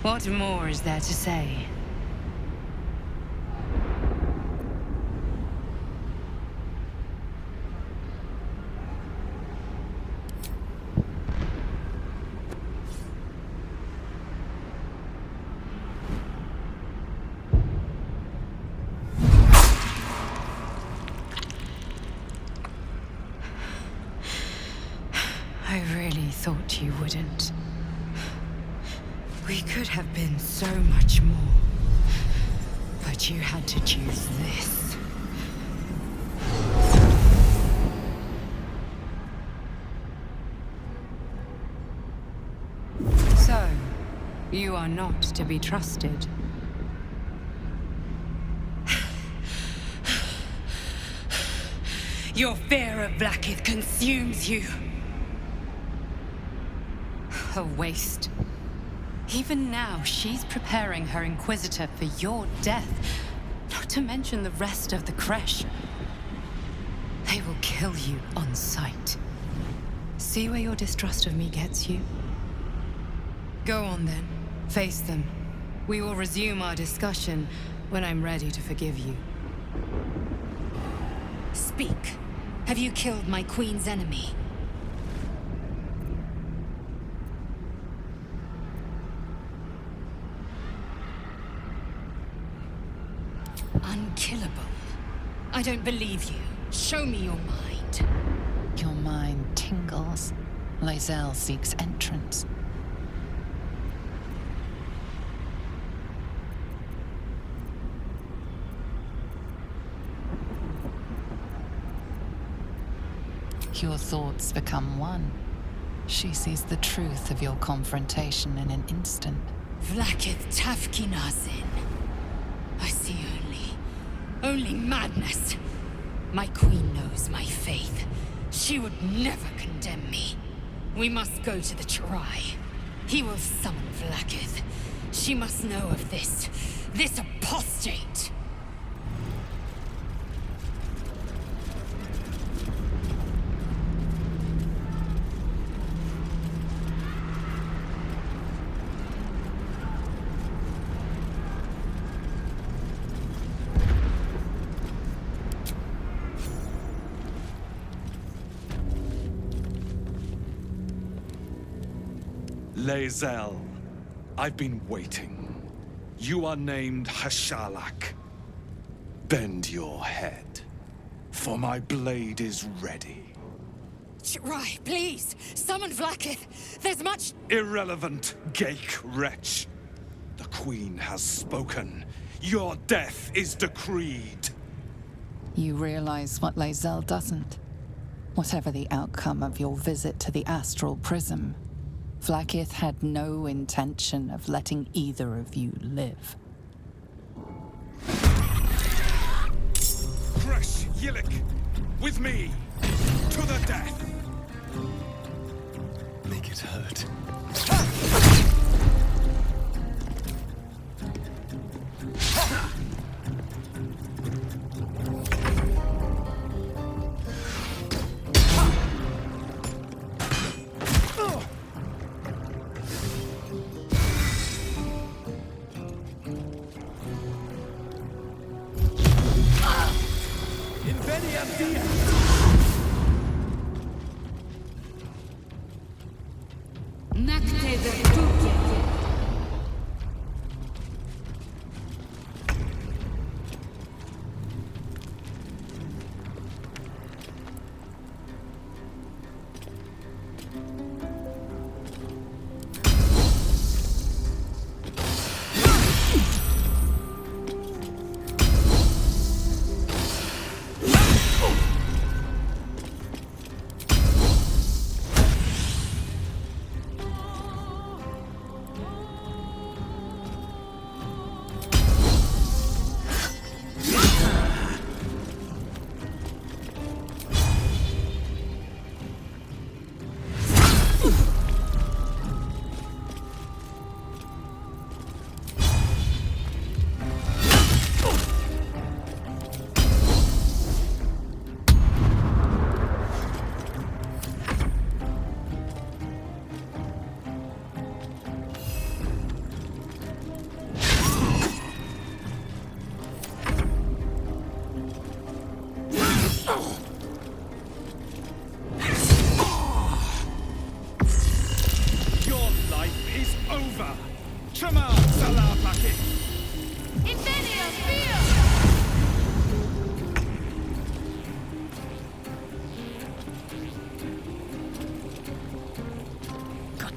what more is there to say? I really thought you wouldn't. We could have been so much more. But you had to choose this. So, you are not to be trusted. Your fear of Blackith consumes you. A waste. Even now, she's preparing her Inquisitor for your death. Not to mention the rest of the Kresh. They will kill you on sight. See where your distrust of me gets you? Go on then. Face them. We will resume our discussion when I'm ready to forgive you. Speak. Have you killed my queen's enemy? Unkillable. I don't believe you. Show me your mind. Your mind tingles. Lae'zel seeks entrance. Your thoughts become one. She sees the truth of your confrontation in an instant. Vlaakith Tafkinazin. I see only madness. My queen knows my faith. She would never condemn me. We must go to the Chirai. He will summon Vlaakith. She must know of this apostate. Lae'zel, I've been waiting. You are named Hashalak. Bend your head, for my blade is ready. Chirai, please! Summon Vlaakith! There's much— Irrelevant, Ghaik wretch. The Queen has spoken. Your death is decreed. You realize what Lae'zel doesn't. Whatever the outcome of your visit to the Astral Prism, Vlaakith had no intention of letting either of you live. Kresh Yilik, with me, to the death! Make it hurt.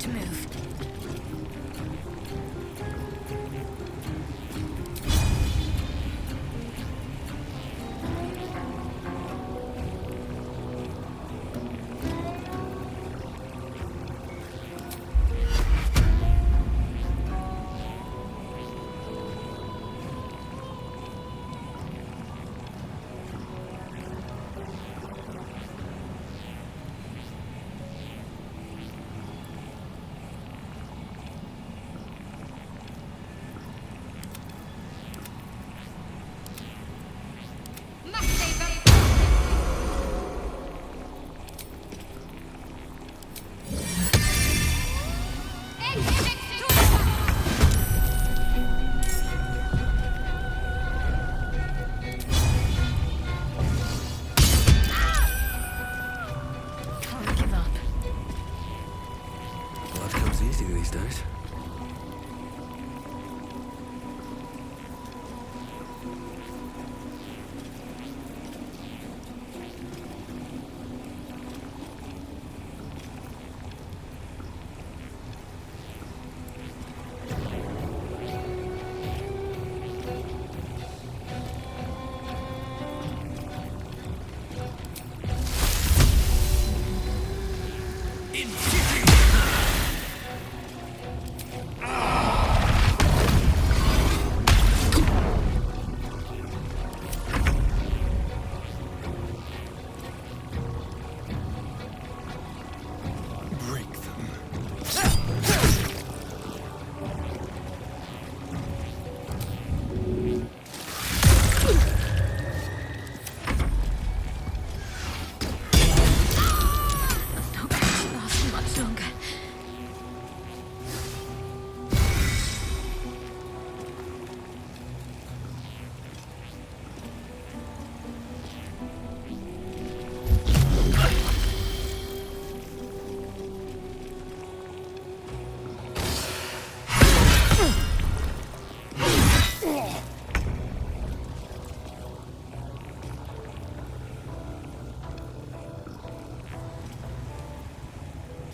to move. These days.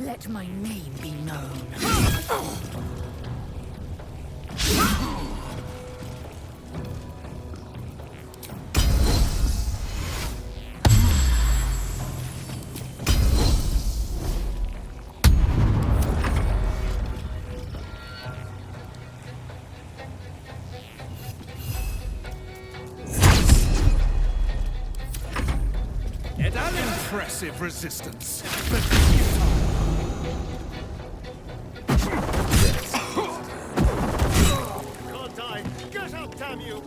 Let my name be known. Impressive resistance. Can't die. Get up, damn you!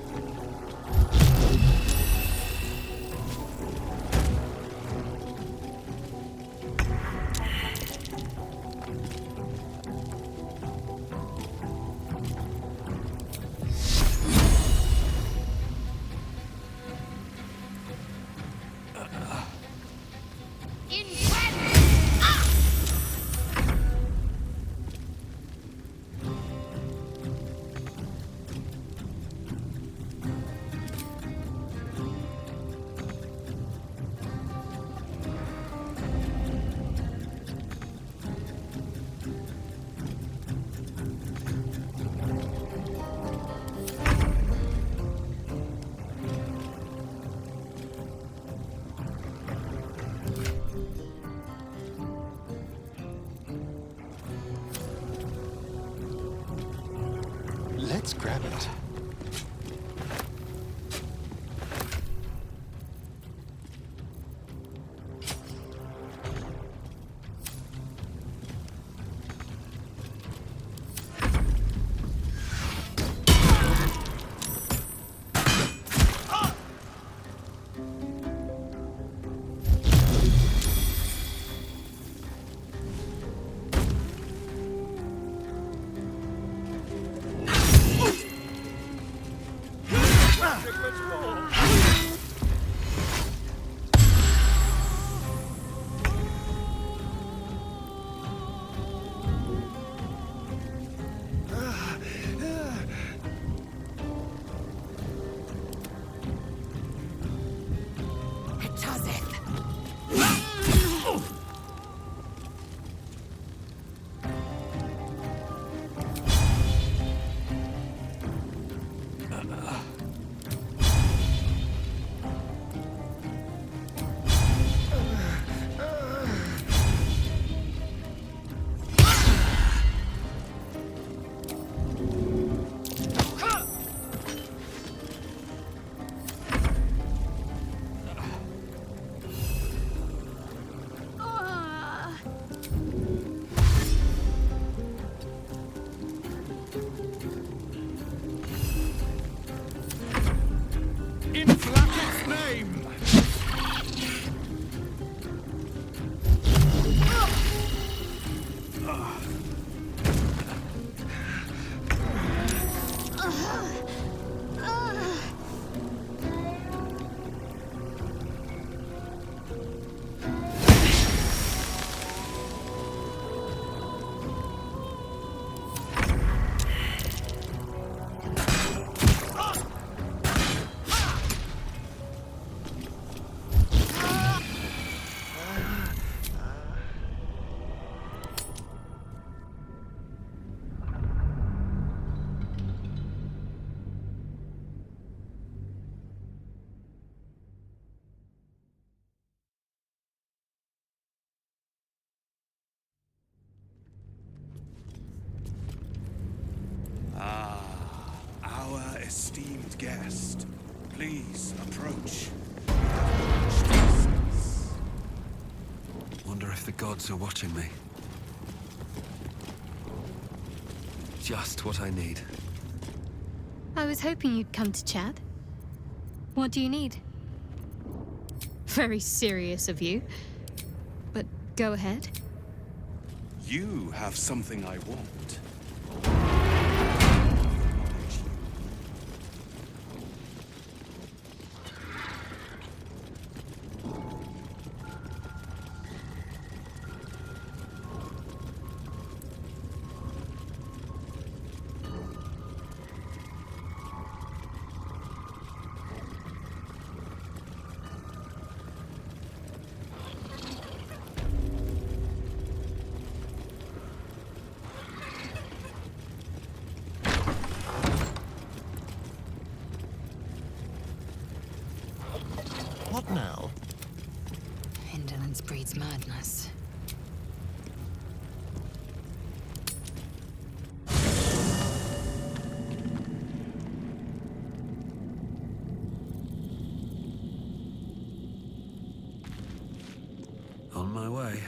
Let's grab it. esteemed guest. Please approach. Wonder if the gods are watching me. Just what I need. I was hoping you'd come to chat. What do you need? Very serious of you. But go ahead. You have something I want. What now? Indolence breeds madness. On my way.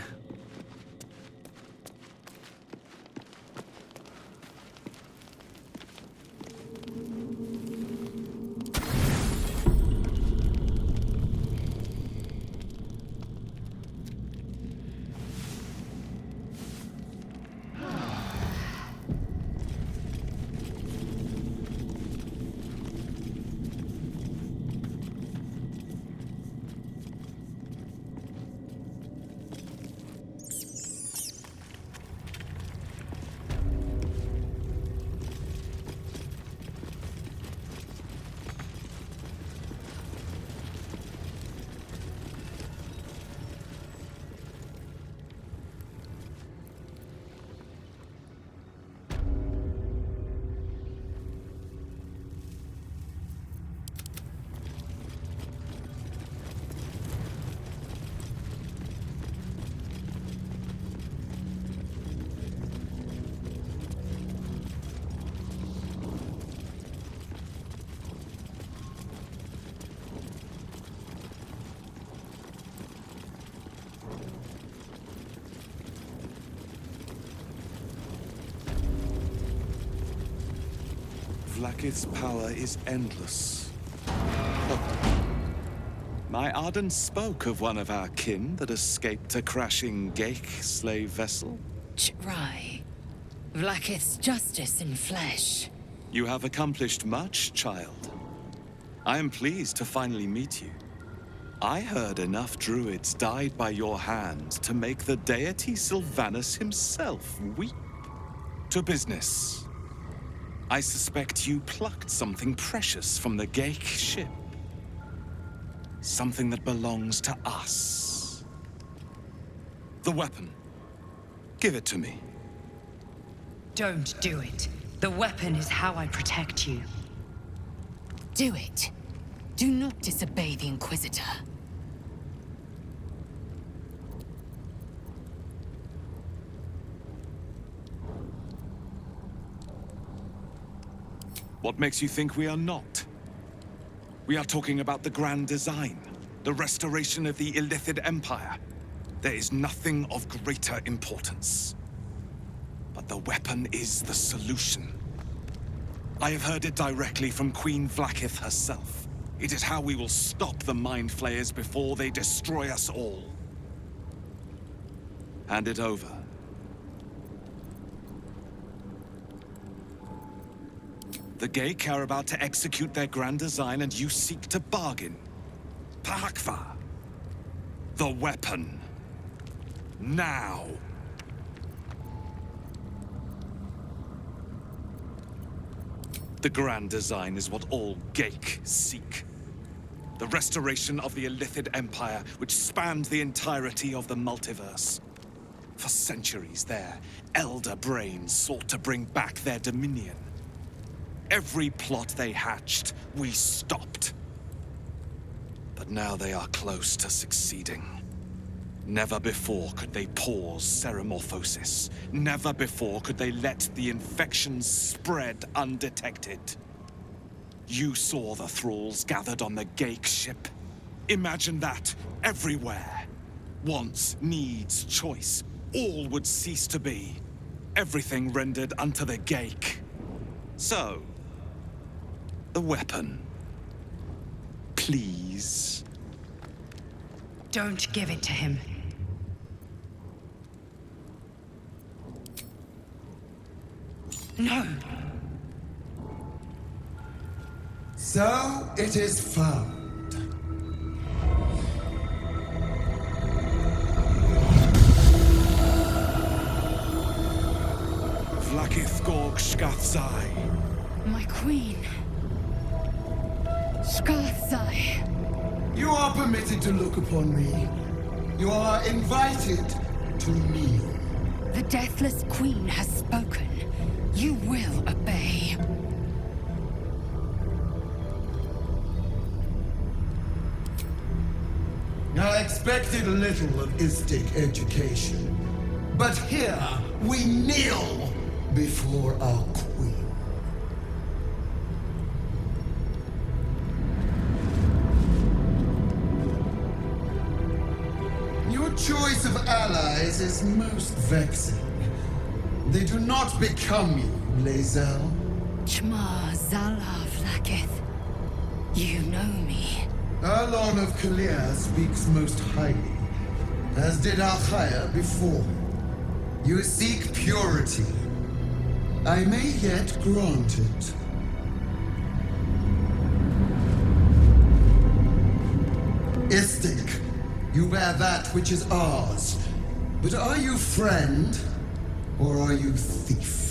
Vlaakith's power is endless. My Arden spoke of one of our kin that escaped a crashing Geik slave vessel. Try. Vlaakith's justice in flesh. You have accomplished much, child. I am pleased to finally meet you. I heard enough druids died by your hand to make the deity Sylvanus himself weep. To business. I suspect you plucked something precious from the Geik ship. Something that belongs to us. The weapon. Give it to me. Don't do it. The weapon is how I protect you. Do it. Do not disobey the Inquisitor. What makes you think we are not? We are talking about the grand design, the restoration of the Illithid Empire. There is nothing of greater importance. But the weapon is the solution. I have heard it directly from Queen Vlaakith herself. It is how we will stop the Mind Flayers before they destroy us all. Hand it over. The Geik are about to execute their grand design, and you seek to bargain. Pahakva. The weapon. Now. The grand design is what all Geik seek. The restoration of the Illithid Empire, which spanned the entirety of the multiverse. For centuries, their elder brains sought to bring back their dominion. Every plot they hatched, we stopped. But now they are close to succeeding. Never before could they pause Ceramorphosis. Never before could they let the infections spread undetected. You saw the thralls gathered on the Gake ship. Imagine that, everywhere. Wants, needs, choice, all would cease to be. Everything rendered unto the Gake. So, the weapon. Please. Don't give it to him. No. So it is found. Vlakith Gorg Shkathzai. My queen. Shkathzai. You are permitted to look upon me. You are invited to kneel. The Deathless Queen has spoken. You will obey. I expected a little of Istic education, but here we kneel before our queen. Your choice of allies is most vexing. They do not become you, Lae'zel. Chma Zala Vlakith. You know me. Arlon of Kalir speaks most highly, as did Alchaya before. You seek purity. I may yet grant it. Istic, you bear that which is ours. But are you friend, or are you thief?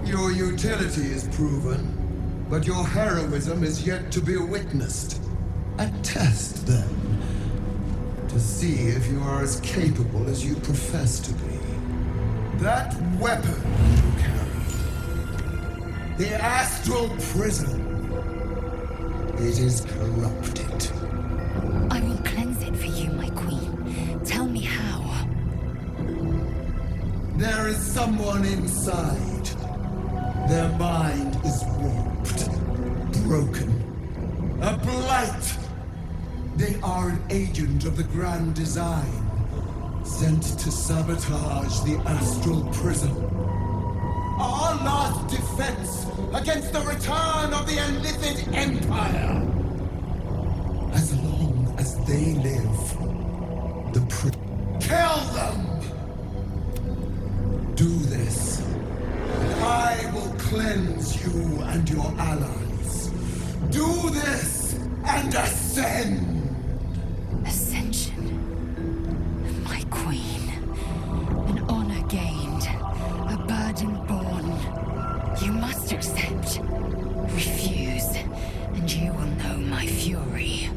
Your utility is proven, but your heroism is yet to be witnessed. A test, then, to see if you are as capable as you profess to be. That weapon you carry, the astral prism, it is corrupted. I will cleanse it for you, my queen. Tell me how. There is someone inside. Their mind is warped, broken, a blight. They are an agent of the Grand Design, sent to sabotage the Astral Prism. Our last defense against the return of the Illithid Empire. As long as they live, the kill them! Do this. I will cleanse you and your allies. Do this and ascend! Ascension. My queen. An honor gained. A burden borne. You must accept. Refuse, and you will know my fury.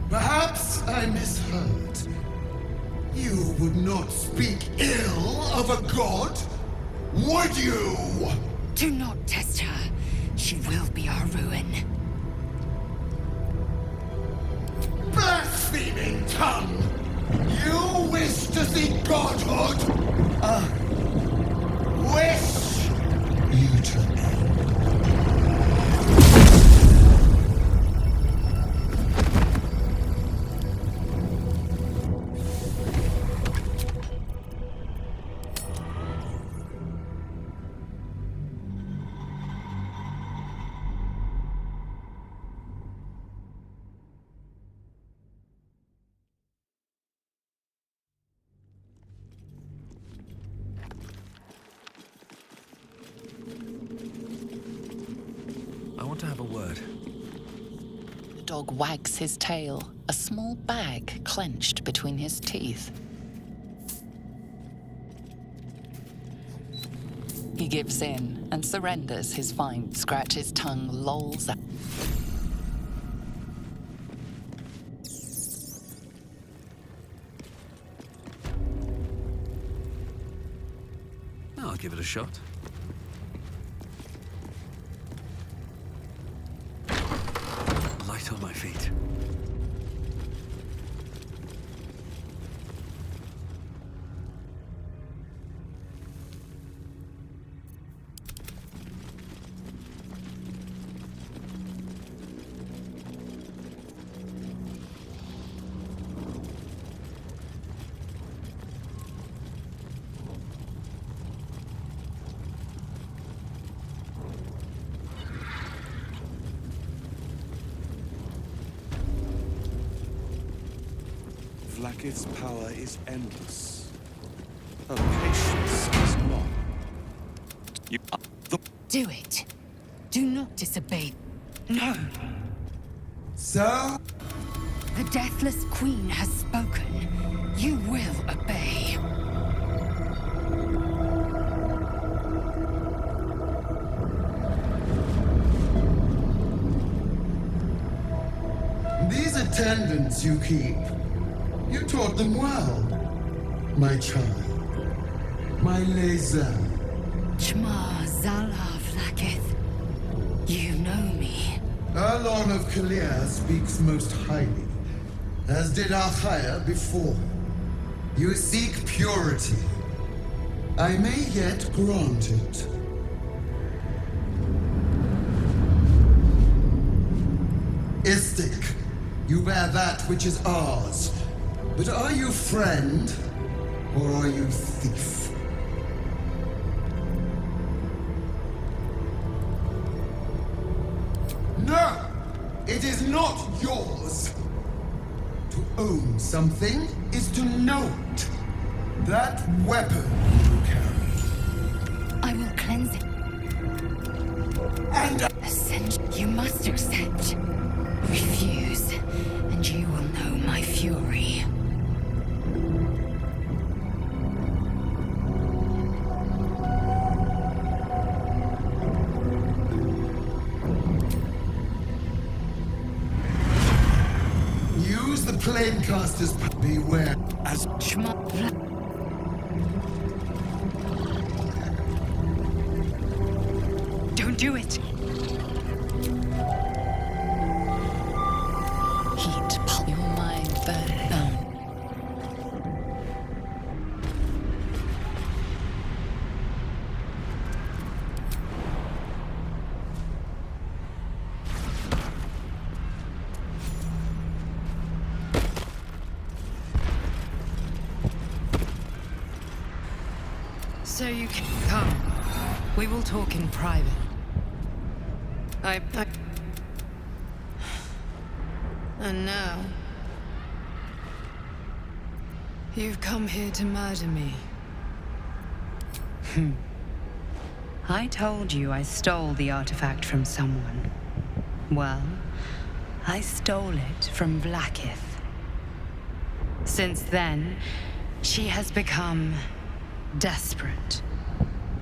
Perhaps I misheard. You would not speak ill of a god, would you? Do not test her. She will be our ruin. Blaspheming tongue! You wish to see godhood? I wish you to end. I want to have a word. The dog wags his tail, a small bag clenched between his teeth. He gives in and surrenders his fine, scratches tongue, lolls out. I'll give it a shot. Vlakith's power is endless. Her patience is not. You are the... Do it. Do not disobey. No. So? The Deathless Queen has spoken. You will obey. These attendants you keep, you taught them well, my child. My Leza. Chma Zala Vlakith. You know me. Erlon of Kalir speaks most highly, as did Achaya before. You seek purity. I may yet grant it. Istik, you bear that which is ours. But are you friend, or are you thief? No! It is not yours! To own something is to know it. That weapon you carry. I will cleanse it. And you must accept. Refuse, and you will know my fury. Use the planecaster's beware as Don't do it. Heat pulp your mind burn down. So you can come. We will talk in private. And now... you've come here to murder me. I told you I stole the artifact from someone. Well, I stole it from Vlakith. Since then, she has become desperate.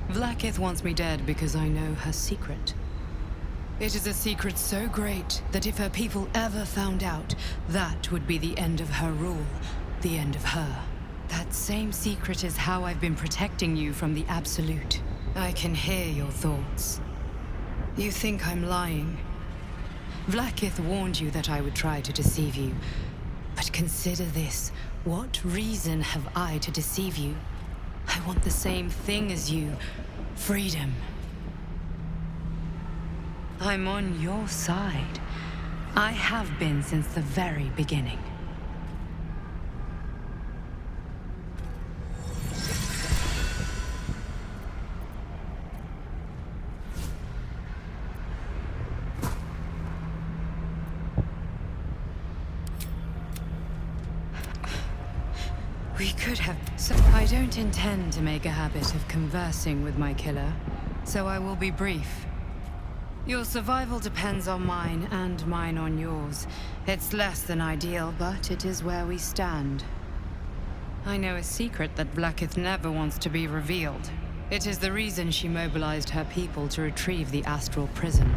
Vlakith wants me dead because I know her secret. It is a secret so great that if her people ever found out, that would be the end of her rule, the end of her. That same secret is how I've been protecting you from the Absolute. I can hear your thoughts. You think I'm lying. Vlakith warned you that I would try to deceive you. But consider this. What reason have I to deceive you? I want the same thing as you. Freedom. I'm on your side. I have been since the very beginning. We could have... I don't intend to make a habit of conversing with my killer, so I will be brief. Your survival depends on mine, and mine on yours. It's less than ideal, but it is where we stand. I know a secret that Vlakith never wants to be revealed. It is the reason she mobilized her people to retrieve the astral prison.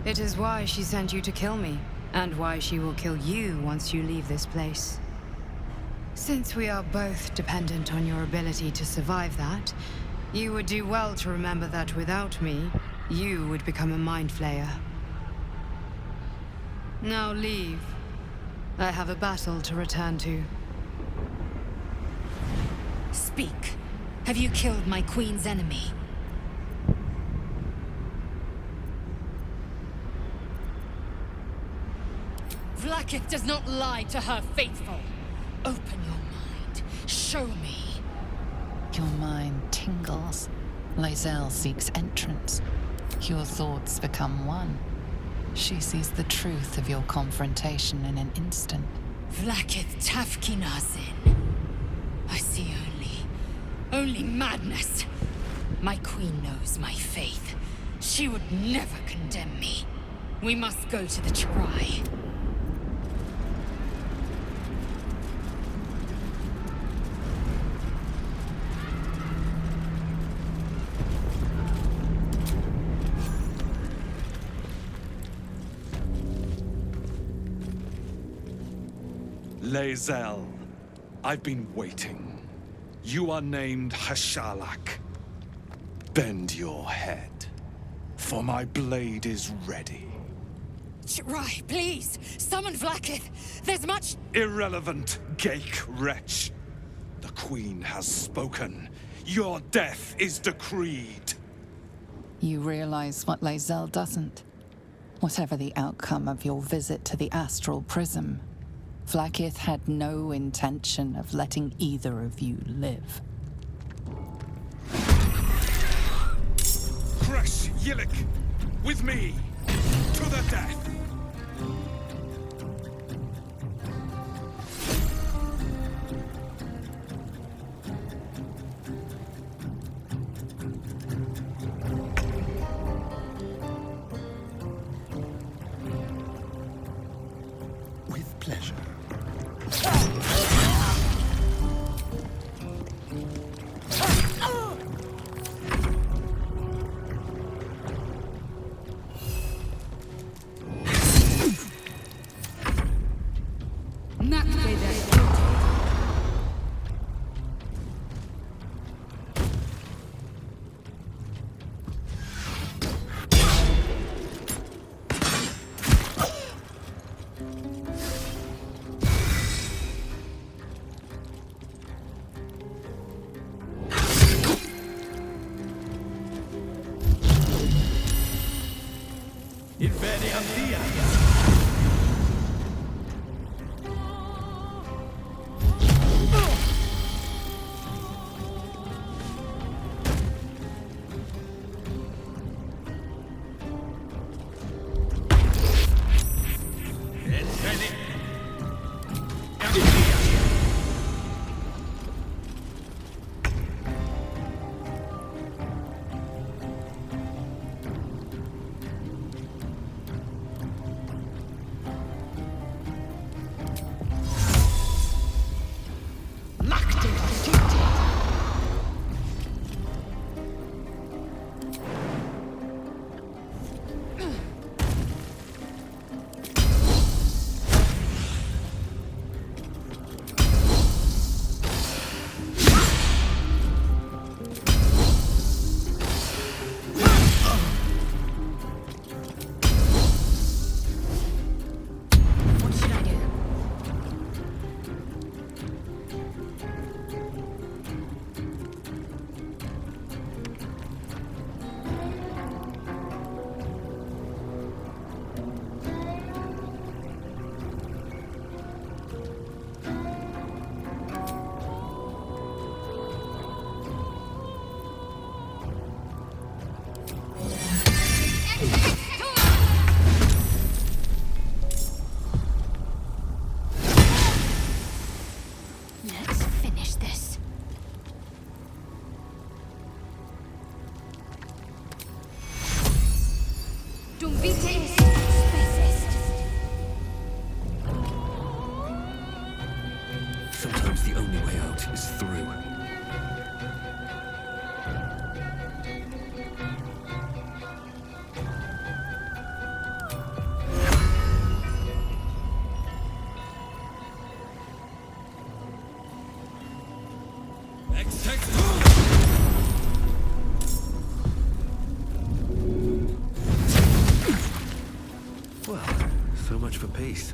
It is why she sent you to kill me, and why she will kill you once you leave this place. Since we are both dependent on your ability to survive that, you would do well to remember that without me, you would become a mind flayer. Now leave. I have a battle to return to. Speak. Have you killed my queen's enemy? Vlakith does not lie to her faithful. Open your mind. Show me. Your mind tingles. Lae'zel seeks entrance. Your thoughts become one. She sees the truth of your confrontation in an instant. Vlakith Tafkinazin. I see only madness. My queen knows my faith. She would never condemn me. We must go to the Try. Lae'zel, I've been waiting. You are named Hashalak. Bend your head, for my blade is ready. Try, please! Summon Vlakith! There's much— Irrelevant, Gake wretch. The Queen has spoken. Your death is decreed. You realize what Lae'zel doesn't. Whatever the outcome of your visit to the Astral Prism, Vlakith had no intention of letting either of you live. Crush Yillik! With me! To the death! With pleasure. Sometimes the only way out is through. Well, so much for peace.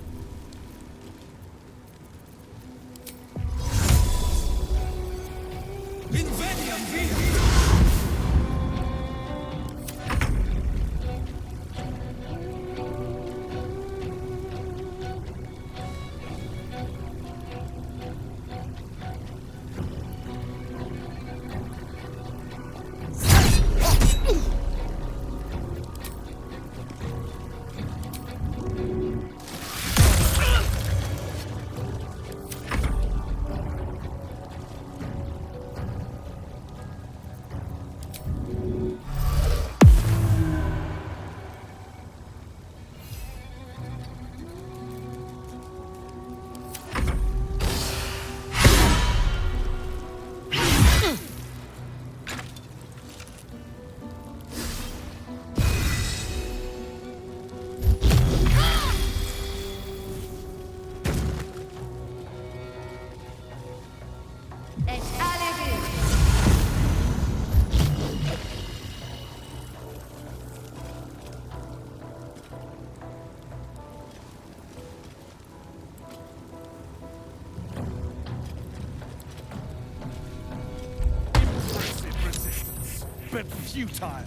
Impressive resistance, but futile.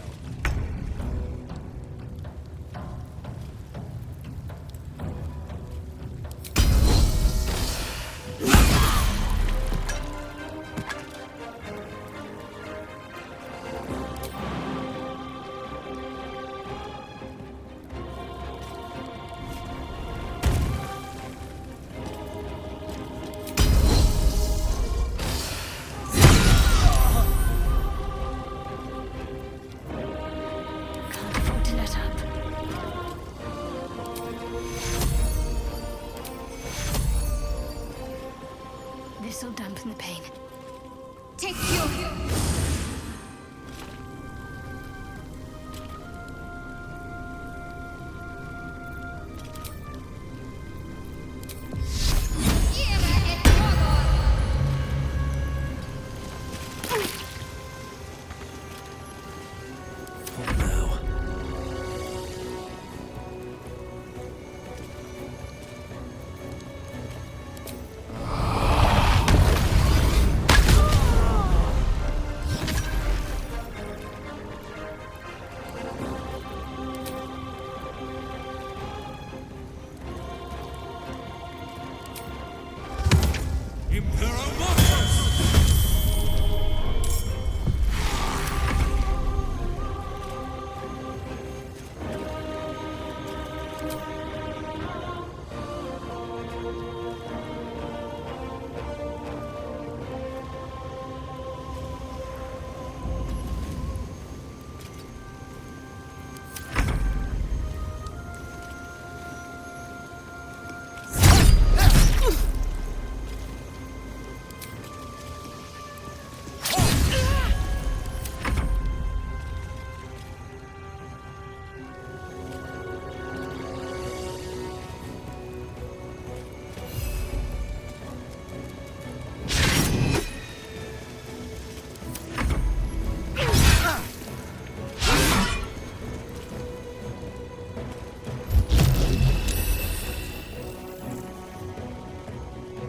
This'll dampen the pain. Take you!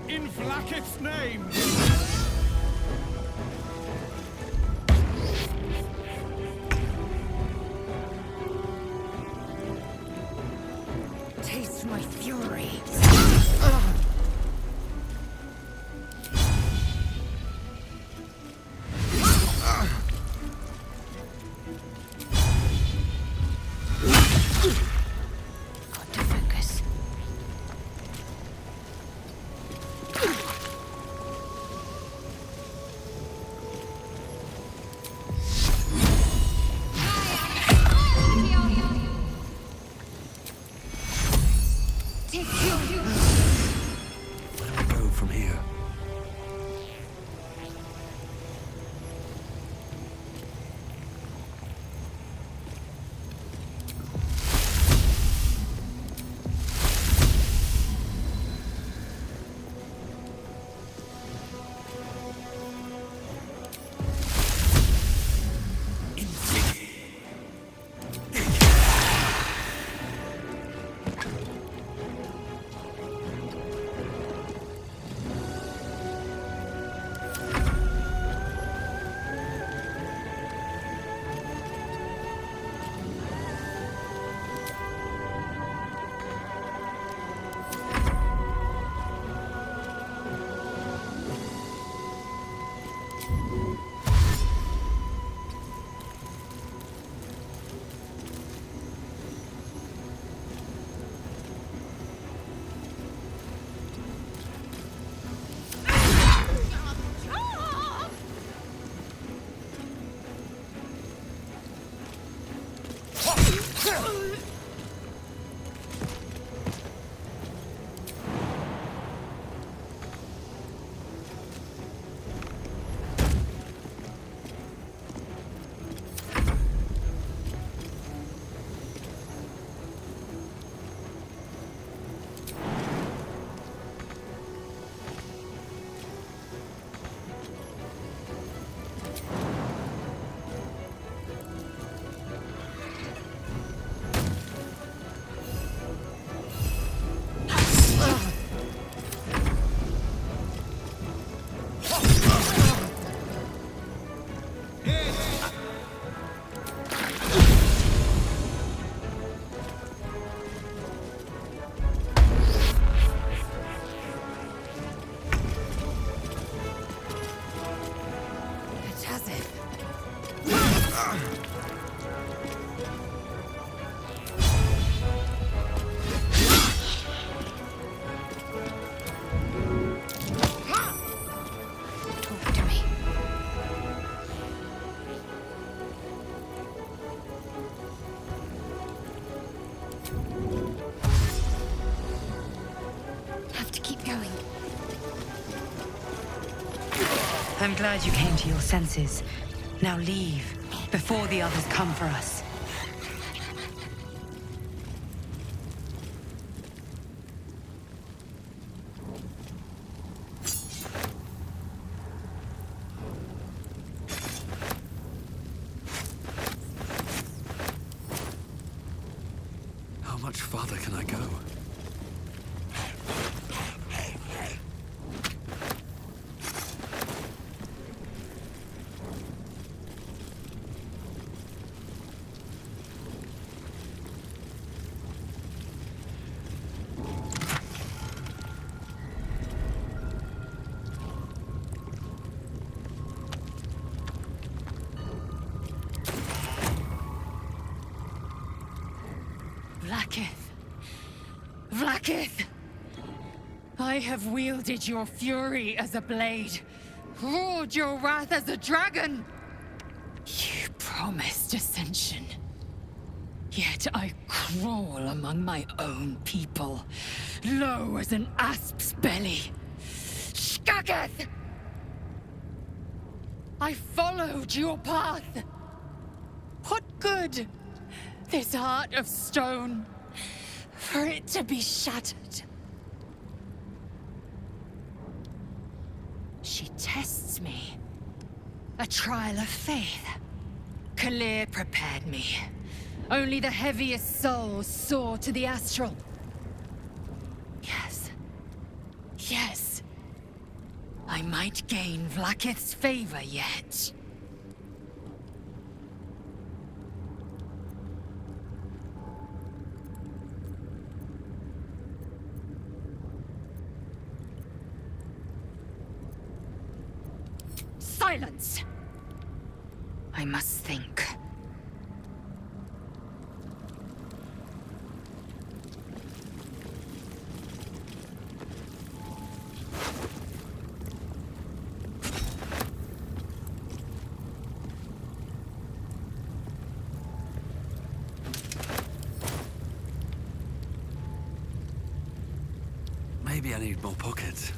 In Vlaakith's name! Taste my fury. Got to focus. Where do we go from here? Talk to me. Have to keep going. I'm glad you came to your senses. Now leave, before the others come for us. How much farther can I go? Vlaakith! I have wielded your fury as a blade, roared your wrath as a dragon! You promised ascension. Yet I crawl among my own people, low as an asp's belly. Skageth! I followed your path. What good? This heart of stone, for it to be shattered. She tests me. A trial of faith. Kalir prepared me. Only the heaviest souls soar to the astral. Yes. Yes. I might gain Vlaakith's favor yet. Silence! I must think. Maybe I need more pockets.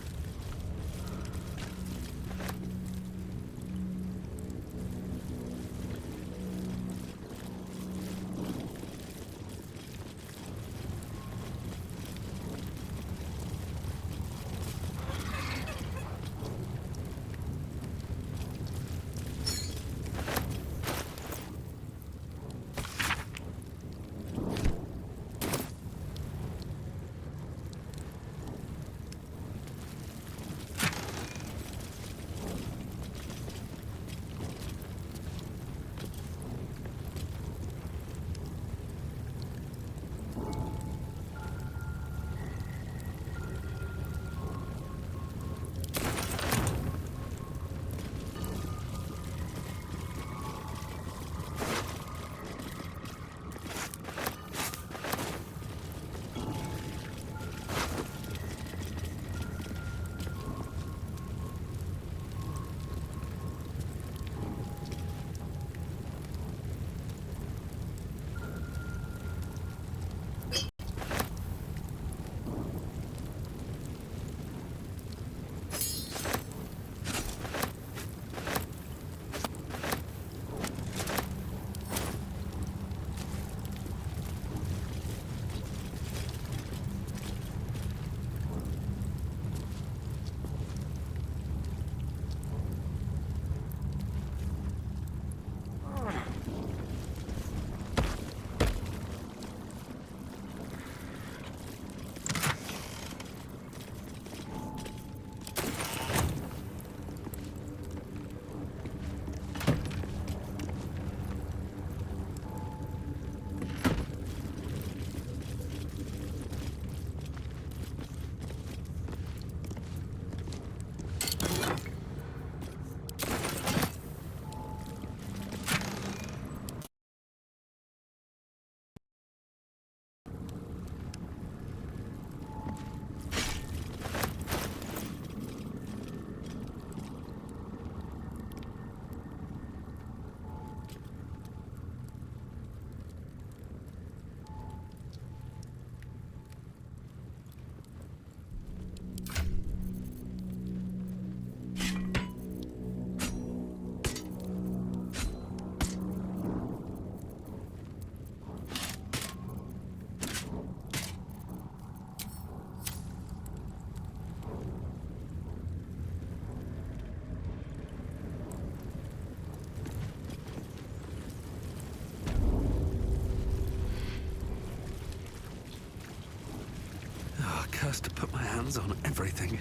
first to put my hands on everything.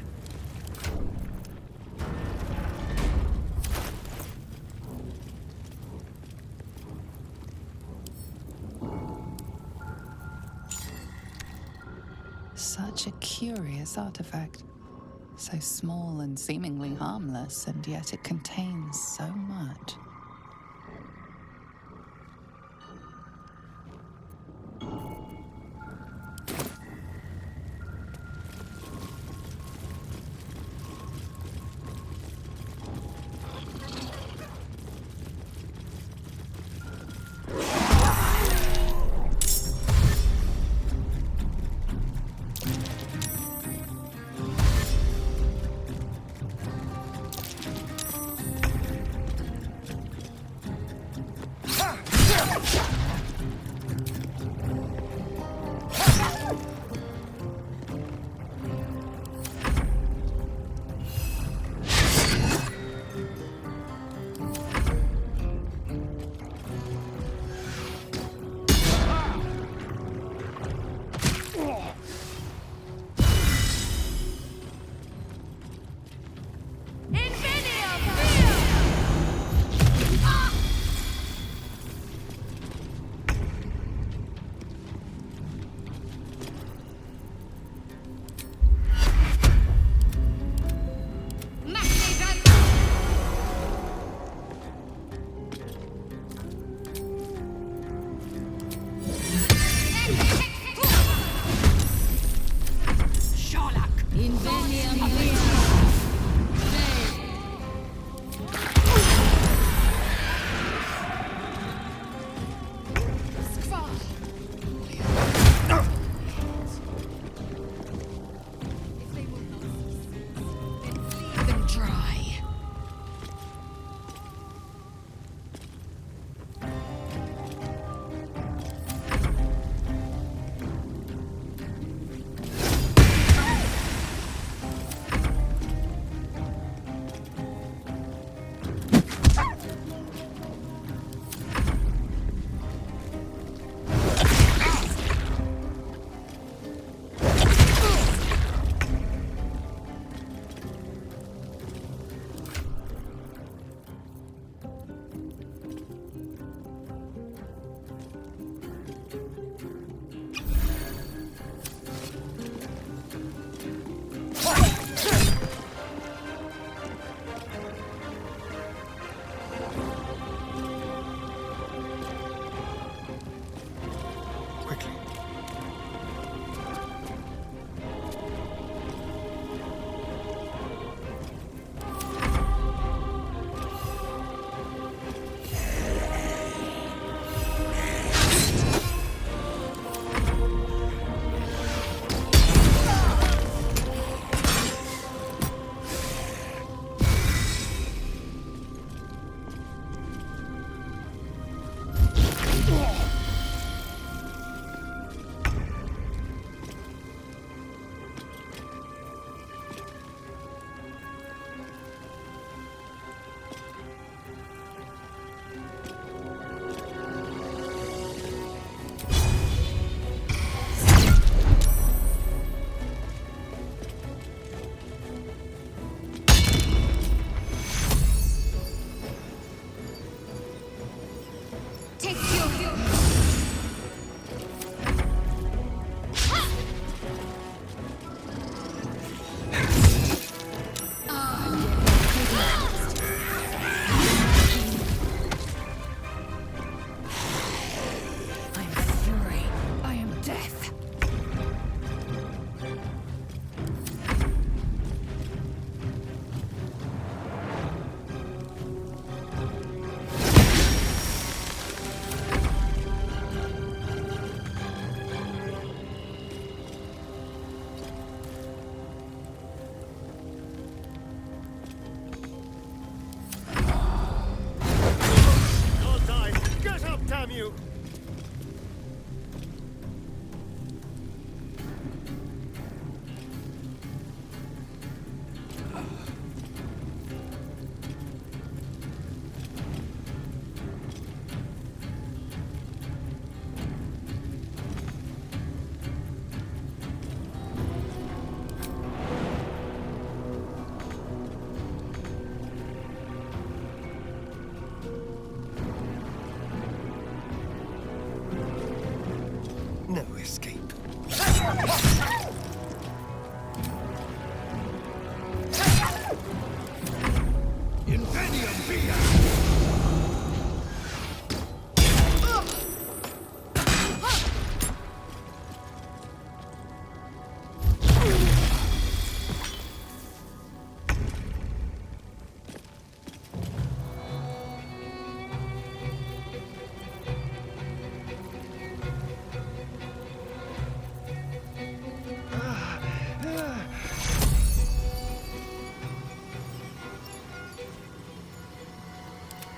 Such a curious artifact. So small and seemingly harmless, and yet it contains so much.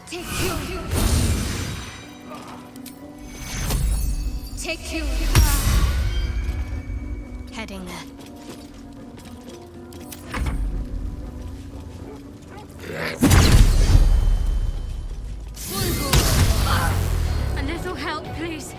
Take two. Take two. Heading there. A little help, please.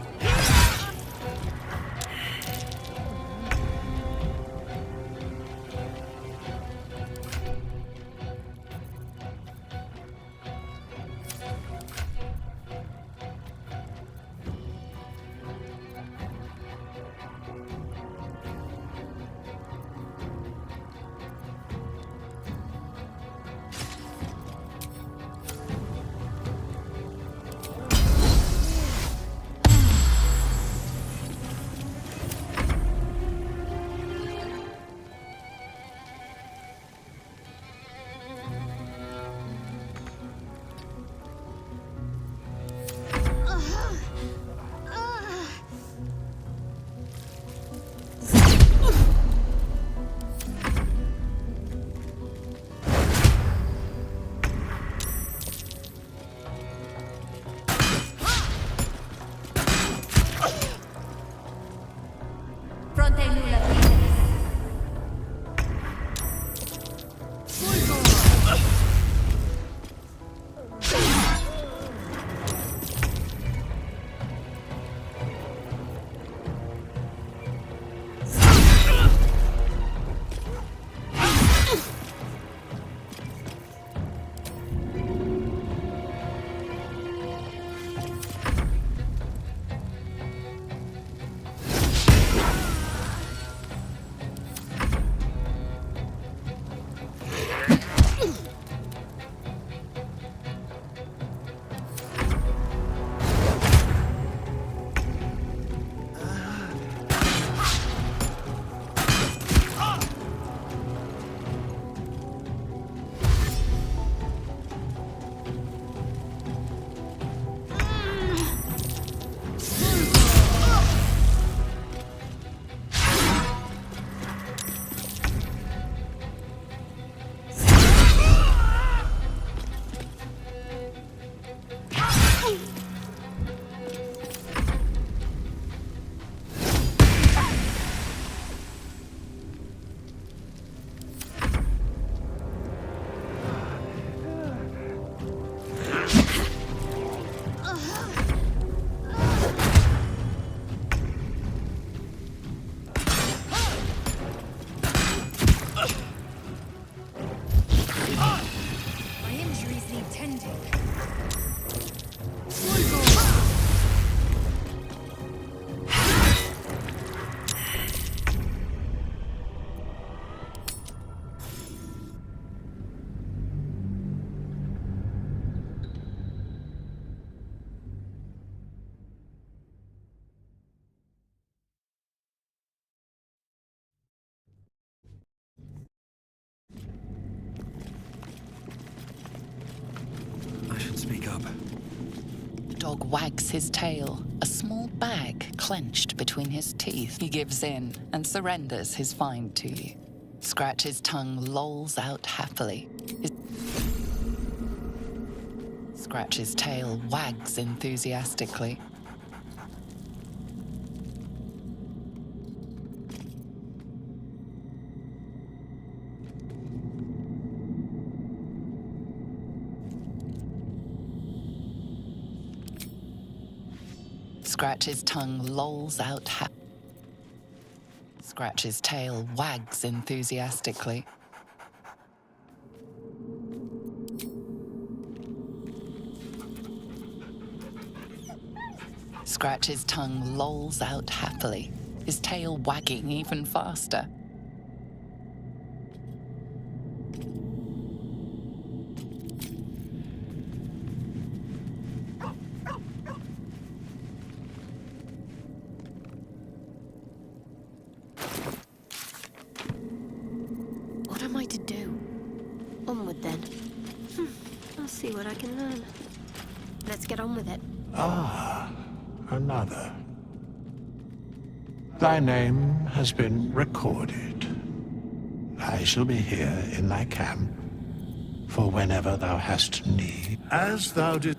I should speak up. The dog wags his tail, a small bag clenched between his teeth. He gives in and surrenders his find to you. Scratch's tongue lolls out happily. Scratch's tail wags enthusiastically. Scratch's tongue lolls out Scratch's tail wags enthusiastically. Scratch's tongue lolls out happily, his tail wagging even faster. What am I to do? Onward then. I'll see what I can learn. Let's get on with it. Ah, another. Thy name has been recorded. I shall be here in thy camp for whenever thou hast need. As thou did.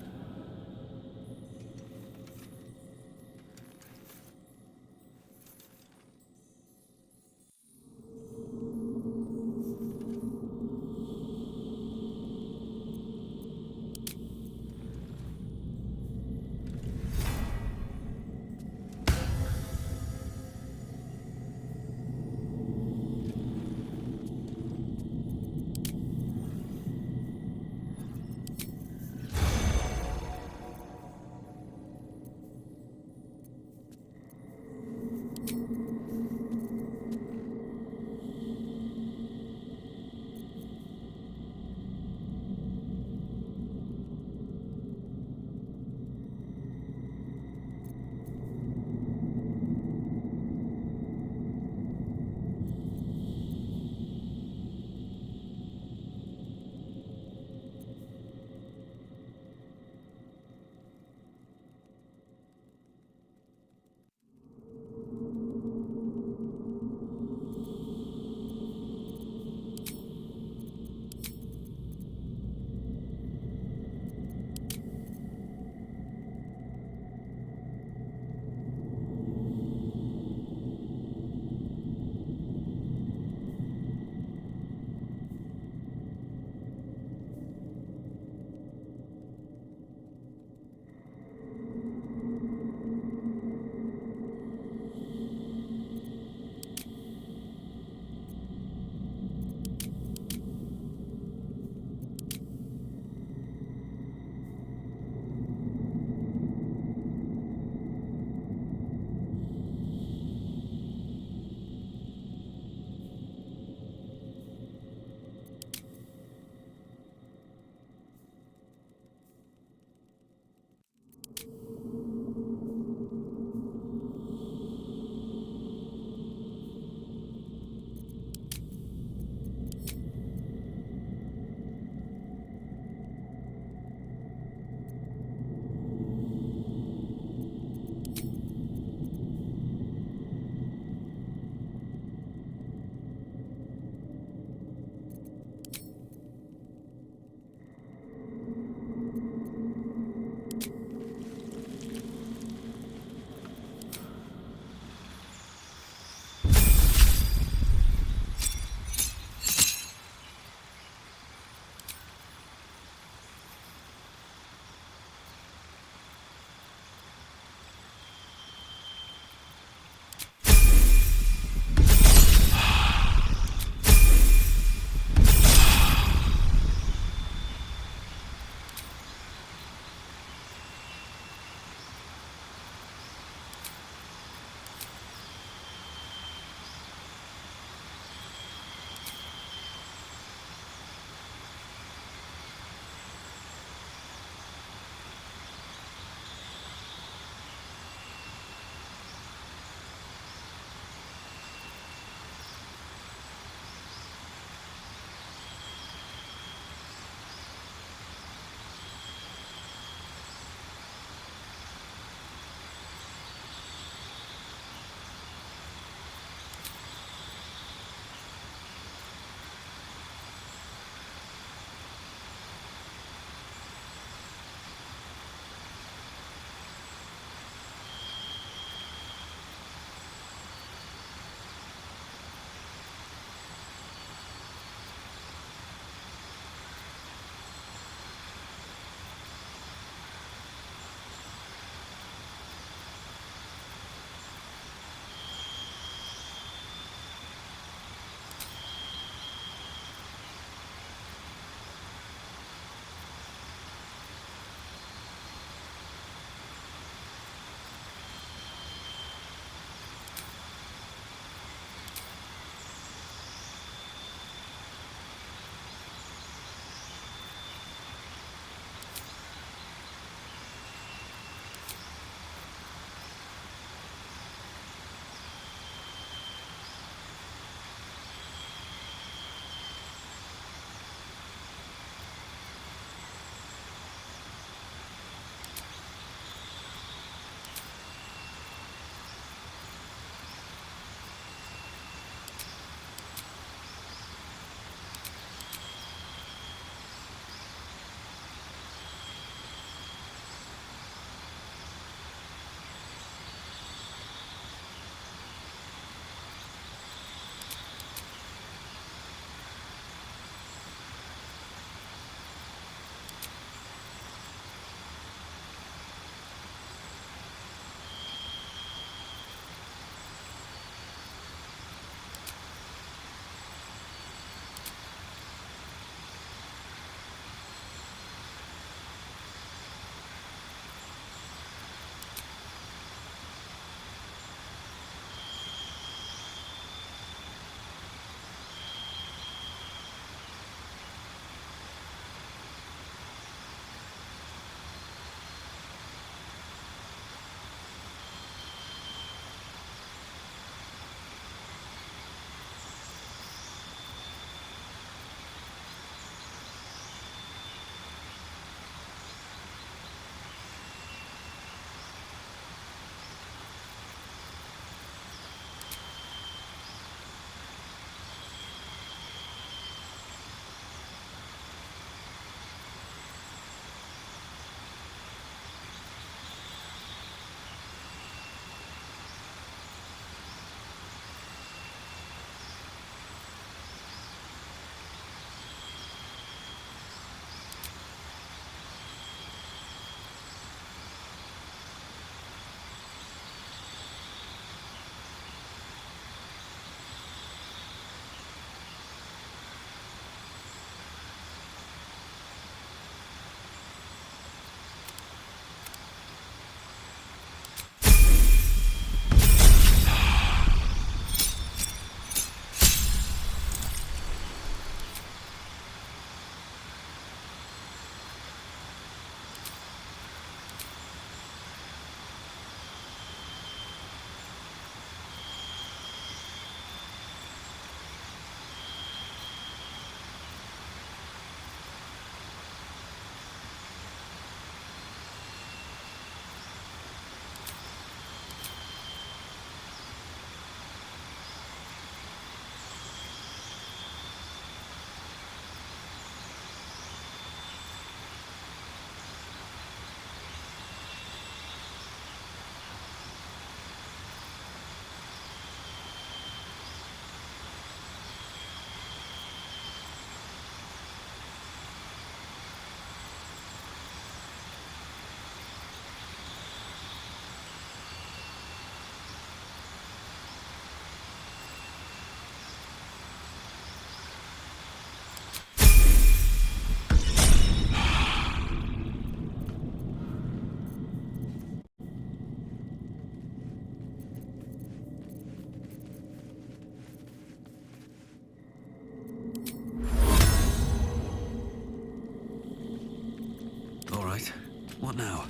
right. What now?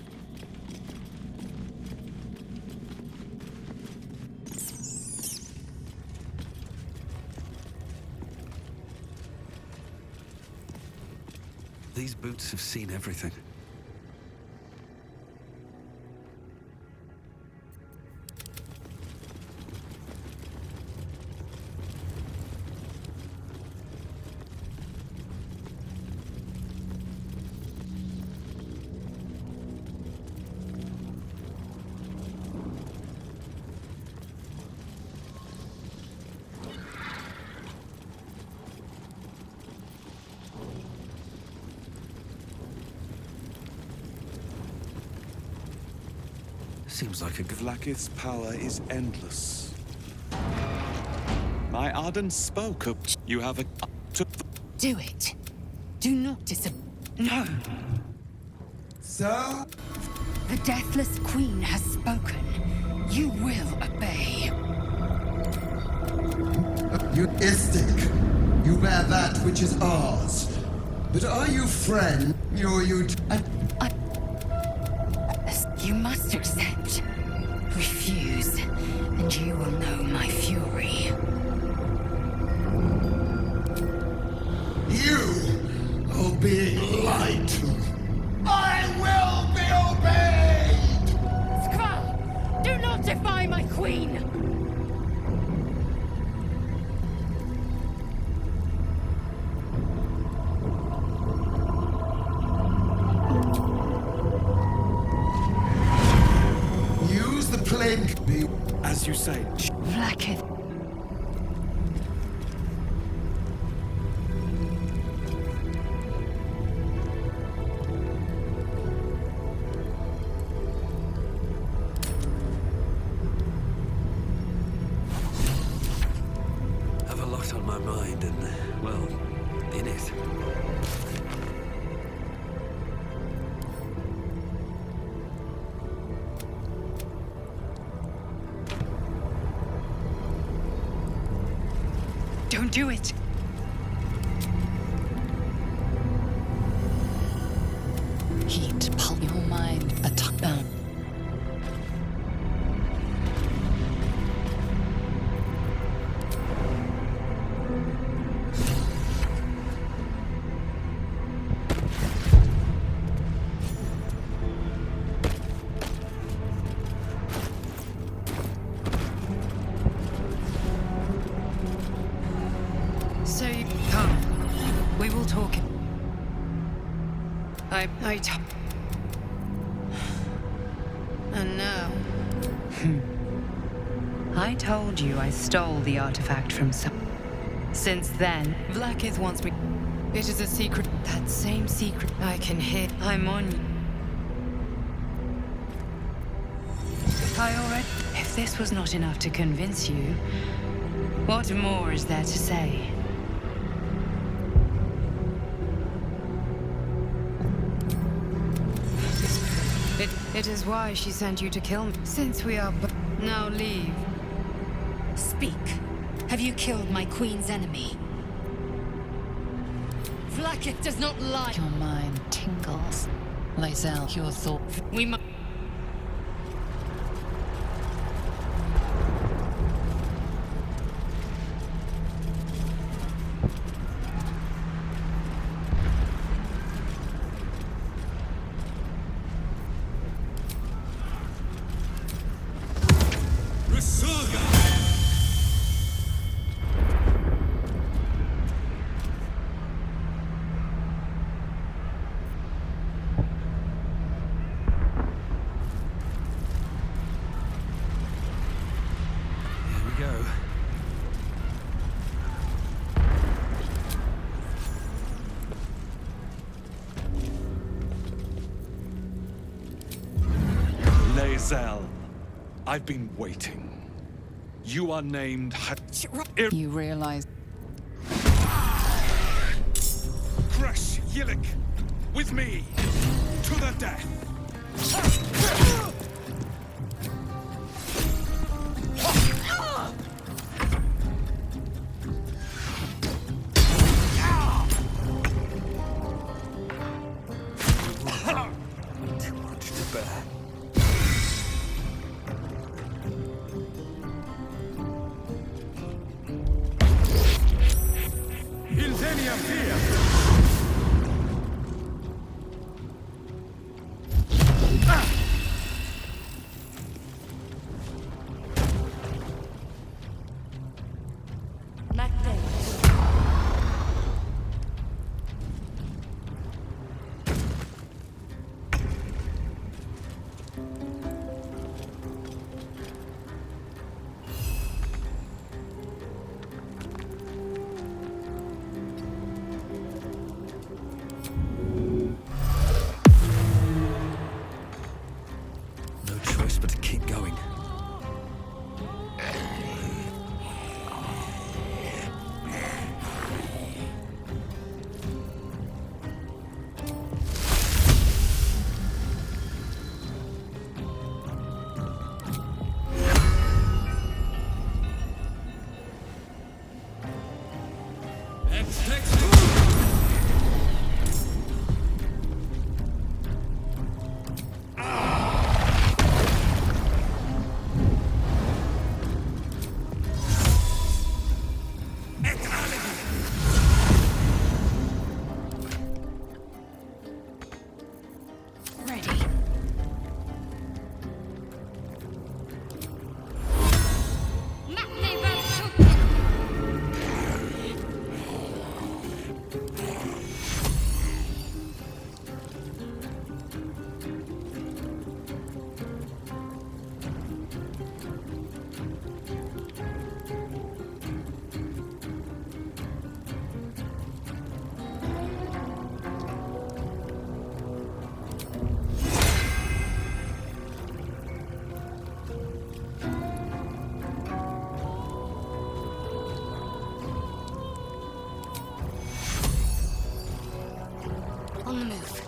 These boots have seen everything. Seems like a Vlaakith's power is endless. My Arden spoke of... You have a... Do it. Do not No. So? The Deathless Queen has spoken. You will obey. You istic. You bear that which is ours. But are you friend, or you... You must accept. Refuse, and you will know my fury. You are being lied to. I will be obeyed! Skrull! Do not defy my queen! As you say. Vlaakith. Have a lot on my mind and, well, in it. Don't do it! Heat, pulp your mind, a top-down. So you come. We will talk. And now. I told you I stole the artifact from some. Since then, Vlaakith wants me. It is a secret. That same secret I can hear. I'm on you. I already. If this was not enough to convince you, what more is there to say? It is why she sent you to kill me. Since we are now leave. Speak. Have you killed my queen's enemy? Vlaakith does not lie. Your mind tingles. Lae'zel, your thought. We must. Lae'zel, I've been waiting. You are named... You realize... Crush Yillik! With me! To the death! bear. Ilzenium fear! No choice but to keep going. On the move.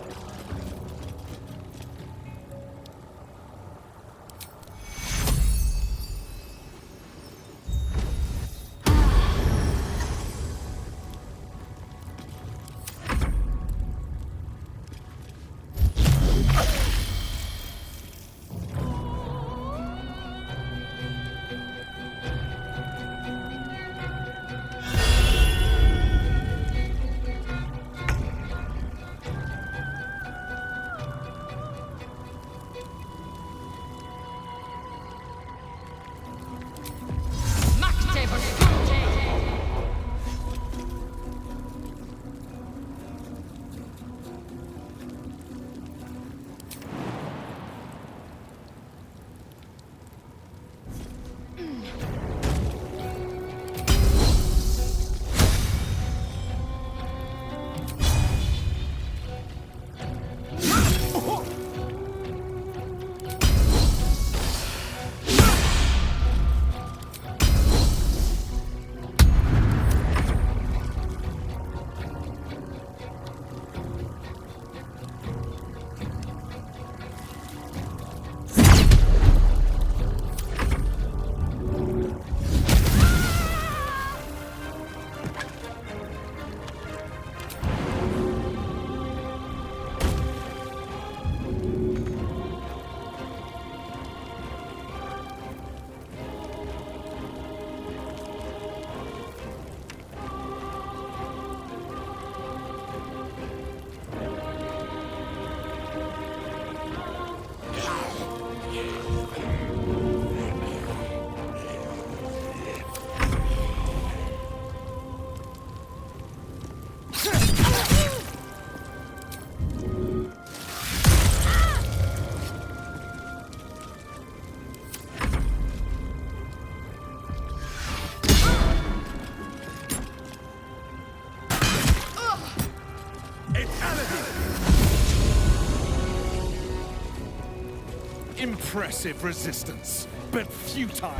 Impressive resistance, but futile.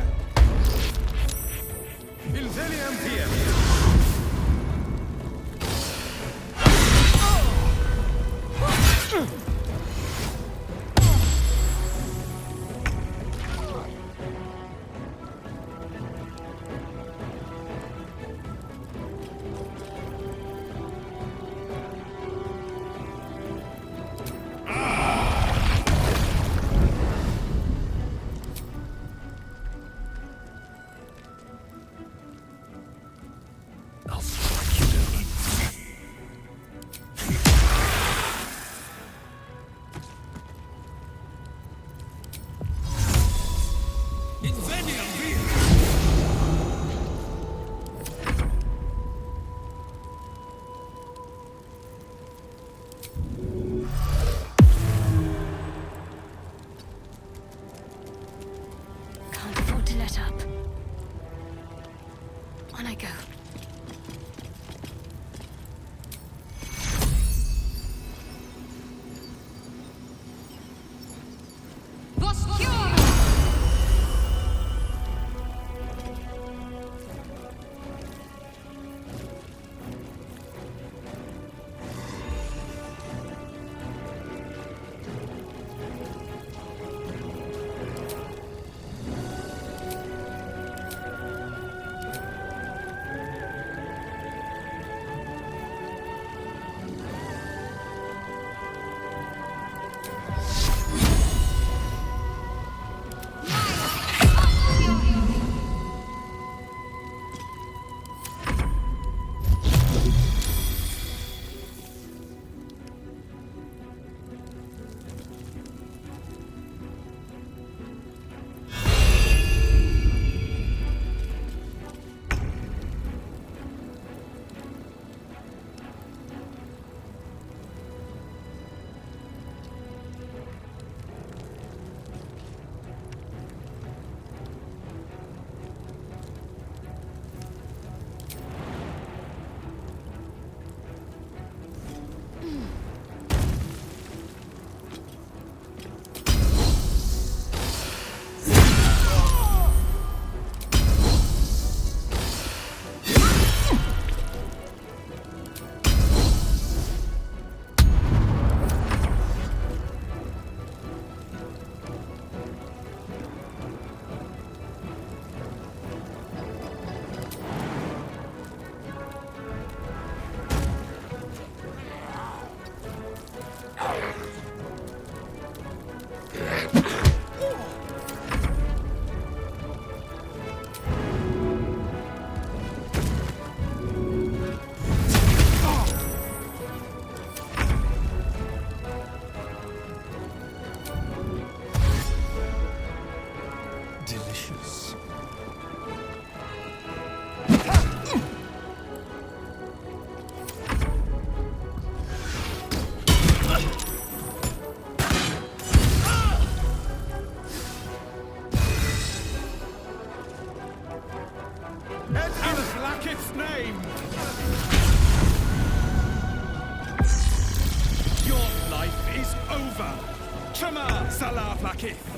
Ilzenium fear! Shema Salah Plakith.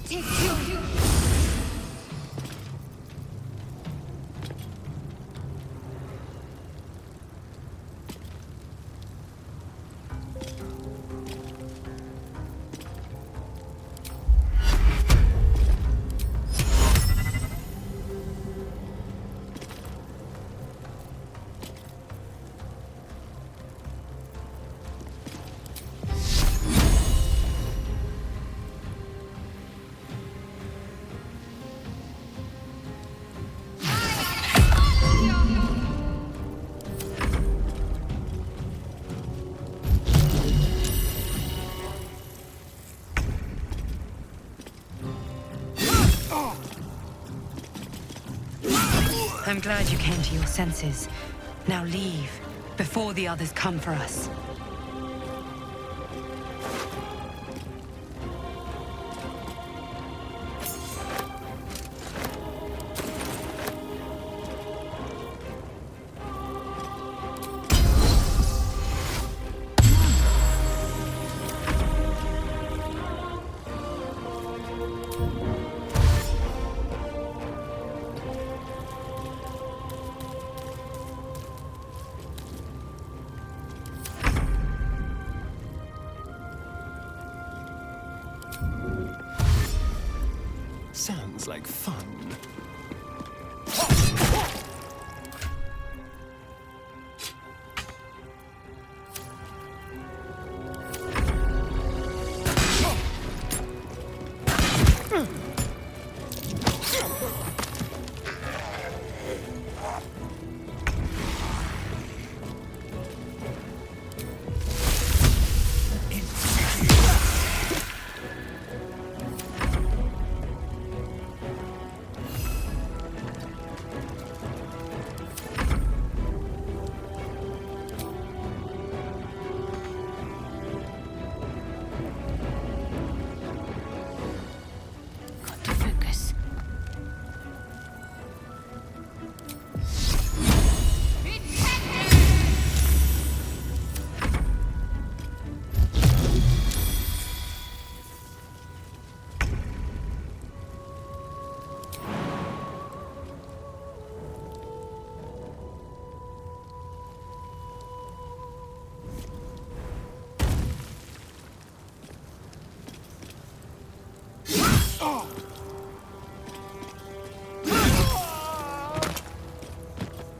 Take you. I'm glad you came to your senses. Now leave, before the others come for us. Sounds like fun.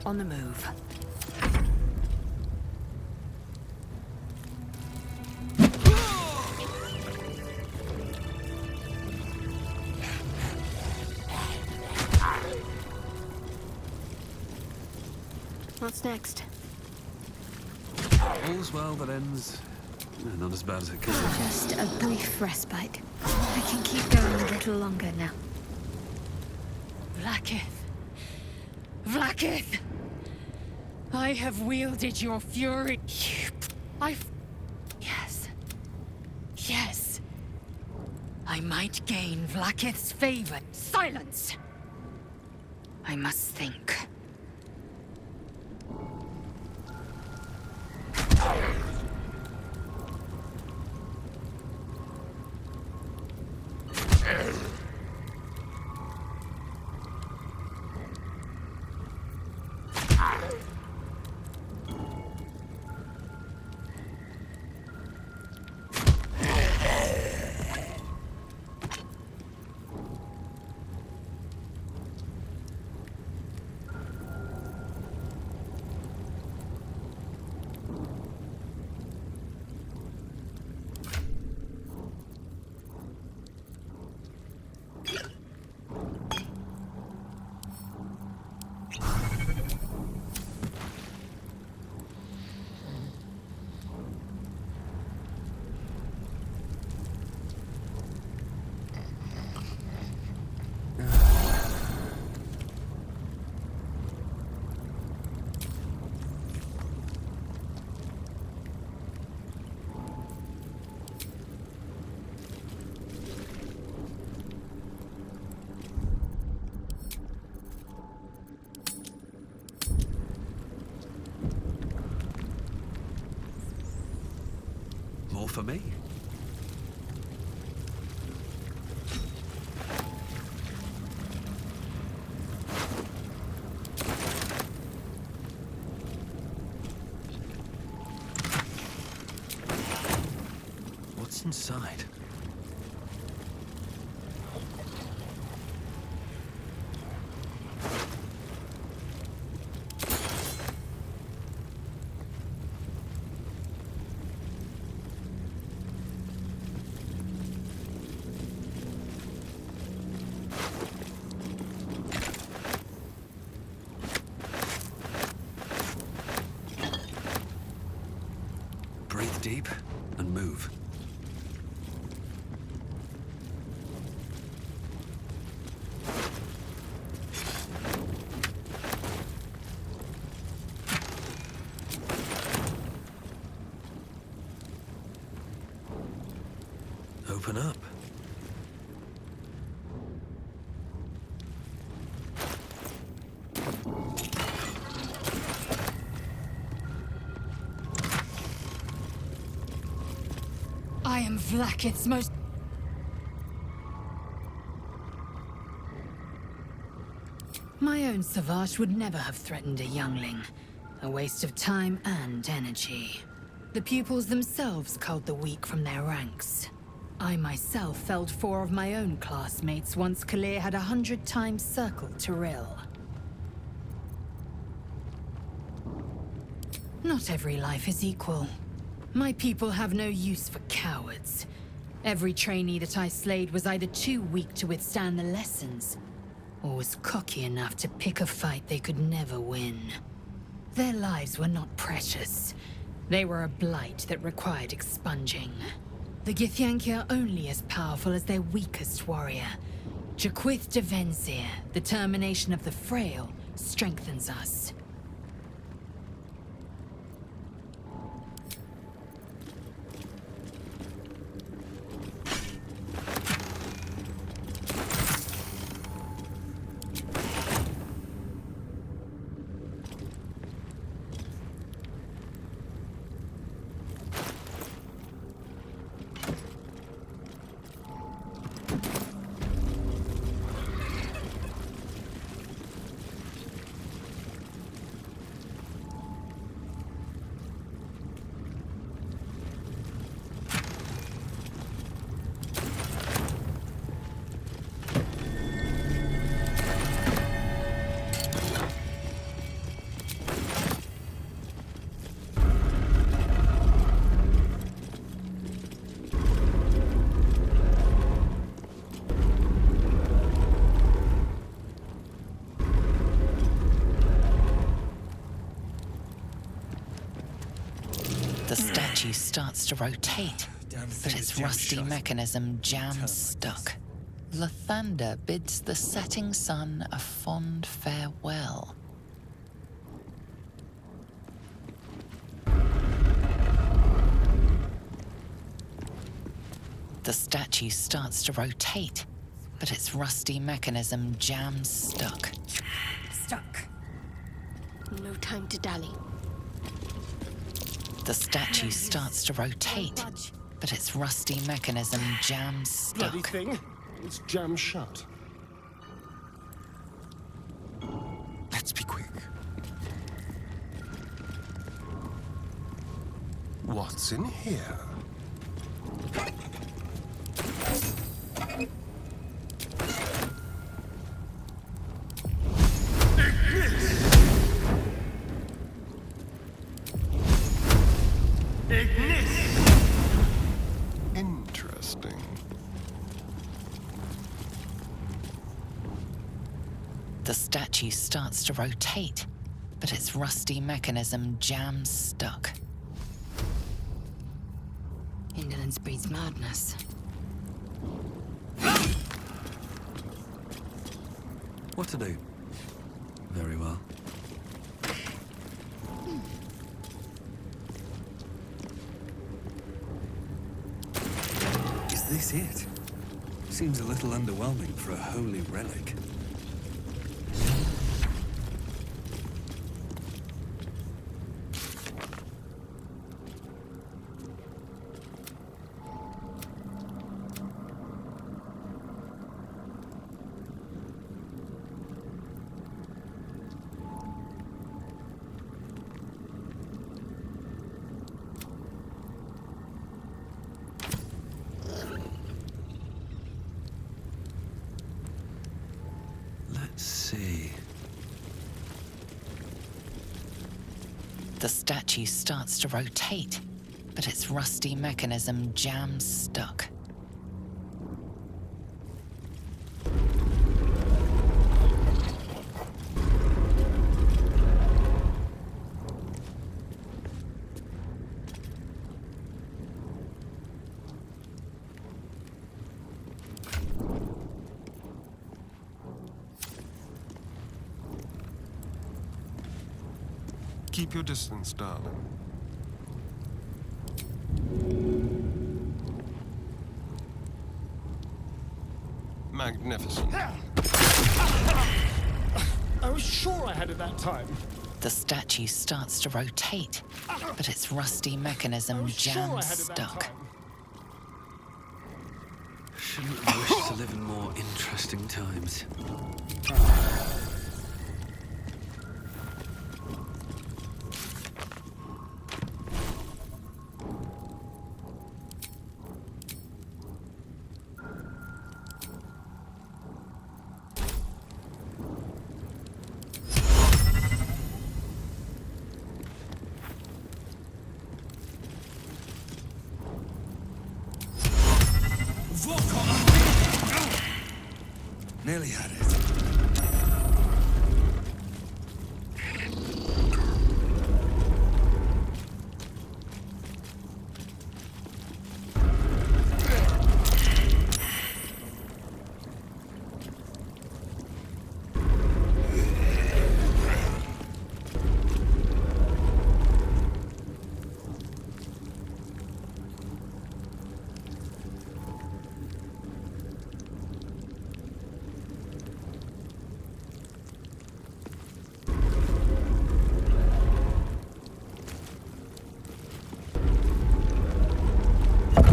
On the move. What's next? All's well that ends. Not as bad as it could be. Just a brief respite. I can keep going a little longer now. Vlaakith! Vlaakith! I have wielded your fury. Yes. Yes. I might gain Vlaakith's favor. Silence! I must think. inside? Breathe deep and move. Open up. I am Vlaakith's most... My own Savage would never have threatened a youngling. A waste of time and energy. The pupils themselves culled the weak from their ranks. I myself felled 4 of my own classmates once Kalir had 100 times circled Tyrell. Not every life is equal. My people have no use for cowards. Every trainee that I slayed was either too weak to withstand the lessons, or was cocky enough to pick a fight they could never win. Their lives were not precious. They were a blight that required expunging. The Githyanki are only as powerful as their weakest warrior. Jaquith de Venzir, the termination of the frail, strengthens us. The statue starts to rotate, but its rusty mechanism jams stuck. Lathander bids the setting sun a fond farewell. The statue starts to rotate, but its rusty mechanism jams stuck. Stuck. No time to dally. The statue starts to rotate, but its rusty mechanism jams stuck. Bloody thing. It's jammed shut. Let's be quick. What's in here? Interesting. The statue starts to rotate, but its rusty mechanism jams stuck. Indolence breeds madness. What to do? Very well. Is this it? Seems a little underwhelming for a holy relic. The statue starts to rotate, but its rusty mechanism jams stuck. Keep your distance, darling. Magnificent. I was sure I had it that time. The statue starts to rotate, but its rusty mechanism jams stuck. Shouldn't wish to live in more interesting times. Nearly had it.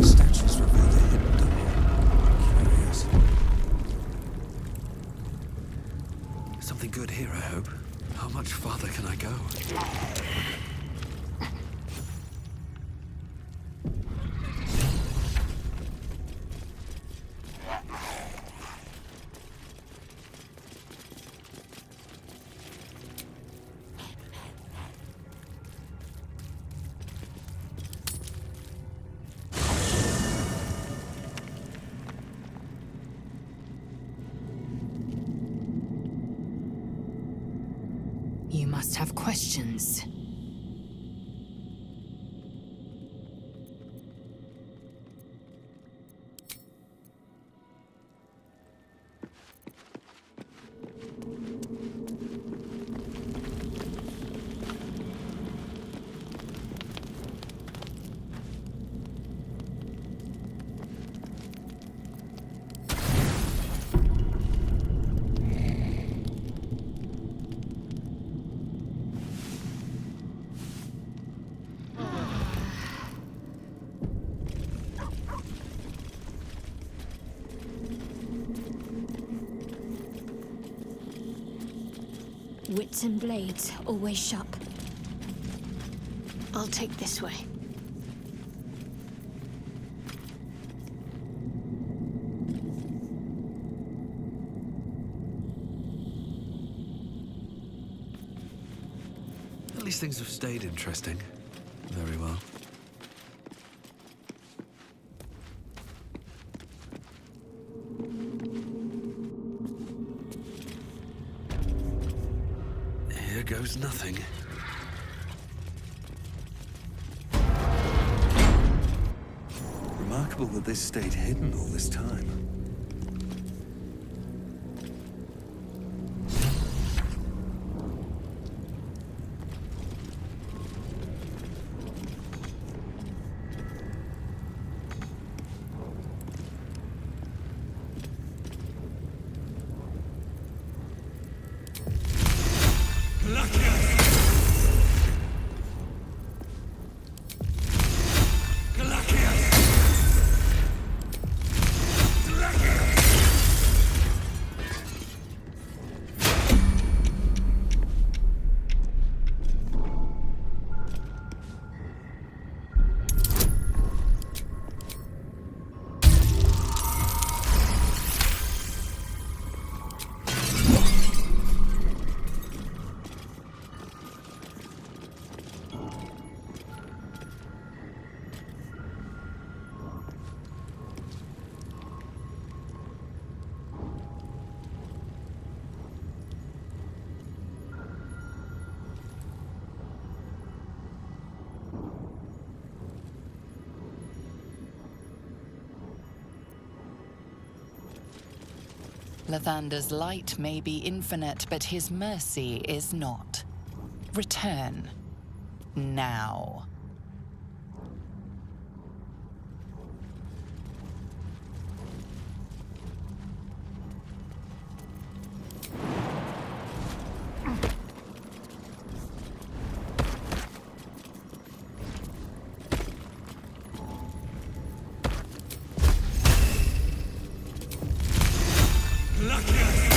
Statues reveal the hidden door. Curious. Something good here, I hope. How much farther can I go? You must have questions. Wits and blades, always sharp. I'll take this way. At least things have stayed interesting. Very well. Here goes nothing. Remarkable that this stayed hidden all this time. Galakias! Lathander's light may be infinite, but his mercy is not. Return. Now. Lucky!